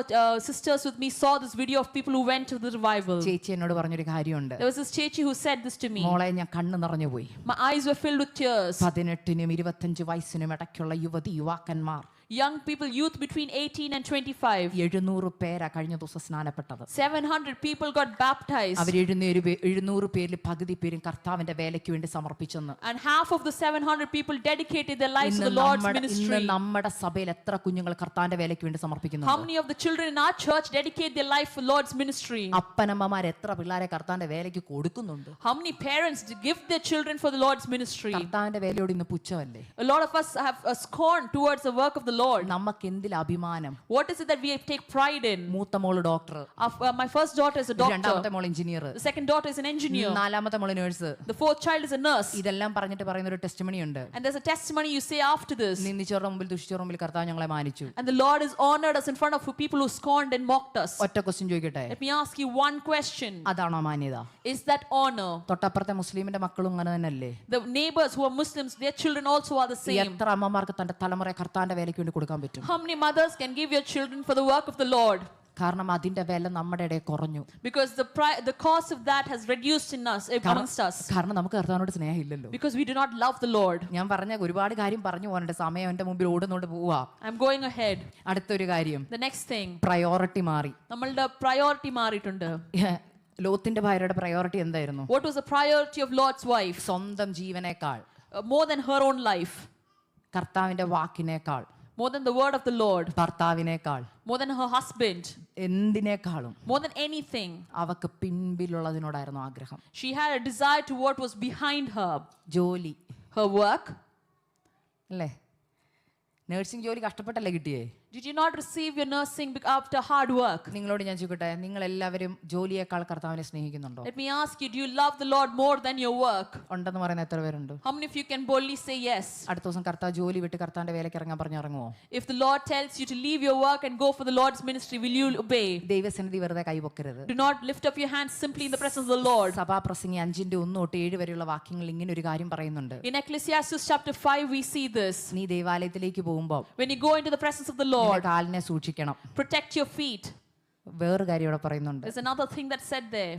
sisters with me saw this video of people who went to the revival. ചേച്ചി എന്നോട് പറഞ്ഞൊരു കാര്യമുണ്ട്. There was this chechi who said this to me. മോളെ, ഞാൻ കണ്ണ് നിറഞ്ഞു പോയി. My eyes were filled with tears. 18-നും 25 വയസ്സിനും ഇടയ്ക്കുള്ള യുവാക്കന്മാർ, Young people, youth between 18 and 25. 700 പേരാ കഴിഞ്ഞ ദിവസം സ്നാനപ്പെട്ടത്. 700 people got baptized. അവർ 700 പേരിൽ പകുതി പേരും കർത്താവിന്റെ വേലയ്ക്ക് വേണ്ടി സമർപ്പിച്ചെന്ന്. And half of the 700 people dedicated their lives to ഇന്ന് the Lord's ministry. നമ്മുടെ സഭയിൽ എത്ര കുഞ്ഞുങ്ങൾ കർത്താവിന്റെ വേലയ്ക്ക് വേണ്ടി How സമർപ്പിക്കുന്നു? many of the children in our church dedicate their life for Lord's ministry? അപ്പനമ്മമാർ എത്ര പിള്ളേരെ കർത്താവിന്റെ വേലയ്ക്ക് കൊടുക്കുന്നുണ്ട്? How many parents give their children for the Lord's ministry? കർത്താവിന്റെ വേലയോട് ഇന്ന് പുച്ഛമല്ലേ? A lot of us have a scorn towards the work of the Lord. നമുക്ക് എന്തിൽ അഭിമാനം? What is it that we take pride in? മൂത്ത മോള് doctor, My first daughter is a doctor. രണ്ടാമത്തെ മോൾ engineer, The second daughter is an engineer. നാലാമത്തെ മോള് nurse. The fourth child is a nurse. ഇതെല്ലാം പറഞ്ഞിട്ട് പറയുന്ന ഒരു ടെസ്റ്റിമണി ഉണ്ട്. And there's a testimony you say after this. നിന്ദിച്ചവരുടെ മുമ്പിൽ ദുഷിച്ചവരുടെ മുമ്പിൽ കർത്താവ് ഞങ്ങളെ മാനിച്ചു. And the Lord has honored us in front of people who scorned and mocked us. ഒറ്റ ക്വസ്റ്റ്യൻ ചോദിക്കട്ടെ, Let me ask you one question. അതാണോ മാന്യത? Is that honor? തൊട്ടപ്പുറത്തെ മുസ്ലിമിന്റെ മക്കളും അങ്ങനെ തന്നെയല്ലേ? The neighbors who are Muslims, their children also are the same. എത്ര അമ്മമാർക്ക് തന്റെ തലമുറ കർത്താവിന്റെ വേലയ്ക്ക് വേണ്ടി കൊടുക്കാൻ പറ്റും? How many mothers can give your children for the work of the Lord? കാരണം അതിന്റെ വില നമ്മുടെ ഇടയിൽ കുറഞ്ഞു. Because the cost of that has reduced in us, amongst us. കാരണം നമുക്ക് കർത്താവിനോട് സ്നേഹമില്ലല്ലോ. Because we do not love the Lord. ഞാൻ പറഞ്ഞ ഒരുപാട് കാര്യം പറഞ്ഞു പോകാനുണ്ട്, സമയം എന്റെ മുമ്പിൽ ഓടുന്നോണ്ട് പോവാ. I'm going ahead. അടുത്തൊരു കാര്യം, The next thing. പ്രയോറിറ്റി മാറി. നമ്മളുടെ priority മാറിയിട്ടുണ്ട്. ലോത്തിന്റെ ഭാര്യയുടെ പ്രയോറിറ്റി എന്തായിരുന്നു? What was the priority of Lot's wife? സ്വന്തം ജീവനേക്കാൾ, More than her own life. കർത്താവിന്റെ വാക്കിനേക്കാൾ, More than the word of the Lord. ഭർത്താവിനേക്കാൾ, More than her husband. എന്തിനേക്കാളും More than anything. അവക്ക് പിൻപിലുള്ളതിനോടായിരുന്നു ആഗ്രഹം. She had a desire to what was behind her. ജോലി, Her work. അല്ലേ? Nursing ജോലി കഷ്ടപ്പെട്ടല്ലേ കിട്ടിയേ? Did you not receive your nursing after hard work? നിങ്ങളോട് ഞാൻ ചോദിക്കട്ടെ, നിങ്ങൾ എല്ലാവരും ജോലിയേക്കാൾ കർത്താവിനെ സ്നേഹിക്കുന്നുണ്ടോ? Let me ask you, do you love the Lord more than your work? ഉണ്ടെന്ന് പറയുന്ന എത്ര പേരുണ്ട്? How many of you can boldly say yes? അടുത്ത ദിവസം കർത്താവ് ജോലി വിട്ട് കർത്താവിന്റെ വേലയ്ക്ക് ഇറങ്ങാൻ പറഞ്ഞ് ഇറങ്ങുമോ? If the Lord tells you to leave your work and go for the Lord's ministry, will you obey? ദൈവസന്നിധി വെറുതെ കൈപൊക്കരുത്. Do not lift up your hands simply in the presence of the Lord. സഭാപ്രസംഗി 5:1-7 വരെയുള്ള വാക്യങ്ങൾ ഇങ്ങനെ ഒരു കാര്യം പറയുന്നുണ്ട്. In Ecclesiastes chapter 5 we see this. നീ ദൈവാലയത്തിലേക്ക് പോകുമ്പോൾ When you go into the presence of the Lord, കാലിനെ സൂക്ഷിക്കണം. protect your feet. വേറൊരു കാര്യം ഇവിടെ പറയുന്നുണ്ട്. There's another thing that's said there.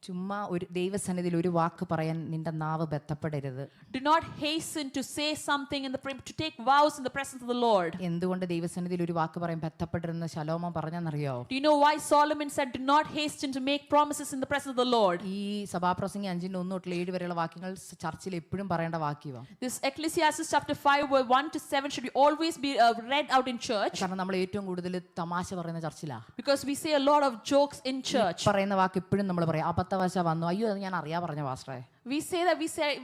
ചുമ്മാ ഒരു ദൈവസന്നിധിയിൽ ഒരു വാക്ക് പറയാൻ നിന്റെ നാവ് ബന്ധപ്പെടരുത്. Do not hasten to say something to take vows in the presence of the Lord. എന്തുകൊണ്ട് ദൈവസന്നിധിയിൽ ഒരു വാക്ക് പറയാൻ ബന്ധപ്പെടരുതെന്ന് ശലോമോൻ പറഞ്ഞെന്നറിയോ? Do you know why Solomon said, do not hasten to make promises in the presence of the Lord? ഈ സഭാപ്രസംഗി 5:1-7 വരെയുള്ള വാക്യങ്ങൾ ചർച്ചിൽ എപ്പോഴും പറയേണ്ട വാക്യമാണ്. This Ecclesiastes chapter 5 verse 1-7 should always be read out in church. കാരണം നമ്മൾ ഏറ്റവും കൂടുതൽ തമാശ പറയുന്ന ചർച്ചിലാ. Because we say a lot of jokes in church. പറയുന്ന വാക്ക് എപ്പോഴും നമ്മൾ പറയാം, അബദ്ധവശ വന്നു. അയ്യോ അത് ഞാൻ അറിയാ പറഞ്ഞ പാസ്റ്ററെ. We say that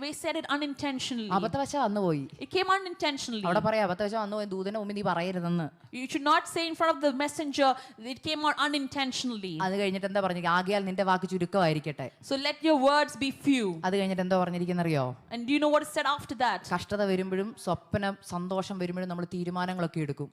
we said it unintentionally. അബദ്ധവശ വന്നു പോയി. It came unintentionally. അവിടെ പറയാം അബദ്ധവശ വന്നു പോയി, ദൂതന്റെ മുമ്പിൽ നീ പറയരുതെന്ന്. You should not say in front of the messenger, it came out unintentionally. അത് കഴിഞ്ഞിട്ട് എന്താ പറഞ്ഞു? ആകയാൽ നിന്റെ വാക്ക് ചുരുക്കമായിരിക്കട്ടെ. So let your words be few. അത് കഴിഞ്ഞിട്ട് എന്താ പറഞ്ഞിരിക്കുന്നറിയോ? And do you know what is said after that? കഷ്ടത വരുമ്പോഴും സ്വപ്നം സന്തോഷം വരുമ്പോഴും നമ്മൾ തീരുമാനങ്ങളൊക്കെ എടുക്കും.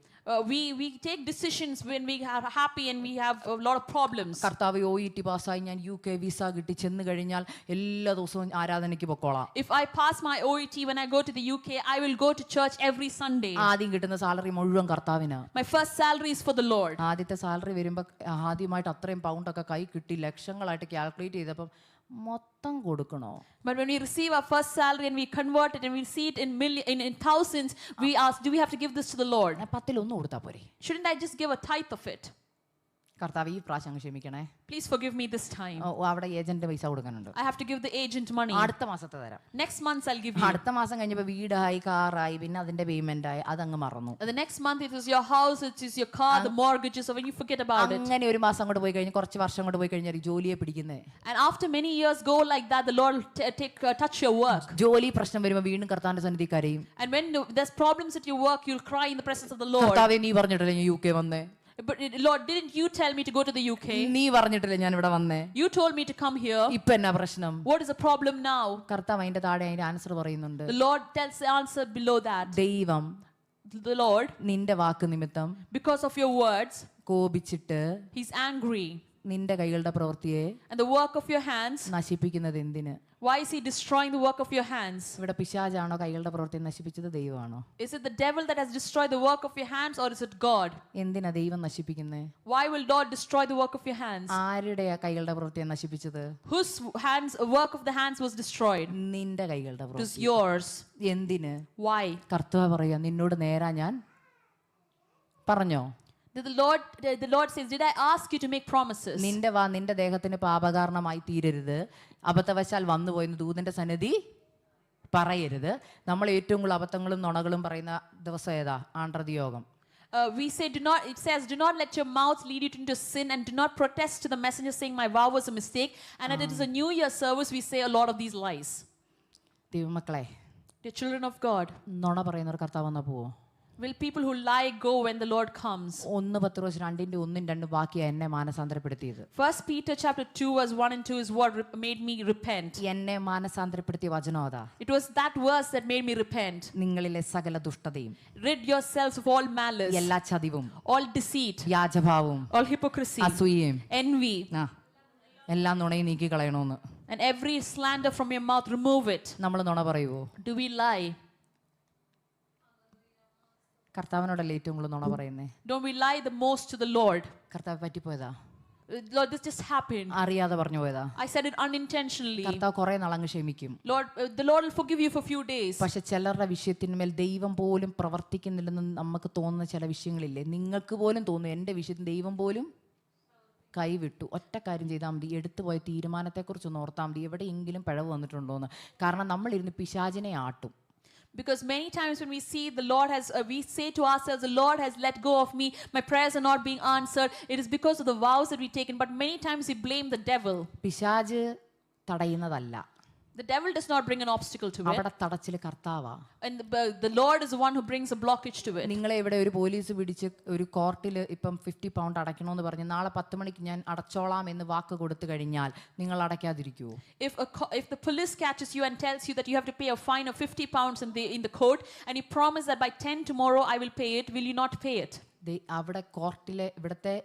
We take decisions when we are happy and we have a lot of problems. കർത്താവ് OET പാസ്സായി ഞാൻ UK വിസ കിട്ടി ചെന്ന് കഴിഞ്ഞാൽ എല്ലാ ദിവസവും ആരാധനയ്ക്ക് പൊക്കോളാം. If I pass my OET when I go to the UK, I will go to church every Sunday. ആദ്യം കിട്ടുന്ന സാലറി മുഴുവൻ കർത്താവിനാ. My first salary is for the Lord. ആദ്യത്തെ സാലറി വരുമ്പോൾ ആദ്യമായിട്ട് അത്രയും പൗണ്ടൊക്കെ കൈ കിട്ടി ലക്ഷങ്ങളായിട്ട് കാൽക്കുലേറ്റ് ചെയ്തപ്പം മൊത്തം കൊടുക്കണോ? But when we receive our first salary and we convert it and we see it in thousands, we ask, do we have to give this to the Lord? 10 കൊടുത്താ പോരെ? Shouldn't I just give a tithe of it? കർത്താവ് ഈ പ്രാവശ്യം ക്ഷമിക്കണേ. Please forgive me this time. അവിടെ agent പൈസ കൊടുക്കാനുണ്ട്. I have to give the agent money. അടുത്ത മാസത്തെ തരാം. Next month I'll give you. അടുത്ത മാസം കഴിഞ്ഞപ്പോൾ വീടായി കാറായി പിന്നെ അതിന്റെ പേയ്മെന്റ് ആയി അതങ്ങ് മറന്നു. And the next month it is your house, it is your car, the mortgages, so when you forget about it. അങ്ങനെ ഒരു മാസം കൊണ്ട് പോയി കഴിഞ്ഞ് കുറച്ച് വർഷം കൊണ്ട് പോയി കഴിഞ്ഞാൽ ജോലിയെ പിടിക്കുന്നേ. And after many years go like that, the Lord will touch your work. ജോലി പ്രശ്നം വരുമ്പോൾ വീണ്ടും കർത്താവിന്റെ സന്നിധി കരയും. And when there's problems at your work, you'll cry in the presence of the Lord. കർത്താവേ നീ പറഞ്ഞിട്ടില്ലേ ഞാൻ UK വന്നേ? But Lord, didn't you tell me to go to the UK? നീ പറഞ്ഞിട്ടില്ലേ ഞാൻ ഇവിടെ വന്നേ? You told me to come here. ഇപ്പൊ എന്നാ പ്രശ്നം? What is the problem now? കർത്താവ് അതിന്റെ താഴെ അതിന്റെ ആൻസർ പറയുന്നുണ്ട്. The Lord tells the answer below that. ദൈവം The Lord, നിന്റെ വാക്ക് നിമിത്തം because of your words, കോപിച്ചിട്ട് He's angry. നിന്റെ കൈകളുടെ പ്രവൃത്തിയെ And the work of your hands, നശിപ്പിക്കുന്നത് എന്തിന്? why is He destroying the work of your hands? ഇവിടെ പിശാചാണോ കൈകളുടെ പ്രവൃത്തിയെ നശിപ്പിച്ചത്? ദൈവമാണോ? Is it the devil that has destroyed the work of your hands, or is it God? എന്തിനാ ദൈവം നശിപ്പിക്കുന്നേ? Why will God destroy the work of your hands? ആരുടെ കൈകളുടെ പ്രവൃത്തിയെ നശിപ്പിച്ചത്? Whose work of the hands was destroyed? നിന്റെ കൈകളുടെ It is പ്രവൃത്തി. yours. എന്തിന്? Why? കർത്താവ് പറയാ നിന്നോട് നേരാ ഞാൻ പറഞ്ഞോ? The Lord says, did I ask you to make promises? നിന്റെ നിന്റെ ദേഹത്തിന് പാപകാരണമായി തീരരുത്. അബദ്ധവശാൽ വന്നുപോയെന്ന് ദൂതന്റെ സന്നിധി പറയരുത്. നമ്മൾ ഏറ്റവും കൂടുതൽ അബദ്ധങ്ങളും നുണകളും പറയുന്ന ദിവസം ഏതാ? ആണ്ടർതി യോഗം. We say, it says, do not let your mouth lead you into sin, and do not protest to the messenger saying, my vow was a mistake. And that it is a New Year service, we say a lot of these lies. ദൈവമക്കളെ, Dear children of God, നുണ പറയുന്നവർ കർത്താവ് വന്നാ പോവോ? will people who lie go when the Lord comes? 1 പത്രോസ് 2:1-2 വാക്യം എന്നെ മാനസാന്തരപ്പെടുത്തിയത്. 1 Peter chapter 2 verse 1 and 2 is what made me repent. എന്നെ മാനസാന്തരപ്പെടുത്തിയ വചനം അതാ. It was that verse that made me repent. നിങ്ങളിലെ സകല ദുഷ്ടതയും Rid yourselves of all malice, എല്ലാ ചതിവും all deceit, വ്യാജഭാവവും all hypocrisy, അസൂയയും envy, എല്ലാം നുണയും നീക്കി കളയണമെന്ന്. and every slander from your mouth, remove it. നമ്മൾ നുണ പറയുവോ? Do we lie? കർത്താവിനോടല്ലേ ഏറ്റവും കൂടുതൽ നുണ പറയുന്നേ? Don't we lie the most to the Lord? കർത്താവ് പറ്റിപ്പോയതാ? Lord, this just happened. അറിയാതെ പറഞ്ഞു പോയതാ? I said it unintentionally. കർത്താവ് കുറെ നാളങ്ങ് ക്ഷമിക്കും. Lord, the Lord will forgive you for a few days. പക്ഷെ ചിലരുടെ വിഷയത്തിന്മേൽ ദൈവം പോലും പ്രവർത്തിക്കുന്നില്ലെന്ന് നമുക്ക് തോന്നുന്ന ചില വിഷയങ്ങളില്ലേ? നിങ്ങൾക്ക് പോലും തോന്നുന്നു എൻ്റെ വിഷയത്തിൽ ദൈവം പോലും കൈവിട്ടു. ഒറ്റ കാര്യം ചെയ്താൽ മതി, എടുത്തുപോയ തീരുമാനത്തെക്കുറിച്ചൊന്ന് ഓർത്താൽ മതി എവിടെയെങ്കിലും പിഴവ് വന്നിട്ടുണ്ടോയെന്ന്. കാരണം നമ്മളിരുന്ന് പിശാചിനെ ആട്ടും. Because many times when we see the Lord has, we say to ourselves, the Lord has let go of me, my prayers are not being answered. It is because of the vows that we've taken. But many times we blame the devil. പിശാച് തടയുന്നതല്ല. The devil does not bring an obstacle to it. അവിടെ തടച്ചില് കർത്താവാ. And the Lord is the one who brings a blockage to it. നിങ്ങളെ ഇവിടെ ഒരു police പിടിച്ച് ഒരു കോർട്ടിൽ ഇപ്പം 50 pound അടയ്ക്കണമെന്ന് പറഞ്ഞ് നാളെ 10 മണിക്ക് ഞാൻ അടച്ചോളാം എന്ന് വാക്ക് കൊടുത്തു കഴിഞ്ഞാൽ നിങ്ങൾ അടയ്ക്കാതിരിക്കുവോ? If the police catches you and tells you that you have to pay a fine of 50 pounds in the court, and you promise that by 10 tomorrow I will pay it, will you not pay it? അവിടെ കോർട്ടിലെ ഇവിടുത്തെ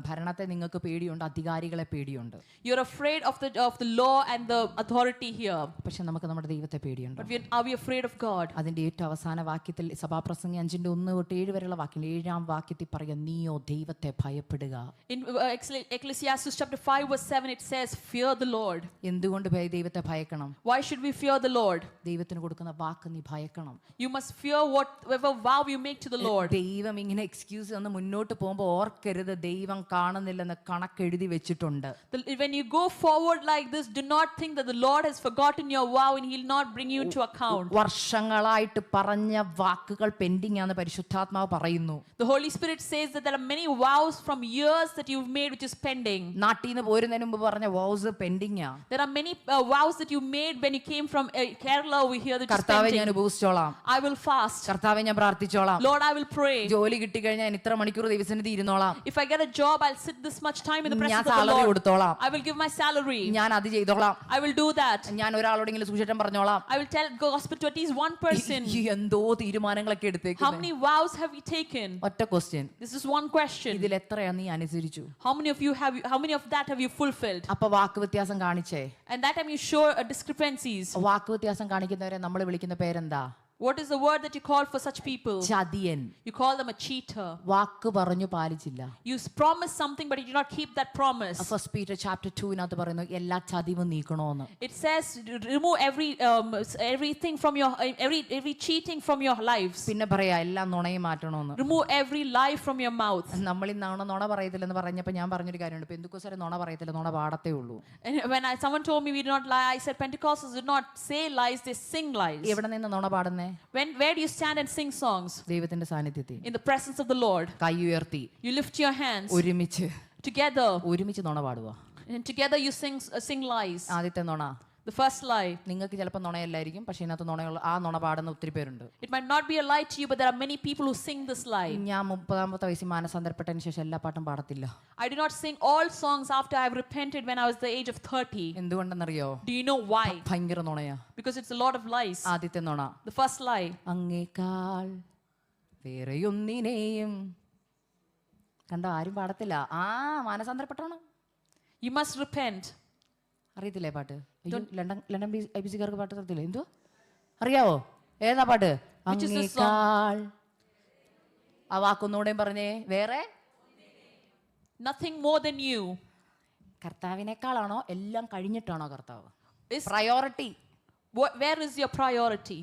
ഭരണത്തെ നിങ്ങൾക്ക് പേടിയുണ്ട്, അധികാരികളെ പേടിയുണ്ട്. You're afraid of the law and the authority here. പക്ഷെ നമുക്ക് നമ്മുടെ ദൈവത്തെ പേടിയുണ്ട്. But are we afraid of God? അതിന്റെ ഏറ്റവും അവസാന വാക്യത്തിൽ സഭാപ്രസംഗി 5:1-7 വരെയുള്ള വാക്യം 7-ാം വാക്യത്തിൽ പറയുക, നീയോ ദൈവത്തെ ഭയപ്പെടുക. In Ecclesiastes chapter 5 verse 7 it says, fear the Lord. എന്തുകൊണ്ട് ദൈവത്തെ ഭയക്കണം? Why should we fear the Lord? ദൈവത്തിന് കൊടുക്കുന്ന വാക്ക് നീ ഭയക്കണം. You must fear whatever vow you make to the Lord. ദൈവം ഇങ്ങനെ എക്സ്ക്യൂസ് തന്ന് മുന്നോട്ട് പോകുമ്പോൾ ഓർക്കരുത്, ദൈവം കാണുന്നില്ലെന്ന് കണക്കെഴുതി വെച്ചിട്ടുണ്ട്. When you go forward like this, do not think that the Lord has forgotten your vow and he'll not bring you into account. വർഷങ്ങളായിട്ട് പറഞ്ഞ വാക്കുകൾ പെൻഡിങ് ആണെന്ന് പരിശുദ്ധാത്മാവ് പറയുന്നു. The Holy Spirit says that there are many vows from years that you've made which is pending. നാട്ടിൽ നിന്ന് പോരുന്നതിന് മുമ്പ് പറഞ്ഞ വോws പെൻഡിങ് ആ. There are many vows that you made when you came from Kerala over here that is കർത്താവേ ഞാൻ pending. ഉപവസിച്ചോളാം, I will fast. കർത്താവേ ഞാൻ പ്രാർത്ഥിച്ചോളാം, Lord, I will pray. ജോലി കിട്ടിക്കഴിഞ്ഞാൽ ഞാൻ ഇത്ര മണിക്കൂർ ദൈവസന്നിധി ഇരുന്നോളാം, If I get a job, I'll sit this much time in the ഞാൻ presence of the salary Lord. കൊടുത്തോളാം, I will give my salary. ഞാൻ അത് ചെയ്തോളാം, I will do that. ഞാൻ ഒരാളോടെങ്കിലും സുവിശേഷം പറഞ്ഞോളാം. I will tell gospel to at least one person. ഈ എന്തോ തീരുമാനങ്ങളൊക്കെ How എടുത്തേക്കുന്നത്. many vows have you taken? ഒറ്റ question, This is one question. ഇതിൽ എത്രയാ നീ അനുസരിച്ചു? How many of that have you fulfilled? അപ്പൊ വാക്ക് വ്യത്യാസം കാണിച്ചേ. And that time you show discrepancies. വാക്ക് വ്യത്യാസം കാണിക്കുന്നവരെ നമ്മൾ വിളിക്കുന്ന പേരെന്താ? What is the word that you call for such people? ചതിയൻ. You call them a cheater. വാക്ക് പറഞ്ഞു പാലിച്ചില്ല. You promise something but you do not keep that promise. First Peter chapter 2 പറയുന്നു എല്ലാ ചതിവും നീക്കണോന്ന്. It says remove everything from your every cheating from your lives. പിന്നെ പറയാ എല്ലാം നുണയും മാറ്റണോന്ന്. Remove every lie from your mouth. നമ്മൾ ഇന്നാണ് നുണ പറയത്തില്ലെന്ന് പറഞ്ഞപ്പോൾ ഞാൻ പറഞ്ഞൊരു കാര്യമുണ്ട്. പെന്തുക്കോസ്തര് നുണ പറയത്തില്ല, നുണ പാടത്തേ ഉള്ളൂ. And when someone told me we do not lie, I said Pentecostals do not say lies, they sing lies. എവിടെ നിന്ന് നുണ പാടുന്നേ? Where do you stand and sing songs? ദൈവത്തിന്റെ സാന്നിധ്യത്തിൽ. In the presence of the Lord. കൈ ഉയർത്തി You lift your hands. ഒരുമിച്ച് നുണ പാടുക. And together you sing lies. ആദ്യത്തെ നുണ. The first lie. നിങ്ങൾക്ക് ചിലപ്പോൾ നുണയല്ലായിരിക്കും, പക്ഷെ ഇതിനകത്ത് നുണയുള്ള നുണ പാടുന്ന ഒത്തിരി പേരുണ്ട്. It might not be a lie to you, but there are many people who sing this lie. ഞാൻ 30-ാമത്തെ വയസ്സിൽ മാനസാന്തരപ്പെട്ടതിന് ശേഷം എല്ലാ പാട്ടും പാടത്തില്ല. I do not sing all songs after I have repented when I was the age of 30. എന്തുകൊണ്ടെന്നറിയോ? Do you know why? ഭയങ്കര നുണയാ. Because it's a lot of lies. ആദ്യത്തെ നുണ. The first lie. അങ്ങേക്കാൾ വേറെയൊന്നിനെയും കണ്ടോ ആരും പാടത്തില്ല. മാനസാന്തരപ്പെട്ടോണം. You must repent. അറിയത്തില്ലേ പാട്ട്? London IBC-കാർക്ക് പാട്ട് അറിയത്തില്ലേ? എന്തോ അറിയാവോ? ഏതാ പാട്ട്? അങ്ങേക്കാൾ. ആ വാക്കൊന്നുകൂടെയും പറഞ്ഞേ. വേറെ nothing more than you. കർത്താവിനേക്കാളാണോ എല്ലാം കഴിഞ്ഞിട്ടാണോ കർത്താവ്? Is priority. where is your priority?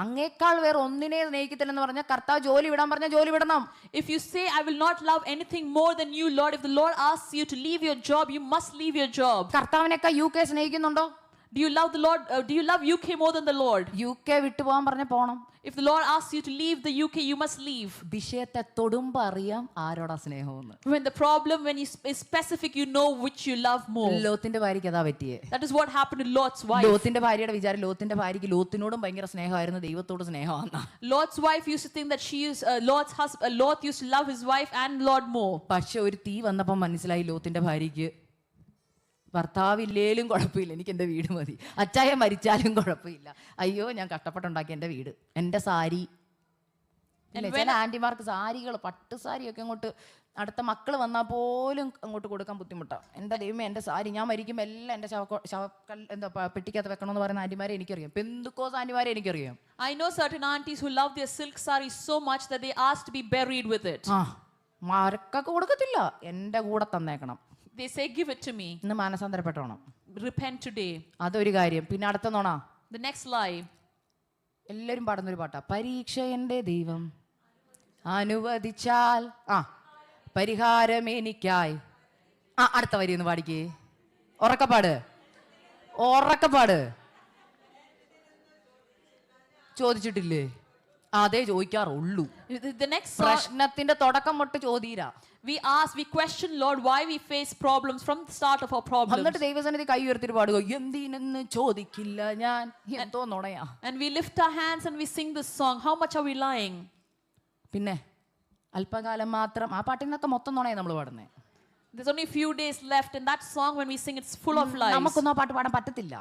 അങ്ങേക്കാൾ വേറെ ഒന്നിനെ സ്നേഹിക്കത്തില്ലെന്ന് പറഞ്ഞാൽ കർത്താവ് ജോലി വിടാൻ പറഞ്ഞാൽ ജോലി വിടണം. If you say I will not love anything more than you, Lord, if the Lord asks you to leave your job, you must leave your job. കർത്താവിനേക്കാൾ UK സ്നേഹിക്കുന്നുണ്ടോ? Do you love the Lord? Do you love UK more than the Lord? UK വിട്ടു പോകാൻ പറഞ്ഞ പോണം. If the Lord asks you to leave the UK, you must leave. വിഷയത്തെ തൊടുമ്പോ അറിയാം ആരോടാ സ്നേഹമെന്ന്. When is specific, you know which you love more. ലോത്തിന്റെ ഭാര്യയ്ക്ക് അതാ പറ്റിയേ. That is what happened to Lot's wife. ലോത്തിന്റെ ഭാര്യയുടെ വിചാരം ലോത്തിന്റെ ഭാര്യയ്ക്ക് ലോത്തിനോടും ഭയങ്കര സ്നേഹമായിരുന്നു, ദൈവത്തോട് സ്നേഹമാണ്. Lot's wife used to think that Lot used to love his wife and Lord more. പക്ഷെ ഒരു തീ വന്നപ്പോൾ മനസ്സിലായി ലോത്തിന്റെ ഭാര്യയ്ക്ക് ഭർത്താവില്ലേലും കുഴപ്പമില്ല, എനിക്ക് എൻ്റെ വീട് മതി, അച്ചായ മരിച്ചാലും കുഴപ്പമില്ല, അയ്യോ ഞാൻ കഷ്ടപ്പെട്ടുണ്ടാക്കി എൻ്റെ വീട്, എൻ്റെ സാരി. ചില ആൻറ്റിമാർക്ക് സാരികൾ പട്ട് സാരിയൊക്കെ അങ്ങോട്ട് അടുത്ത മക്കൾ വന്നാൽ പോലും അങ്ങോട്ട് കൊടുക്കാൻ ബുദ്ധിമുട്ടാണ്. എൻ്റെ ദൈവമേ എൻ്റെ സാരി ഞാൻ മരിക്കുമ്പോൾ എല്ലാം എൻ്റെ എന്താ പെട്ടിക്കകത്ത് വെക്കണമെന്ന് പറയുന്ന ആൻറ്റിമാരെ എനിക്കറിയാം. പെന്തുക്കോസ് ആൻറ്റിമാരെ എനിക്കറിയാം. I know certain aunties who love their silk sarees so much that they ask to be buried with it. മരക്കൊക്കെ കൊടുക്കത്തില്ല, എൻ്റെ കൂടെ തന്നേക്കണം. They say give it to me. ഇന്ന് മാനസാന്തരപ്പെട്ടോണം. Repent today. അതൊരു കാര്യം. പിന്നെ അടുത്ത നോണ. The next lie. എല്ലാവരും പാടുന്നൊരു പാട്ടാ. പരീക്ഷ എൻ്റെ ദൈവം അനുവദിച്ചാൽ പരിഹാരം എനിക്കായി. അടുത്ത വരി ഒന്ന് പാടിക്കേ. ഉറക്കപ്പാട് ചോദിച്ചിട്ടില്ലേ? അതേ ചോദിക്കാറുള്ളൂ. പ്രശ്നത്തിന്റെ തുടക്കം തൊട്ട് ചോദ്യരാ. We question Lord why we face problems from the start of our problems. എന്നിട്ട് ദൈവസന്നിധി കൈ ഉയർത്തിട്ട് പാടുക, എന്തിനെന്ന് ചോദിക്കില്ല ഞാൻ. എന്തോ നുണയാ. And we lift our hands and we sing this song. How much are we lying? പിന്നെ അല്പകാലം മാത്രം. ആ പാട്ടിൽ നിന്നൊക്കെ മൊത്തം നുണയാ നമ്മൾ പാടുന്നത്. There's only a few days left, and that song when we sing, it's full of lies. നമുക്കൊന്നും ആ പാട്ട് പാടാൻ പറ്റത്തില്ല.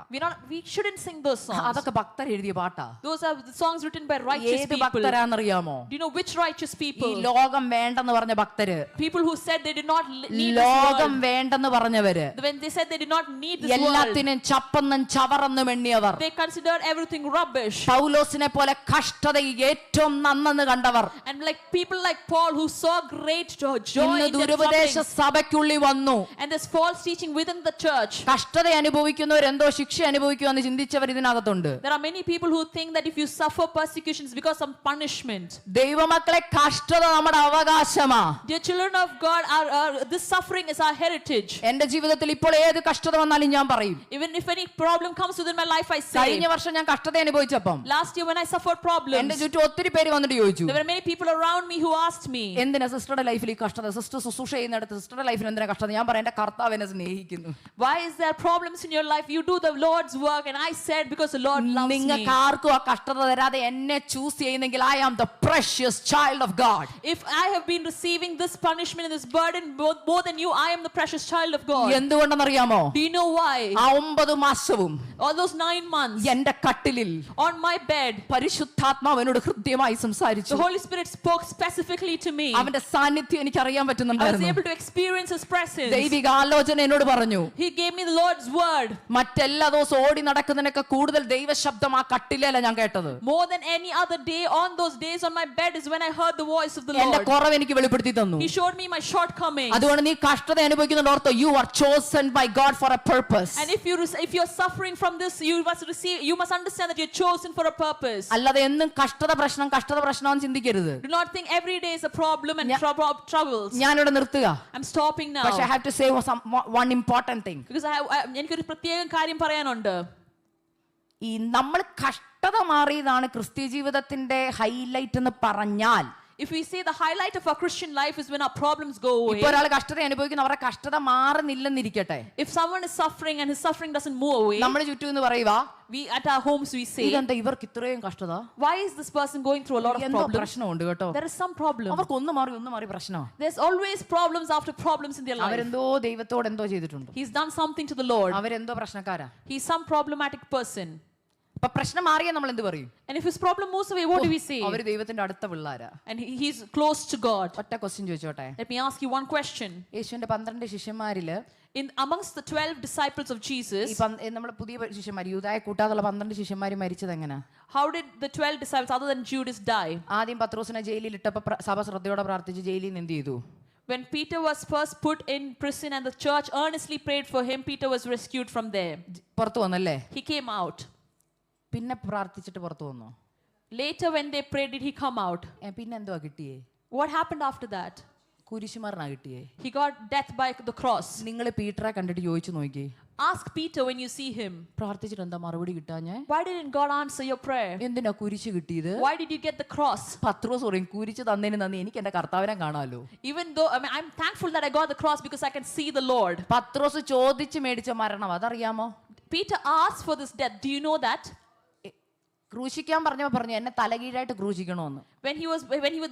We shouldn't sing those songs. അതൊക്കെ ഭക്തർ എഴുതിയ പാട്ടാ. Those are the songs written by righteous ഏത് people. ഭക്തരാന്നറിയാമോ? Do you know which righteous ഈ people? ലോകം വേണ്ടെന്ന് പറഞ്ഞ ഭക്തര്, People who said they did not need this ലോകം world. വേണ്ടെന്ന് പറഞ്ഞവര്, When they said they did not need this world, എല്ലാത്തിനും ചപ്പെന്നും ചവറെന്നും എണ്ണിയവർ, they considered everything rubbish. പൗലോസിനെ പോലെ കഷ്ടത ഏറ്റവും നന്നെന്ന് കണ്ടവർ, And like people like Paul who saw great joy ഇന്ന് in their ദുരുപദേശ sufferings. സഭയ്ക്കുള്ളിൽ വന്നു. And there's false teaching within the church. കഷ്ടത അനുഭവിക്കുന്നവർ എന്തോ ശിക്ഷ അനുഭവിക്കുമെന്ന് ചിന്തിച്ചവർ ഇതിനകത്തുണ്ട്. There are many people who think that if you suffer persecutions because of punishment. ദൈവമക്കളെ, കഷ്ടത നമ്മുടെ അവകാശമാ. Dear children of God, this suffering is our heritage. എന്റെ ജീവിതത്തിൽ ഇപ്പോൾ ഏത് കഷ്ടത വന്നാലും ഞാൻ പറയും. Even if any problem comes within my life, I say. കഴിഞ്ഞ വർഷം ഞാൻ കഷ്ടത അനുഭവിച്ചപ്പം Last year when I suffered എന്റെ problems, ചുറ്റും ഒത്തിരി പേര് വന്നിട്ട് ചോദിച്ചു, there were many people around me who asked me, എന്തിനാ സിസ്റ്ററുടെ ലൈഫിൽ ഈ കഷ്ടത? സിസ്റ്റർ ശുശ്രൂഷ ചെയ്യുന്നിടത്ത് സിസ്റ്ററുടെ ലൈഫിൽ എന്തിനാ കഷ്ടത? ഞാൻ പറയാം, എന്റെ കർത്താവ് എന്നെ സ്നേഹിക്കുന്നു. why is there problems in your life? You do the Lord's work. And I said, because the Lord loves me. നിങ്ങൾക്ക് ആർക്കും ആ കഷ്ടത തരാതെ എന്നെ ചൂസ് ചെയ്യുന്നെങ്കിൽ I am the precious child of God. If I have been receiving this punishment and this burden more than you, I am the precious child of God. എന്തുകൊണ്ടെന്നറിയാമോ? Do you know why? ആ 9 മാസവും All those 9 months എന്റെ കട്ടിലിൽ on my bed, പരിശുദ്ധാത്മാവ് എന്നോട് ഹൃദ്യമായി സംസാരിച്ചു. the Holy Spirit spoke specifically to me. അവന്റെ സാന്നിധ്യം എനിക്ക് അറിയാൻ I was പറ്റുന്നുണ്ടായിരുന്നു. able to experience His presence. ദൈവിക ആലോചന എന്നോട് പറഞ്ഞു, He gave me the Lord's word. മറ്റെല്ലാ ദിവസവും ഓടി നടക്കുന്നതിനൊക്കെ കൂടുതൽ ദൈവശബ്ദം ആ കട്ടിലല്ല ഞാൻ കേട്ടത്. More than any other day, on those days on my bed is when I heard the voice of the എന്റെ Lord. കുറവ് എനിക്ക് വെളിപ്പെടുത്തി തന്നു. He showed me my shortcomings. അതുകൊണ്ട് നീ കഷ്ടത അനുഭവിക്കുന്നുണ്ട് ortho, you are chosen by God for a purpose. And if you're suffering from this, you must understand that you're chosen for a purpose. അല്ലാതെ എന്നും കഷ്ടത പ്രശ്നം ചിന്തിക്കരുത്. Do not think every day is a problem and troubles. ഞാനിവിടെ നിർത്തുക. I'm stopping now. പക്ഷേ I have to say one important thing. Because എനിക്കൊരു പ്രത്യേക കാര്യം പറയാനുണ്ട്. ഈ നമ്മൾ കഷ്ടത മാറിയതാണ് ക്രിസ്ത്യ ജീവിതത്തിന്റെ ഹൈലൈറ്റ് എന്ന് പറഞ്ഞാൽ, If we say the highlight of our Christian life is when our problems go away. ഇപ്പൊ ഒരാൾ കഷ്ടത അനുഭവിക്കുന്ന അവരുടെ കഷ്ടത മാറുന്നില്ലെന്നിരിക്കട്ടെ, If someone is suffering and his suffering doesn't move away, നമ്മൾ ചുറ്റും എന്ന് പറയുക, we at our homes we say, ഇതെന്താ ഇവർക്ക് ഇത്രയും കഷ്ടത? why is this person going through a lot of എന്തോ problems? പ്രശ്നമുണ്ട് കേട്ടോ. There is some problem. അവർക്ക് ഒന്ന് മാറി പ്രശ്നമാണ്. There's always problems after problems in their life. അവരെന്തോ ദൈവത്തോട് എന്തോ ചെയ്തിട്ടുണ്ട്. He's done something to the Lord. അവരെന്തോ പ്രശ്നക്കാരാ. He's some problematic person. അപ്പൊ പ്രശ്നം മാറിയാൽ നമ്മൾ എന്ത് പറയും? And if his problem moves away, what do we say? അവര് ദൈവത്തിന്റെ അടുത്ത പിള്ളാരാ. And he's close to God. ഒറ്റ ക്വസ്റ്റ്യൻ ചോദിച്ചോട്ടെ. Let me ask you one question. യേശുവിന്റെ 12 ശിഷ്യന്മാരില് Amongst the 12 disciples of Jesus, നമ്മുടെ പുതിയ ശിഷ്യന്മാർ, യൂദായ കൂട്ടാതുള്ള 12 ശിഷ്യന്മാർ മരിച്ചത് എങ്ങനെ? how did the 12 disciples other than Judas die? ആദ്യം പത്രോസിനെ ജയിലിൽ ഇട്ടപ്പോ സഭ ശ്രദ്ധയോടെ പ്രാർത്ഥിച്ച് ജയിലിൽ നിന്ന് എന്ത് ചെയ്തു? When Peter was first put in prison and the church earnestly prayed for him, Peter was rescued from there. പുറത്തു വന്നല്ലേ? He came out. പിന്നെ പ്രാർത്ഥിച്ചിട്ട് പുറത്തു വന്നു. Later when they prayed, did he come out? പിന്നെ എന്തുവാ കിട്ടിയേ? What happened after that? കുരിശുമരണ കിട്ടിയേ. He got death by the cross. നിങ്ങൾ പീറ്ററെ കണ്ടിട്ട് ചോദിച്ചു നോക്കി, Ask Peter when you see him. പ്രാർത്ഥിച്ചിട്ട് എന്താ മറുപടി കിട്ടാഞ്ഞേ? Why didn't God answer your prayer? എന്തിനാ കുരിശ് കിട്ടിയത്? Why did you get the cross? പത്രോസ് പറയും, കുരിശ് തന്നതിന് നന്ദി, എനിക്ക് എന്റെ കർത്താവിനെ കാണാലോ. Even though I'm thankful that I got the cross because I can see the Lord. പത്രോസ് ചോദിച്ച് മേടിച്ച മരണം അതറിയാമോ? Peter asked for this death. Do you know that? ക്രൂശിക്കാൻ പറഞ്ഞു എന്നെ തലകീഴായിട്ട് ക്രൂശിക്കണോന്ന്. When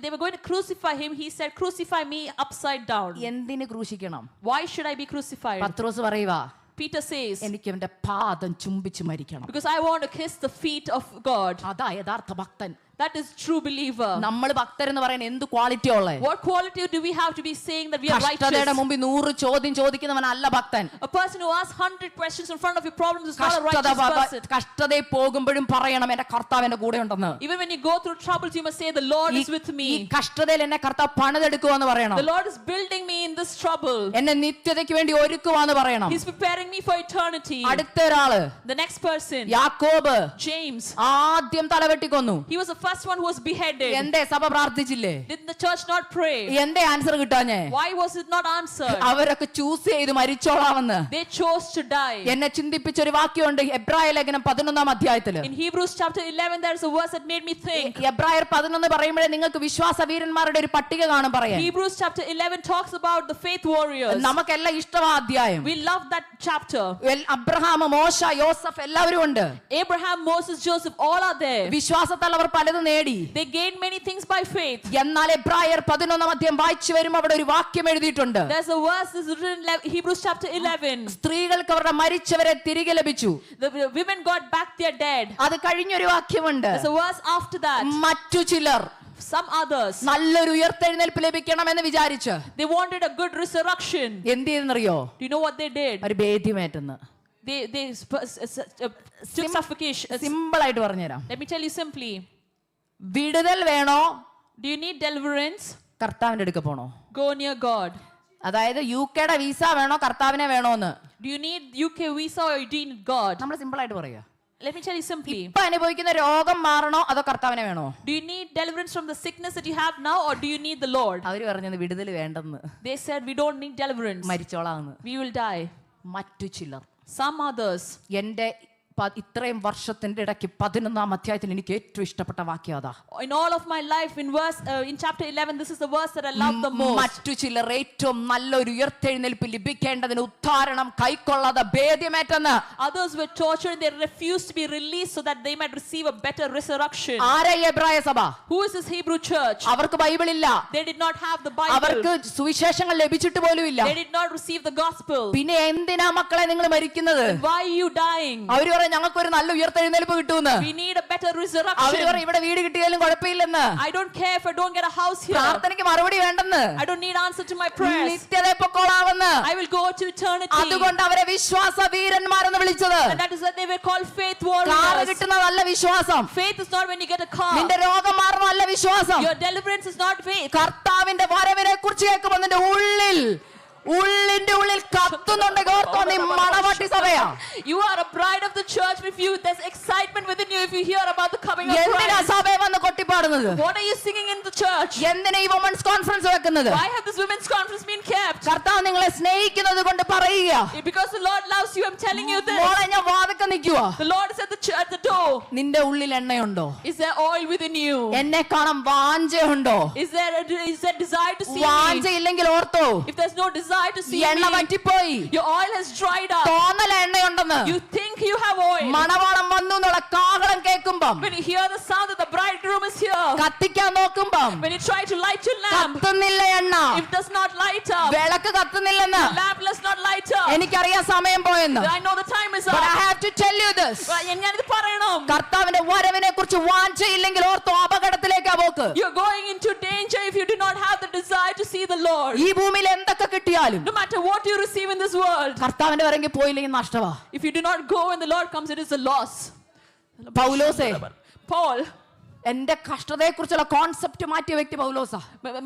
they were going to crucify him, he said, "Crucify me upside down." എന്തിന് ക്രൂശിക്കണം? Why should I be crucified? പത്രോസ് പറയുവാ, Peter says, എനിക്ക് അവന്റെ പാദം ചുംബിച്ച് മരിക്കണം. because I want to kiss the feet of God. അതാ യഥാർത്ഥ ഭക്തൻ. That is true believer. നമ്മൾ ഭക്തരെന്ന് പറയുന്നത് എന്ത് ക്വാളിറ്റി ഉള്ളേ? What quality do we have to be saying that we are കഷ്ടതയുടെ righteous? മുമ്പിൽ 100 ചോദ്യം ചോദിക്കുന്നവനല്ല ഭക്തൻ. A person who asks 100 questions in front of your problems is not a righteous person. കഷ്ടതയിൽ പോകുമ്പോഴും പറയണം എന്റെ കർത്താവ് എന്റെ കൂടെ ഉണ്ടെന്ന്. Even when you go through troubles, you must say, "The Lord is with me." ഈ കഷ്ടതയിൽ എന്നെ കർത്താവ് പണിതെടുക്കുവാന്ന് പറയണം. The Lord is building me in this trouble. എന്നെ നിത്യതയ്ക്ക് വേണ്ടി ഒരുക്കുവാന്ന് പറയണം. He's preparing me for eternity. അടുത്ത ഒരാള് The next person, യാക്കോബ്, James. ആദ്യം തലവെട്ടി കൊന്നു. He was the first one who was beheaded. എന്തേ സഭ പ്രാർത്ഥിച്ചില്ലേ? Did the church not pray? എന്തേ ആൻസർ കിട്ടാഞ്ഞേ? Why was it not answered? അവരൊക്കെ ചൂസ് ചെയ്ത് മരിച്ചോളാമെന്ന്. They chose to die. എന്നെ ചിന്തിപ്പിച്ച ഒരു വാക്യമുണ്ട് എബ്രായ ലേഖനം 11 അധ്യായത്തില്. In Hebrews chapter 11, there is a verse that made me think. എബ്രായർ 11 പറയുമ്പോഴേ നിങ്ങൾക്ക് വിശ്വാസ വീരന്മാരുടെ ഒരു പട്ടിക കാണും പറയാൻ. Hebrews chapter 11 talks about the faith warriors. നമുക്കെല്ലാം ഇഷ്ടമാ അധ്യായം. We love that chapter. Abraham, മോശ, യോസഫ് എല്ലാവരും ഉണ്ട്. Abraham, Moses, Joseph, all are there. വിശ്വാസത്താൽ അവർ പലതും പലതും നേടി. They gained many things by faith. എന്നാൽ എബ്രായർ 11 അധ്യായം വായിച്ചു വരുമ്പോൾ അവിടെ ഒരു വാക്യം എഴുതിയിട്ടുണ്ട്. There's a verse is written in Hebrews chapter 11. സ്ത്രീകൾക്ക് അവരുടെ മരിച്ചവരെ തിരികെ ലഭിച്ചു. The women got back their dead. അത് കഴിഞ്ഞൊരു വാക്യമുണ്ട്. There's a verse after that. മറ്റു ചിലർ Some others, നല്ലൊരു ഉയർത്തെഴുന്നേൽപ്പ് ലഭിക്കണമെന്ന് വിചാരിച്ച് they wanted a good resurrection. എന്ത് ചെയ്തെന്നറിയോ? Do you know what they did? ഒരു ഭേദ്യമേറ്റെന്ന്. They took suffocation. സിമ്പിൾ ആയിട്ട് പറഞ്ഞുതരാം. Let me tell you simply. വിടുതൽ വേണോ? Do you need deliverance? കർത്താവിന്റെ അടുക്ക പോണോ? Go near God. അതായത് യുകെയുടെ വിസ വേണോ കർത്താവിനെ വേണോന്ന്? Do you need UK visa or do you need God? നമ്മൾ സിമ്പിൾ ആയിട്ട് പറയുക. Let me tell you simply. ഇപ്പൊ അനുഭവിക്കുന്ന രോഗം മാറണോ അതോ കർത്താവിനെ വേണോ? Do you need deliverance from the sickness that you have now or do you need the Lord? അവര് പറഞ്ഞത് വിടുതൽ വേണ്ടെന്ന്. They said we don't need deliverance. മരിച്ചോളാന്ന്. We will die. മറ്റു ചിലർ, Some others. എന്റെ ഇത്രയും വർഷത്തിന്റെ ഇടയ്ക്ക് 11 അധ്യായത്തിൽ എനിക്ക് ഏറ്റവും ഇഷ്ടപ്പെട്ട വാക്യം അതാ. In all of my life, in chapter 11, this is the verse that I love the most. മറ്റു ചിലർ ഏറ്റവും നല്ലൊരു ഉയർത്തെഴുന്നേൽപ്പ് ലഭിക്കേണ്ടതിന് ഉദ്ധാരണം കൈക്കൊള്ളാതെ ഭേദ്യമേറ്റെന്ന്. Others were tortured and they refused to be released so that they might receive a better resurrection. ആരാ ഈ എബ്രായ സഭ? Who is this Hebrew church? അവർക്ക് Bible ഇല്ല. They did not have the Bible. അവർക്ക് സുവിശേഷങ്ങൾ ലഭിച്ചിട്ട് പോലും ഇല്ല. They did not receive the gospel. പിന്നെ എന്തിനാ മക്കളെ നിങ്ങൾ മരിക്കുന്നത്? Why are you dying? അവര് പറയും ഞങ്ങൾക്ക് ഒരു നല്ല ഉയർത്തെഴുന്നേൽപ്പ് കിട്ടുമെന്ന്. We need a better അവര് resurrection. പറയും ഇവിടെ വീട് കിട്ടിയാലും കുഴപ്പമില്ലെന്ന്. I don't care if I don't get a house here. പ്രാർത്ഥനയ്ക്ക് മറുപടി വേണ്ടെന്ന്. I don't need answer to my prayers. നിത്യതയെ പൊക്കോളാവെന്ന്. I will go to eternity. അതുകൊണ്ട് അവരെ വിശ്വാസ വീരന്മാരെന്ന് വിളിച്ചത്. And that is why they were called faith car warriors. കിട്ടുന്നതല്ല വിശ്വാസം. Faith is not when you get a car. നിന്റെ രോഗം മാറുന്നതല്ല വിശ്വാസം. Your deliverance is not faith. കർത്താവിന്റെ വരവിനെ കുറിച്ച് കേൾക്കുമ്പോൾ നിന്റെ ഉള്ളിന്റെ ഉള്ളിൽ കത്തുന്നുണ്ടെങ്കിൽ ഓർത്തോ നീ മണവാട്ടി സഭയാ. You are a bride of the church. If you there's excitement within you if you hear about the coming of എന്തിനാ Christ. സഭയെ വന്ന് കൊട്ടിപ്പാടുന്നത്? What are you singing in the church? എന്തിനാ ഈ വുമൻസ് കോൺഫറൻസ് വെക്കുന്നത്? Why have this women's conference been kept? കർത്താവ് നിങ്ങളെ സ്നേഹിക്കുന്നത് കൊണ്ട് പറയുക. Because the Lord loves you. I'm telling you this. മോളെ ഞാൻ വാതിൽക്ക നിൽക്കുക. The Lord is at the door. നിന്റെ ഉള്ളിൽ എണ്ണയുണ്ടോ? Is there oil within you? എന്നെ കാണാൻ വാഞ്ചയുണ്ടോ? Is there desire to see me? വാഞ്ചയില്ലെങ്കിൽ ഓർത്തോ If there's no desire to see എണ്ണ me, പറ്റിപ്പോയി. your oil has dried up. തോന്നല എണ്ണയുണ്ടെന്ന്. You think you have oil. മണവാളം വന്നു എന്നുള്ള കാഹളം കേൾക്കുമ്പം, When you hear the sound that the bridegroom is here, കത്തിക്കാൻ നോക്കുമ്പം when you try to light your lamp, കത്തുന്നില്ല എണ്ണ. it does not light up. വിളക്ക് കത്തുന്നില്ലെന്ന് The lamp does not light up. എനിക്കറിയാം സമയം പോയെന്ന്. I know the time is But I up. have to tell you this. ഞാനിത് പറയണം. കർത്താവിന്റെ വരവിനെ കുറിച്ച് വാഞ്ചയില്ലെങ്കിൽ ഓർത്തോ അപകടത്തിലേക്കാ പോക്ക്. You're going into danger if you do not have the desire to see the Lord. ഈ ഭൂമിയിൽ എന്തൊക്കെ കിട്ടിയാലും No matter what you receive in this world, കർത്താവിന്റെ വരങ്കിൽ പോയില്ലെങ്കിൽ നഷ്ടമാ. if you do not go when the Lord comes, it is a loss. പൗലോസേ, Paul, എന്റെ കഷ്ടതയെ കുറിച്ചുള്ള concept മാറ്റിയ വ്യക്തി പൗലോസാ.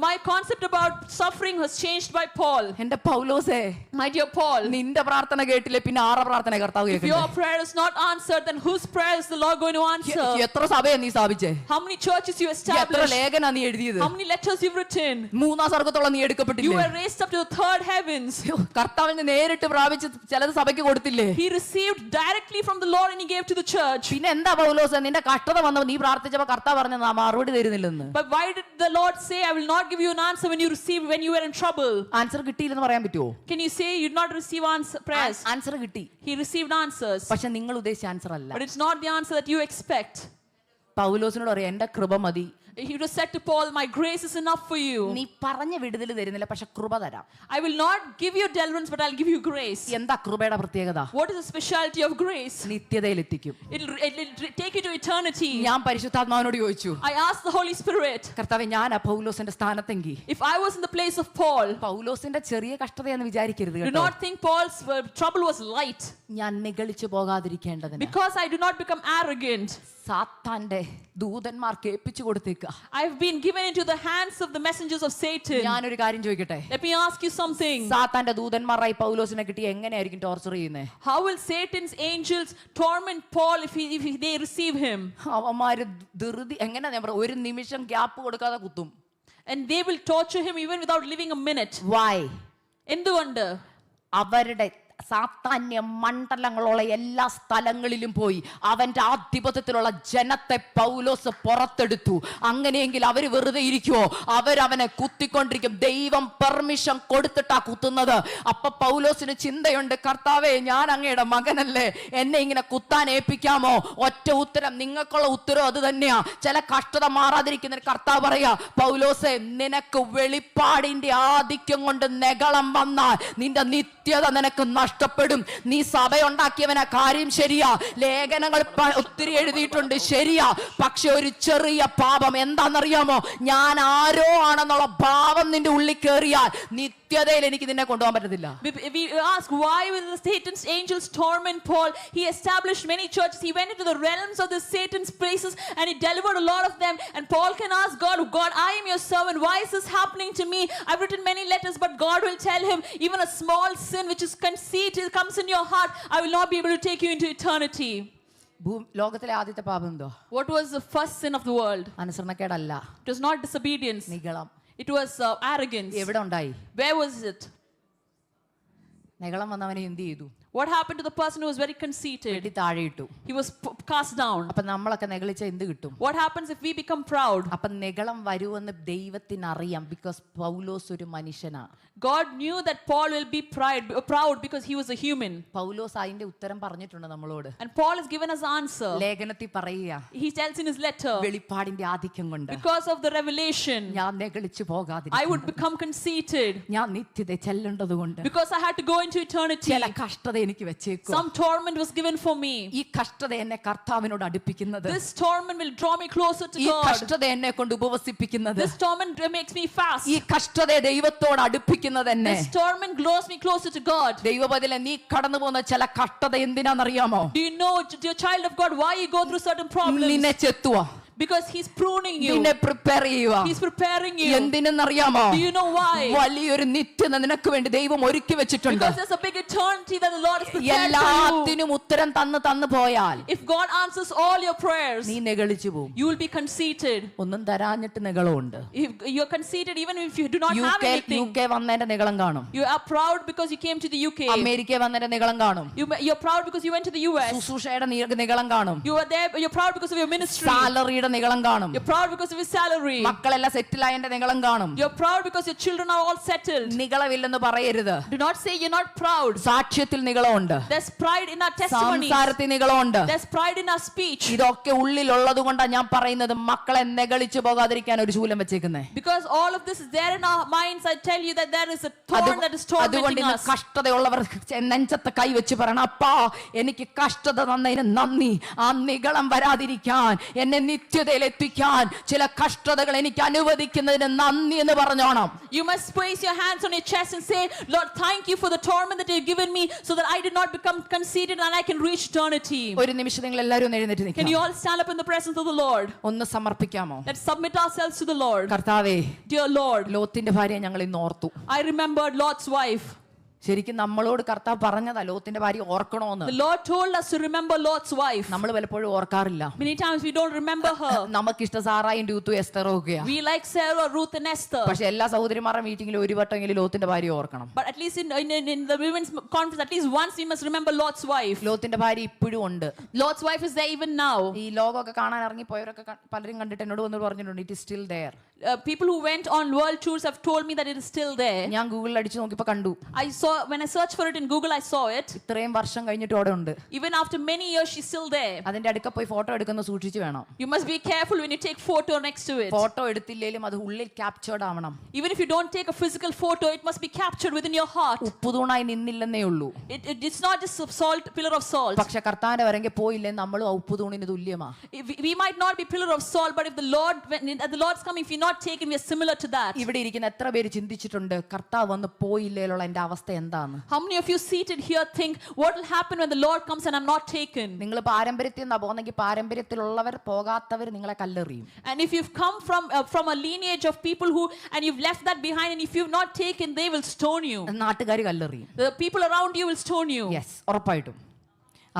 my concept about suffering was changed by Paul. എന്റെ പൗലോസേ, My dear Paul, നിന്റെ പ്രാർത്ഥന കേട്ടില്ലേ പിന്നെ ആരുടെ പ്രാർത്ഥന കർത്താവ് if your കേൾക്കുന്നത്? prayer is not answered, then whose prayer is the Lord going to answer? എത്ര സഭയാ നീ സ്ഥാപിച്ചേ? How many churches you എത്ര established? ലേഖനാ നീ എഴുതിയത്? How many letters you've written? 3 സ്വർഗ്ഗത്തോളം നീ You എടുക്കപ്പെട്ടില്ലേ? were raised up to the third heavens. കർത്താവിന് നേരിട്ട് പ്രാപിച്ച് ചിലത് സഭയ്ക്ക് കൊടുത്തില്ലേ? He received directly from the Lord and he gave to the church. പിന്നെ എന്താ പൗലോസേ നിന്റെ കഷ്ടത വന്നപ്പോ നീ പ്രാർത്ഥിച്ചപ്പോ കർത്താവ് പറഞ്ഞ മറുപടി തരുന്നില്ലെന്ന്? But why did the Lord say, I will not give you an answer when you were in trouble? Answer കിട്ടിയില്ലെന്ന് പറയാൻ പറ്റുമോ? Can you say you did not receive prayers? Answer കിട്ടി, He received answers. പക്ഷെ നിങ്ങൾ ഉദ്ദേശിച്ച answer അല്ല. But it's not the answer that you expect. പൗലോസിനോട് പറയാം എന്റെ കൃപ മതി. He just said to Paul, my grace is enough for you. നീ പറഞ്ഞ വിടുതൽ തരുന്നില്ല പക്ഷെ കൃപ തരാം. I will not give you deliverance, but I'll give you grace. എന്താ കൃപയുടെ പ്രത്യേകത? What is the specialty of grace? നിത്യതയിൽ എത്തിക്കും. It'll take you to eternity. ഞാൻ പരിശുദ്ധാത്മാവിനോട് ചോദിച്ചു, I asked the Holy Spirit, കർത്താവേ ഞാൻ പൗലോസിന്റെ സ്ഥാനത്തെങ്കിൽ if I was in the place of Paul, പൗലോസിന്റെ ചെറിയ കഷ്ടതയെന്ന് വിചാരിക്കരുത് do കേട്ടോ. not think Paul's trouble was light. ഞാൻ നിഗളിച്ചു പോകാതിരിക്കേണ്ടതിന് Because I do not become arrogant. സാത്താന്റെ ദൂതന്മാർക്ക് ഏൽപ്പിച്ചു കൊടുത്തേക്ക. I've been given into the hands of the messengers of Satan. ഞാനൊരു കാര്യം ചോദിക്കട്ടെ, Let me ask you something. സാത്താന്റെ ദൂതന്മാരായി പൗലോസിനെ കിട്ടി എങ്ങനെയായിരിക്കും ടോർച്ചർ ചെയ്യുന്നേ? How will Satan's angels torment Paul if they receive him? അവന്മാര് ധൃതി എങ്ങനെ ഞാൻ പറയാം, ഒരു നിമിഷം ഗ്യാപ്പ് കൊടുക്കാതെ കുത്തും. And they will torture him even without living a minute. Why? എന്തുകൊണ്ട്? അവരുടെ സാത്താന്യ മണ്ഡലങ്ങളുള്ള എല്ലാ സ്ഥലങ്ങളിലും പോയി അവന്റെ ആധിപത്യത്തിലുള്ള ജനത്തെ പൗലോസ് പുറത്തെടുത്തു. അങ്ങനെയെങ്കിൽ അവർ വെറുതെ ഇരിക്കുവോ? അവരവനെ കുത്തിക്കൊണ്ടിരിക്കും. ദൈവം പെർമിഷൻ കൊടുത്തിട്ടാ കുത്തുന്നത്. അപ്പൊ പൗലോസിന് ചിന്തയുണ്ട്, കർത്താവേ, ഞാൻ അങ്ങയുടെ മകനല്ലേ, എന്നെ ഇങ്ങനെ കുത്താൻ ഏൽപ്പിക്കാമോ? ഒറ്റ ഉത്തരം, നിങ്ങൾക്കുള്ള ഉത്തരം അത് തന്നെയാ. ചില കഷ്ടത മാറാതിരിക്കുന്ന കർത്താവ് പറയാ, പൗലോസേ, നിനക്ക് വെളിപ്പാടിന്റെ ആധിക്യം കൊണ്ട് നെഗളം വന്നാൽ നിന്റെ നിത്യത നിനക്ക് നഷ്ടപ്പെടും. നീ സഭയുണ്ടാക്കിയവനെ, കാര്യം ശരിയാ, ലേഖനങ്ങൾ ഒത്തിരി എഴുതിയിട്ടുണ്ട്, ശരിയാ. പക്ഷെ ഒരു ചെറിയ പാപം, എന്താണെന്നറിയാമോ? ഞാൻ ആരോ ആണെന്നുള്ള ഭാവം നിന്റെ ഉള്ളിൽ കയറിയാൽ നിത്യതയിൽ എനിക്ക് നിന്നെ കൊണ്ടുപോകാൻ പറ്റത്തില്ല. We ask, why will the Satan's angels torment Paul? He established many churches. He went into the realms of the Satan's places and he delivered a lot of them. And Paul can ask God, God, I am your servant. Why is this happening to me? I've written many letters, but God will tell him, even a small sin which is conceit comes in your heart, I will not be able to take you into eternity. ലോകത്തിലെ ആദ്യത്തെ പാപം എന്തോ? What was the first sin of the world? അനുസരണക്കേടല്ല. It was not disobedience. നിഗളം. It was arrogance. എവിടെ ഉണ്ടായി? Where was it? നിഗളം വന്നവനെ എന്ത് ചെയ്തു? What happened to the person who was very conceited? താഴെയിട്ടു. He was cast down. അപ്പൊ നമ്മളൊക്കെ നെഗളിച്ച എന്ത് കിട്ടും? What happens if we become proud? അപ്പൊ നിഗളം വരുമെന്ന് ദൈവത്തിന് അറിയാം. ബിക്കോസ് പൗലോസ് ഒരു മനുഷ്യനാ. God knew that Paul will be proud because he was a human. പൗലോസ് അതിന്റെ ഉത്തരം പറഞ്ഞിട്ടുണ്ട് നമ്മളോട്. And Paul has given us answer. ലേഖനത്തിൽ പറയുക, He tells in his letter, വെളിപ്പാടിന്റെ ആധിക്യം കൊണ്ട് because of the revelation, ഞാൻ നെഗളിച്ചു പോകാതെ I would become conceited. ഞാൻ നിത്യത ചെല്ലേണ്ടത് കൊണ്ട് Because I had to go into eternity. ചില കഷ്ടത എനിക്ക് വെച്ചേക്കും. Some torment was given for me. ഈ കഷ്ടത എന്നെ കർത്താവിനോട് അടുപ്പിക്കുന്നത്. This torment will draw me closer to ഈ God. കഷ്ടത എന്നെ കൊണ്ട് ഉപവസിപ്പിക്കുന്നത്. This torment makes me fast. ഈ കഷ്ടത ദൈവത്തോട് അടുപ്പിക്കുന്നത് തന്നെ. This torment draws me closer to God. ദൈവപതിലെ നീ കടന്നു പോകുന്ന ചില കഷ്ടത എന്തിനാണെന്നറിയാമോ? Do you know, dear child of God, why you go through certain problems? നിന്നെ ചെത്തുവാ. Because he's pruning you. നിന്നെ പ്രിപ്പയർ ചെയ്യുക. He's preparing you. എന്തിനെന്നറിയാമോ? Do you know why? വലിയൊരു നിത്യത നിനക്ക് വേണ്ടി ദൈവം ഒരുക്കി വെച്ചിട്ടുണ്ട്. Because there's a big eternity that the Lord has prepared for you. എല്ലാത്തിനും ഉത്തരം തന്നു പോയാൽ, If God answers all your prayers, നീ നെഗളിച്ചു പോകും. you will be conceited. ഒന്നും തരാഞ്ഞിട്ട് നിഗളമുണ്ട്. If you're conceited, even if you do not have anything, UK വന്നതിന്റെ നിഗളം കാണും. you are proud because you came to the UK. America വന്നതിന്റെ നിഗളം കാണും. You're proud because you went to the US. ശുശ്രൂഷയുടെ നിഗളം കാണും. You are there. You're proud because of your ministry. സാലറിയുടെ നിഗളം കാണും. You're proud because of your salary. മക്കളെല്ലാം സെറ്റിൽ ആയതിന്റെ നിഗളം കാണും. You're proud because your children are all settled. നിഗളമില്ലെന്ന് പറയരുത്. Do not say you're not proud. സാക്ഷ്യത്തിൽ നിഗളമുണ്ട്. There's pride in our testimonies. സംസാരത്തിൽ നിഗളമുണ്ട്. There's pride in our speech. ഇതൊക്കെ ഉള്ളിലുള്ളത് കൊണ്ടാണ് ഞാൻ പറയുന്നത്, മക്കളെ നെഗളിച്ചു പോകാതിരിക്കാൻ ഒരു ശൂലം വെച്ചേക്കുന്നേ. Because all of this is there in our minds, I tell you that there is a thorn that is tormenting us. കഷ്ടതയുള്ളവർ നെഞ്ചത്ത് കൈവച്ച് പറയണം, അപ്പാ എനിക്ക് കഷ്ടത തന്നതിന് നന്ദി. ആ നിഗളം വരാതിരിക്കാൻ, എന്നെ നിത്യതയിൽ എത്തിക്കാൻ ചില കഷ്ടതകൾ എനിക്ക് അനുവദിക്കുന്നതിന് നന്ദി എന്ന് പറഞ്ഞോണം. You must place your hands on your chest and say, Lord, thank you for the torment that you've given me so that I did not become conceited and I can reach eternity. ഒരു നിമിഷം നിങ്ങൾ എല്ലാവരും ഒന്ന് എഴുന്നേറ്റ് നിൽക്കണം. Can you all stand up in the presence of the Lord? ഒന്ന് സമർപ്പിക്കാമോ? Let's submit ourselves to the Lord. കർത്താവേ, Dear Lord, ലോത്തിന്റെ ഭാര്യയെ ഞങ്ങൾ ഇന്ന് ഓർത്തു. I remembered Lot's wife. ശരിക്കും നമ്മളോട് കർത്താവ് പറഞ്ഞതാ ലോത്തിന്റെ ഭാര്യ ഓർക്കണോന്ന്. The Lord told us to remember Lot's wife. നമ്മൾ പലപ്പോഴും ഓർക്കാറില്ല. Many times we don't remember her. നമുക്കിഷ്ട സാറായും രൂത്തും എസ്തറും ഒക്കെയാ. We like Sarah, Ruth and Esther. പക്ഷെ എല്ലാ സഹോദരിമാരുടെ മീറ്റിംഗിലും ഒരു വട്ടമെങ്കിലും ലോത്തിന്റെ ഭാര്യ ഓർക്കണം. But at least in the women's conference, at least once we must remember Lot's wife. ലോത്തിന്റെ ഭാര്യ ഇപ്പോഴും ഉണ്ട്. Lot's wife is there even now. ഈ ലോകമൊക്കെ കാണാൻ ഇറങ്ങി പോയവരൊക്കെ പലരും കണ്ടിട്ട് എന്നോട് വന്ന് പറഞ്ഞിട്ടുണ്ട്, it is still there. People who went on world tours have told me that it is still there. ഞാൻ ഗൂഗിളിൽ അടിച്ചു നോക്കിയപ്പോൾ കണ്ടു. When I searched for it in Google, I saw it. ഇത്രയും വർഷം കഴിഞ്ഞിട്ട് അവിടെ ഉണ്ട്. Even after many years, she's still there. അതിന്റെ അടുക്ക പോയി ഫോട്ടോ എടുക്കുന്ന സൂക്ഷിച്ചു വേണം. You must be careful when you take photo next to it. Photo എടുത്തില്ലേലും അത് ഉള്ളിൽ ക്യാപ്ചേർഡ് ആവണം. Even if you don't take a physical photo, it must be captured within your heart. ഉപ്പുതൂണായി നിന്നില്ലെന്നേ ഉള്ളൂ. It's not just a salt, pillar of salt. പക്ഷെ കർത്താവിന്റെ വരങ്കെ പോയില്ലേ നമ്മളും ആ ഉപ്പുതൂണിന് തുല്യമാ. We might not be pillar of salt, but if the Lord's coming, if you're not taken, we are similar to that. ഇവിടെ ഇരിക്കുന്ന എത്ര പേര് ചിന്തിച്ചിട്ടുണ്ട് കർത്താവ് വന്ന് പോയില്ലേലുള്ള എന്റെ അവസ്ഥ എന്താണ്? How many of you seated here think what will happen when the Lord comes and I'm not taken? നിങ്ങൾ പാരമ്പര്യത്തിൽ നിന്നാ പോകുന്നെങ്കിൽ പാരമ്പര്യത്തിലുള്ളവർ പോകാത്തവർ നിങ്ങളെ കല്ലെറിയും. And if you've come from a lineage of people who and you've left that behind, and if you've not taken, they will stone you. നാട്ടുകാർ കല്ലെറിയും. The people around you will stone you. Yes, ഉറപ്പായിട്ടും.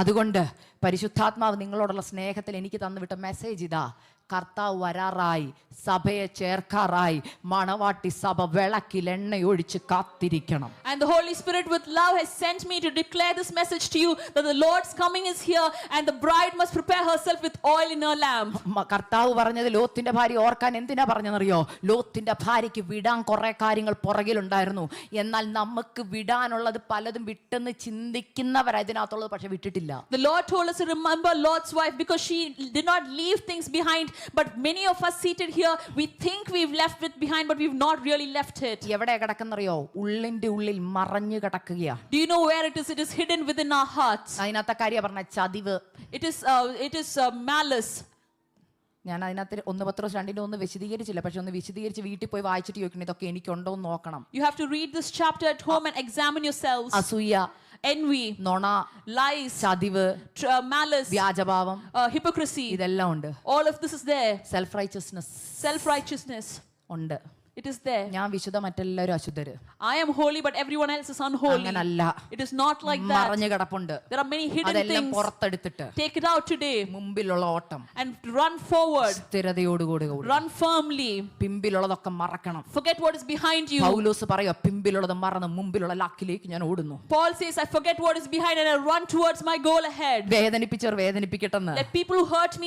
അതുകൊണ്ട് പരിശുദ്ധാത്മാവ് നിങ്ങളോടുള്ള സ്നേഹത്തിൽ എനിക്ക് തന്നുവിട്ട message ഇതാ, കർത്താവ് വരാറായി, സഭയെ ചേർക്കാറായി. മണവാട്ടി സഭ വിളക്കിൽ എണ്ണയൊഴിച്ച് കാത്തിരിക്കണം. And the Holy Spirit with love has sent me to declare this message to you that the Lord's coming is here and the bride must prepare herself with oil in her lamp. കർത്താവ് പറഞ്ഞത് ലോത്തിന്റെ ഭാര്യ ഓർക്കാൻ എന്തിനാ പറഞ്ഞെന്നറിയോ? ലോത്തിന്റെ ഭാര്യയ്ക്ക് വിടാൻ കുറെ കാര്യങ്ങൾ പുറകിലുണ്ടായിരുന്നു. എന്നാൽ നമുക്ക് വിടാനുള്ളത് പലതും വിട്ടെന്ന് ചിന്തിക്കുന്നവർ അതിനകത്തുള്ളത് പക്ഷെ വിട്ടിട്ടില്ല. The Lord told us to remember Lot's wife because she did not leave things behind, but many of us seated here, we think we've left it behind, but we've not really left it. എവിടെ കിടക്കുന്നറിയോ? ഉള്ളിന്റെ ഉള്ളിൽ മറഞ്ഞു കിടക്കുകയാ. Do you know where it is? It is hidden within our hearts. അതിനകത്തെ കാര്യം പറഞ്ഞ ചതിവ്. It is malice. ഞാൻ അതിനകത്ത് 1 പത്രോസ് 2:1 വിശദീകരിച്ചില്ല, പക്ഷെ ഒന്ന് വിശദീകരിച്ച് വീട്ടിൽ പോയി വായിച്ചിട്ട് ചോദിക്കണം ഇതൊക്കെ എനിക്കുണ്ടോ എന്ന് നോക്കണം. You have to read this chapter at home and examine yourselves. അസൂയ, Envy, നുണ, lies, ചതിവ്, malice, വ്യാജഭാവം, hypocrisy. ഇതെല്ലാം ഉണ്ട്. All of this is there. Self righteousness Self-righteousness. ഉണ്ട്. It is there. ഞാൻ വിശുദ്ധ, മറ്റെല്ലാവരും അശുദ്ധര്. I am holy, but everyone else is unholy. അങ്ങനല്ല. It is not like that. മറഞ്ഞു കിടപ്പുണ്ട്. There are many hidden അതെല്ലാം things. പുറത്തെടുത്തിട്ട് Take it out today മുമ്പിലുള്ള ഓട്ടം and run forward. സ്ഥിരതയോടുകൂടി ഓടുക. Run firmly. പിമ്പിലുള്ളതൊക്കെ മറക്കണം. Forget what is behind you. പൗലോസ് പറയുക, പിമ്പിലുള്ളത് മറന്ന് മുമ്പിലുള്ള ലാക്കിലേക്ക് ഞാൻ ഓടുന്നു. Paul says, I forget what is behind and I run towards my goal ahead. വേദനിപ്പിച്ചവർ വേദനിപ്പിക്കട്ടെന്ന്. Let people who hurt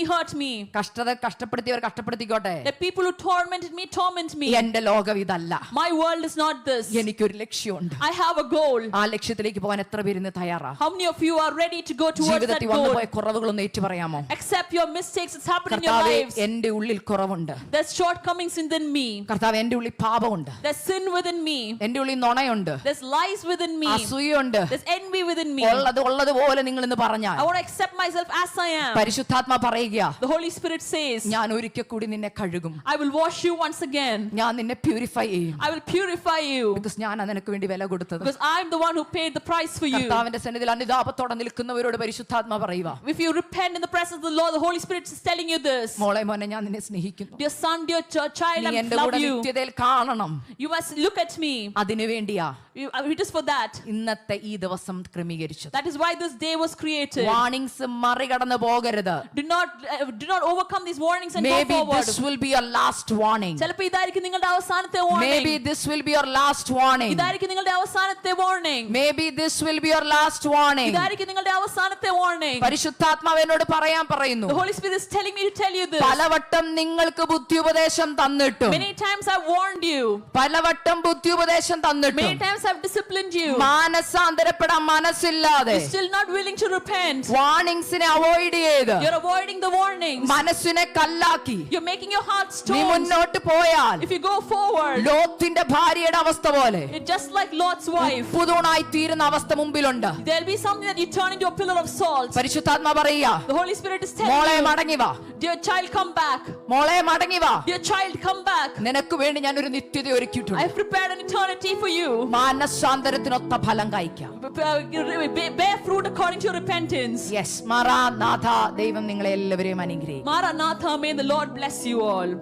me. കഷ്ടപ്പെടുത്തിയവർ കഷ്ടപ്പെടുത്തിക്കോട്ടെ. Let people who tormented me torment me. എന്റെ ലോകം ഇതല്ല. My world is not this. എനിക്കൊരു ലക്ഷ്യമുണ്ട്. I have a goal. ആ ലക്ഷ്യത്തിലേക്ക് പോകാൻ എത്ര പേര് ഇന്ന് തയ്യാറാ? How many of you are ready to go towards that ജീവിതത്തിൽ goal? വന്നുപോയ കുറവുകളൊന്ന് ഏറ്റു പറയാമോ? Accept your mistakes. It's happened in your കർത്താവേ, lives. എന്റെ ഉള്ളിൽ കുറവുണ്ട്. There's shortcomings within me. കർത്താവേ, എന്റെ ഉള്ളിൽ പാപമുണ്ട്. There's sin within me. എന്റെ ഉള്ളിൽ നുണയുണ്ട്. There's lies within me. അസൂയുണ്ട്. There's envy within me. ഉള്ളതുപോലെ നിങ്ങൾ ഇന്ന് പറഞ്ഞാൽ I want to accept myself as I am. പരിശുദ്ധാത്മാ പറയുക, The Holy Spirit says, ഞാൻ ഒരിക്കൽ കൂടി നിന്നെ കഴുകും. I will wash you once again. ഞാൻ നിന്നെ പ്യൂരിഫൈ ചെയ്യും. I will purify you. Because ഞാൻ നിനക്ക് വേണ്ടി വില കൊടുത്തത്. Because I'm the one who paid the price for you. കർത്താവിന്റെ സന്നിധിയിൽ അനുതാപത്തോടെ നിൽക്കുന്നവരോട് പരിശുദ്ധാത്മാ പറയുക, If you repent in the presence of the Lord, the Holy Spirit is telling you this. മോളെ മോനെ, ഞാൻ നിന്നെ സ്നേഹിക്കുന്നു. Dear son, dear child, നീ I എന്റെ love കൂടെ you. നിത്യതയിൽ കാണണം. You must look at me. അതിനു വേണ്ടിയാ It is for that. ഇന്നത്തെ ഈ ദിവസം ക്രമീകരിച്ചത്. That is why this day was created. Warnings മറികടന്ന് പോകരുത്. Do not overcome these warnings and Maybe go forward. this will be your last warning. ചിലപ്പോൾ ഇതായിരിക്കും നിങ്ങളുടെ അവസാനത്തെ warning. Maybe this will be your last warning. ഇതായിരിക്കും നിങ്ങളുടെ അവസാനത്തെ warning. Maybe this will be your last warning. ഇതായിരിക്കും നിങ്ങളുടെ അവസാനത്തെ warning. പരിശുദ്ധാത്മാവ് എന്നോട് പറയാൻ പറയുന്നു, The Holy Spirit is telling me to tell you this. പലവട്ടം നിങ്ങൾക്ക് ബുദ്ധിയുപദേശം തന്നിട്ടും, Many times I've warned you. പലവട്ടം ബുദ്ധിയുപദേശം തന്നിട്ടും, Many times I've disciplined you. മാനസാന്തരപ്പെടാൻ മനസ്സില്ലാതെ You're still not willing to repent. വാർണിംഗ്സിനെ അവോയ്ഡ് ചെയ്ത് You're avoiding the warnings. മനസ്സിനെ കല്ലാക്കി You're making your heart നീ stones. മുന്നോട്ട് പോയാൽ If you go forward, ലോത്തിന്റെ ഭാര്യയുടെ അവസ്ഥ പോലെ it's just like Lot's wife. പുതുണായി തീരുന്ന അവസ്ഥ മുമ്പിലുണ്ട്. There'll be something that you turn into a pillar of salt. പരിശുദ്ധാത്മാ പറയുക, The Holy Spirit is മോളെ telling you, മടങ്ങി വാ, dear child, come back. മോളെ മടങ്ങി വാ, Dear child, come back. നിനക്ക് വേണ്ടി ഞാൻ ഒരു നിത്യത ഒരുക്കിയിട്ടുണ്ട്. I've prepared an eternity for you. മാനസാന്തരത്തിനൊത്ത ഫലം കായ്ക്കാം. Bear fruit according to your repentance. Yes, Maranatha, ദൈവം നിങ്ങളെ എല്ലാവരെയും അനുഗ്രഹിക്കും. Maranatha, may the Lord bless you all.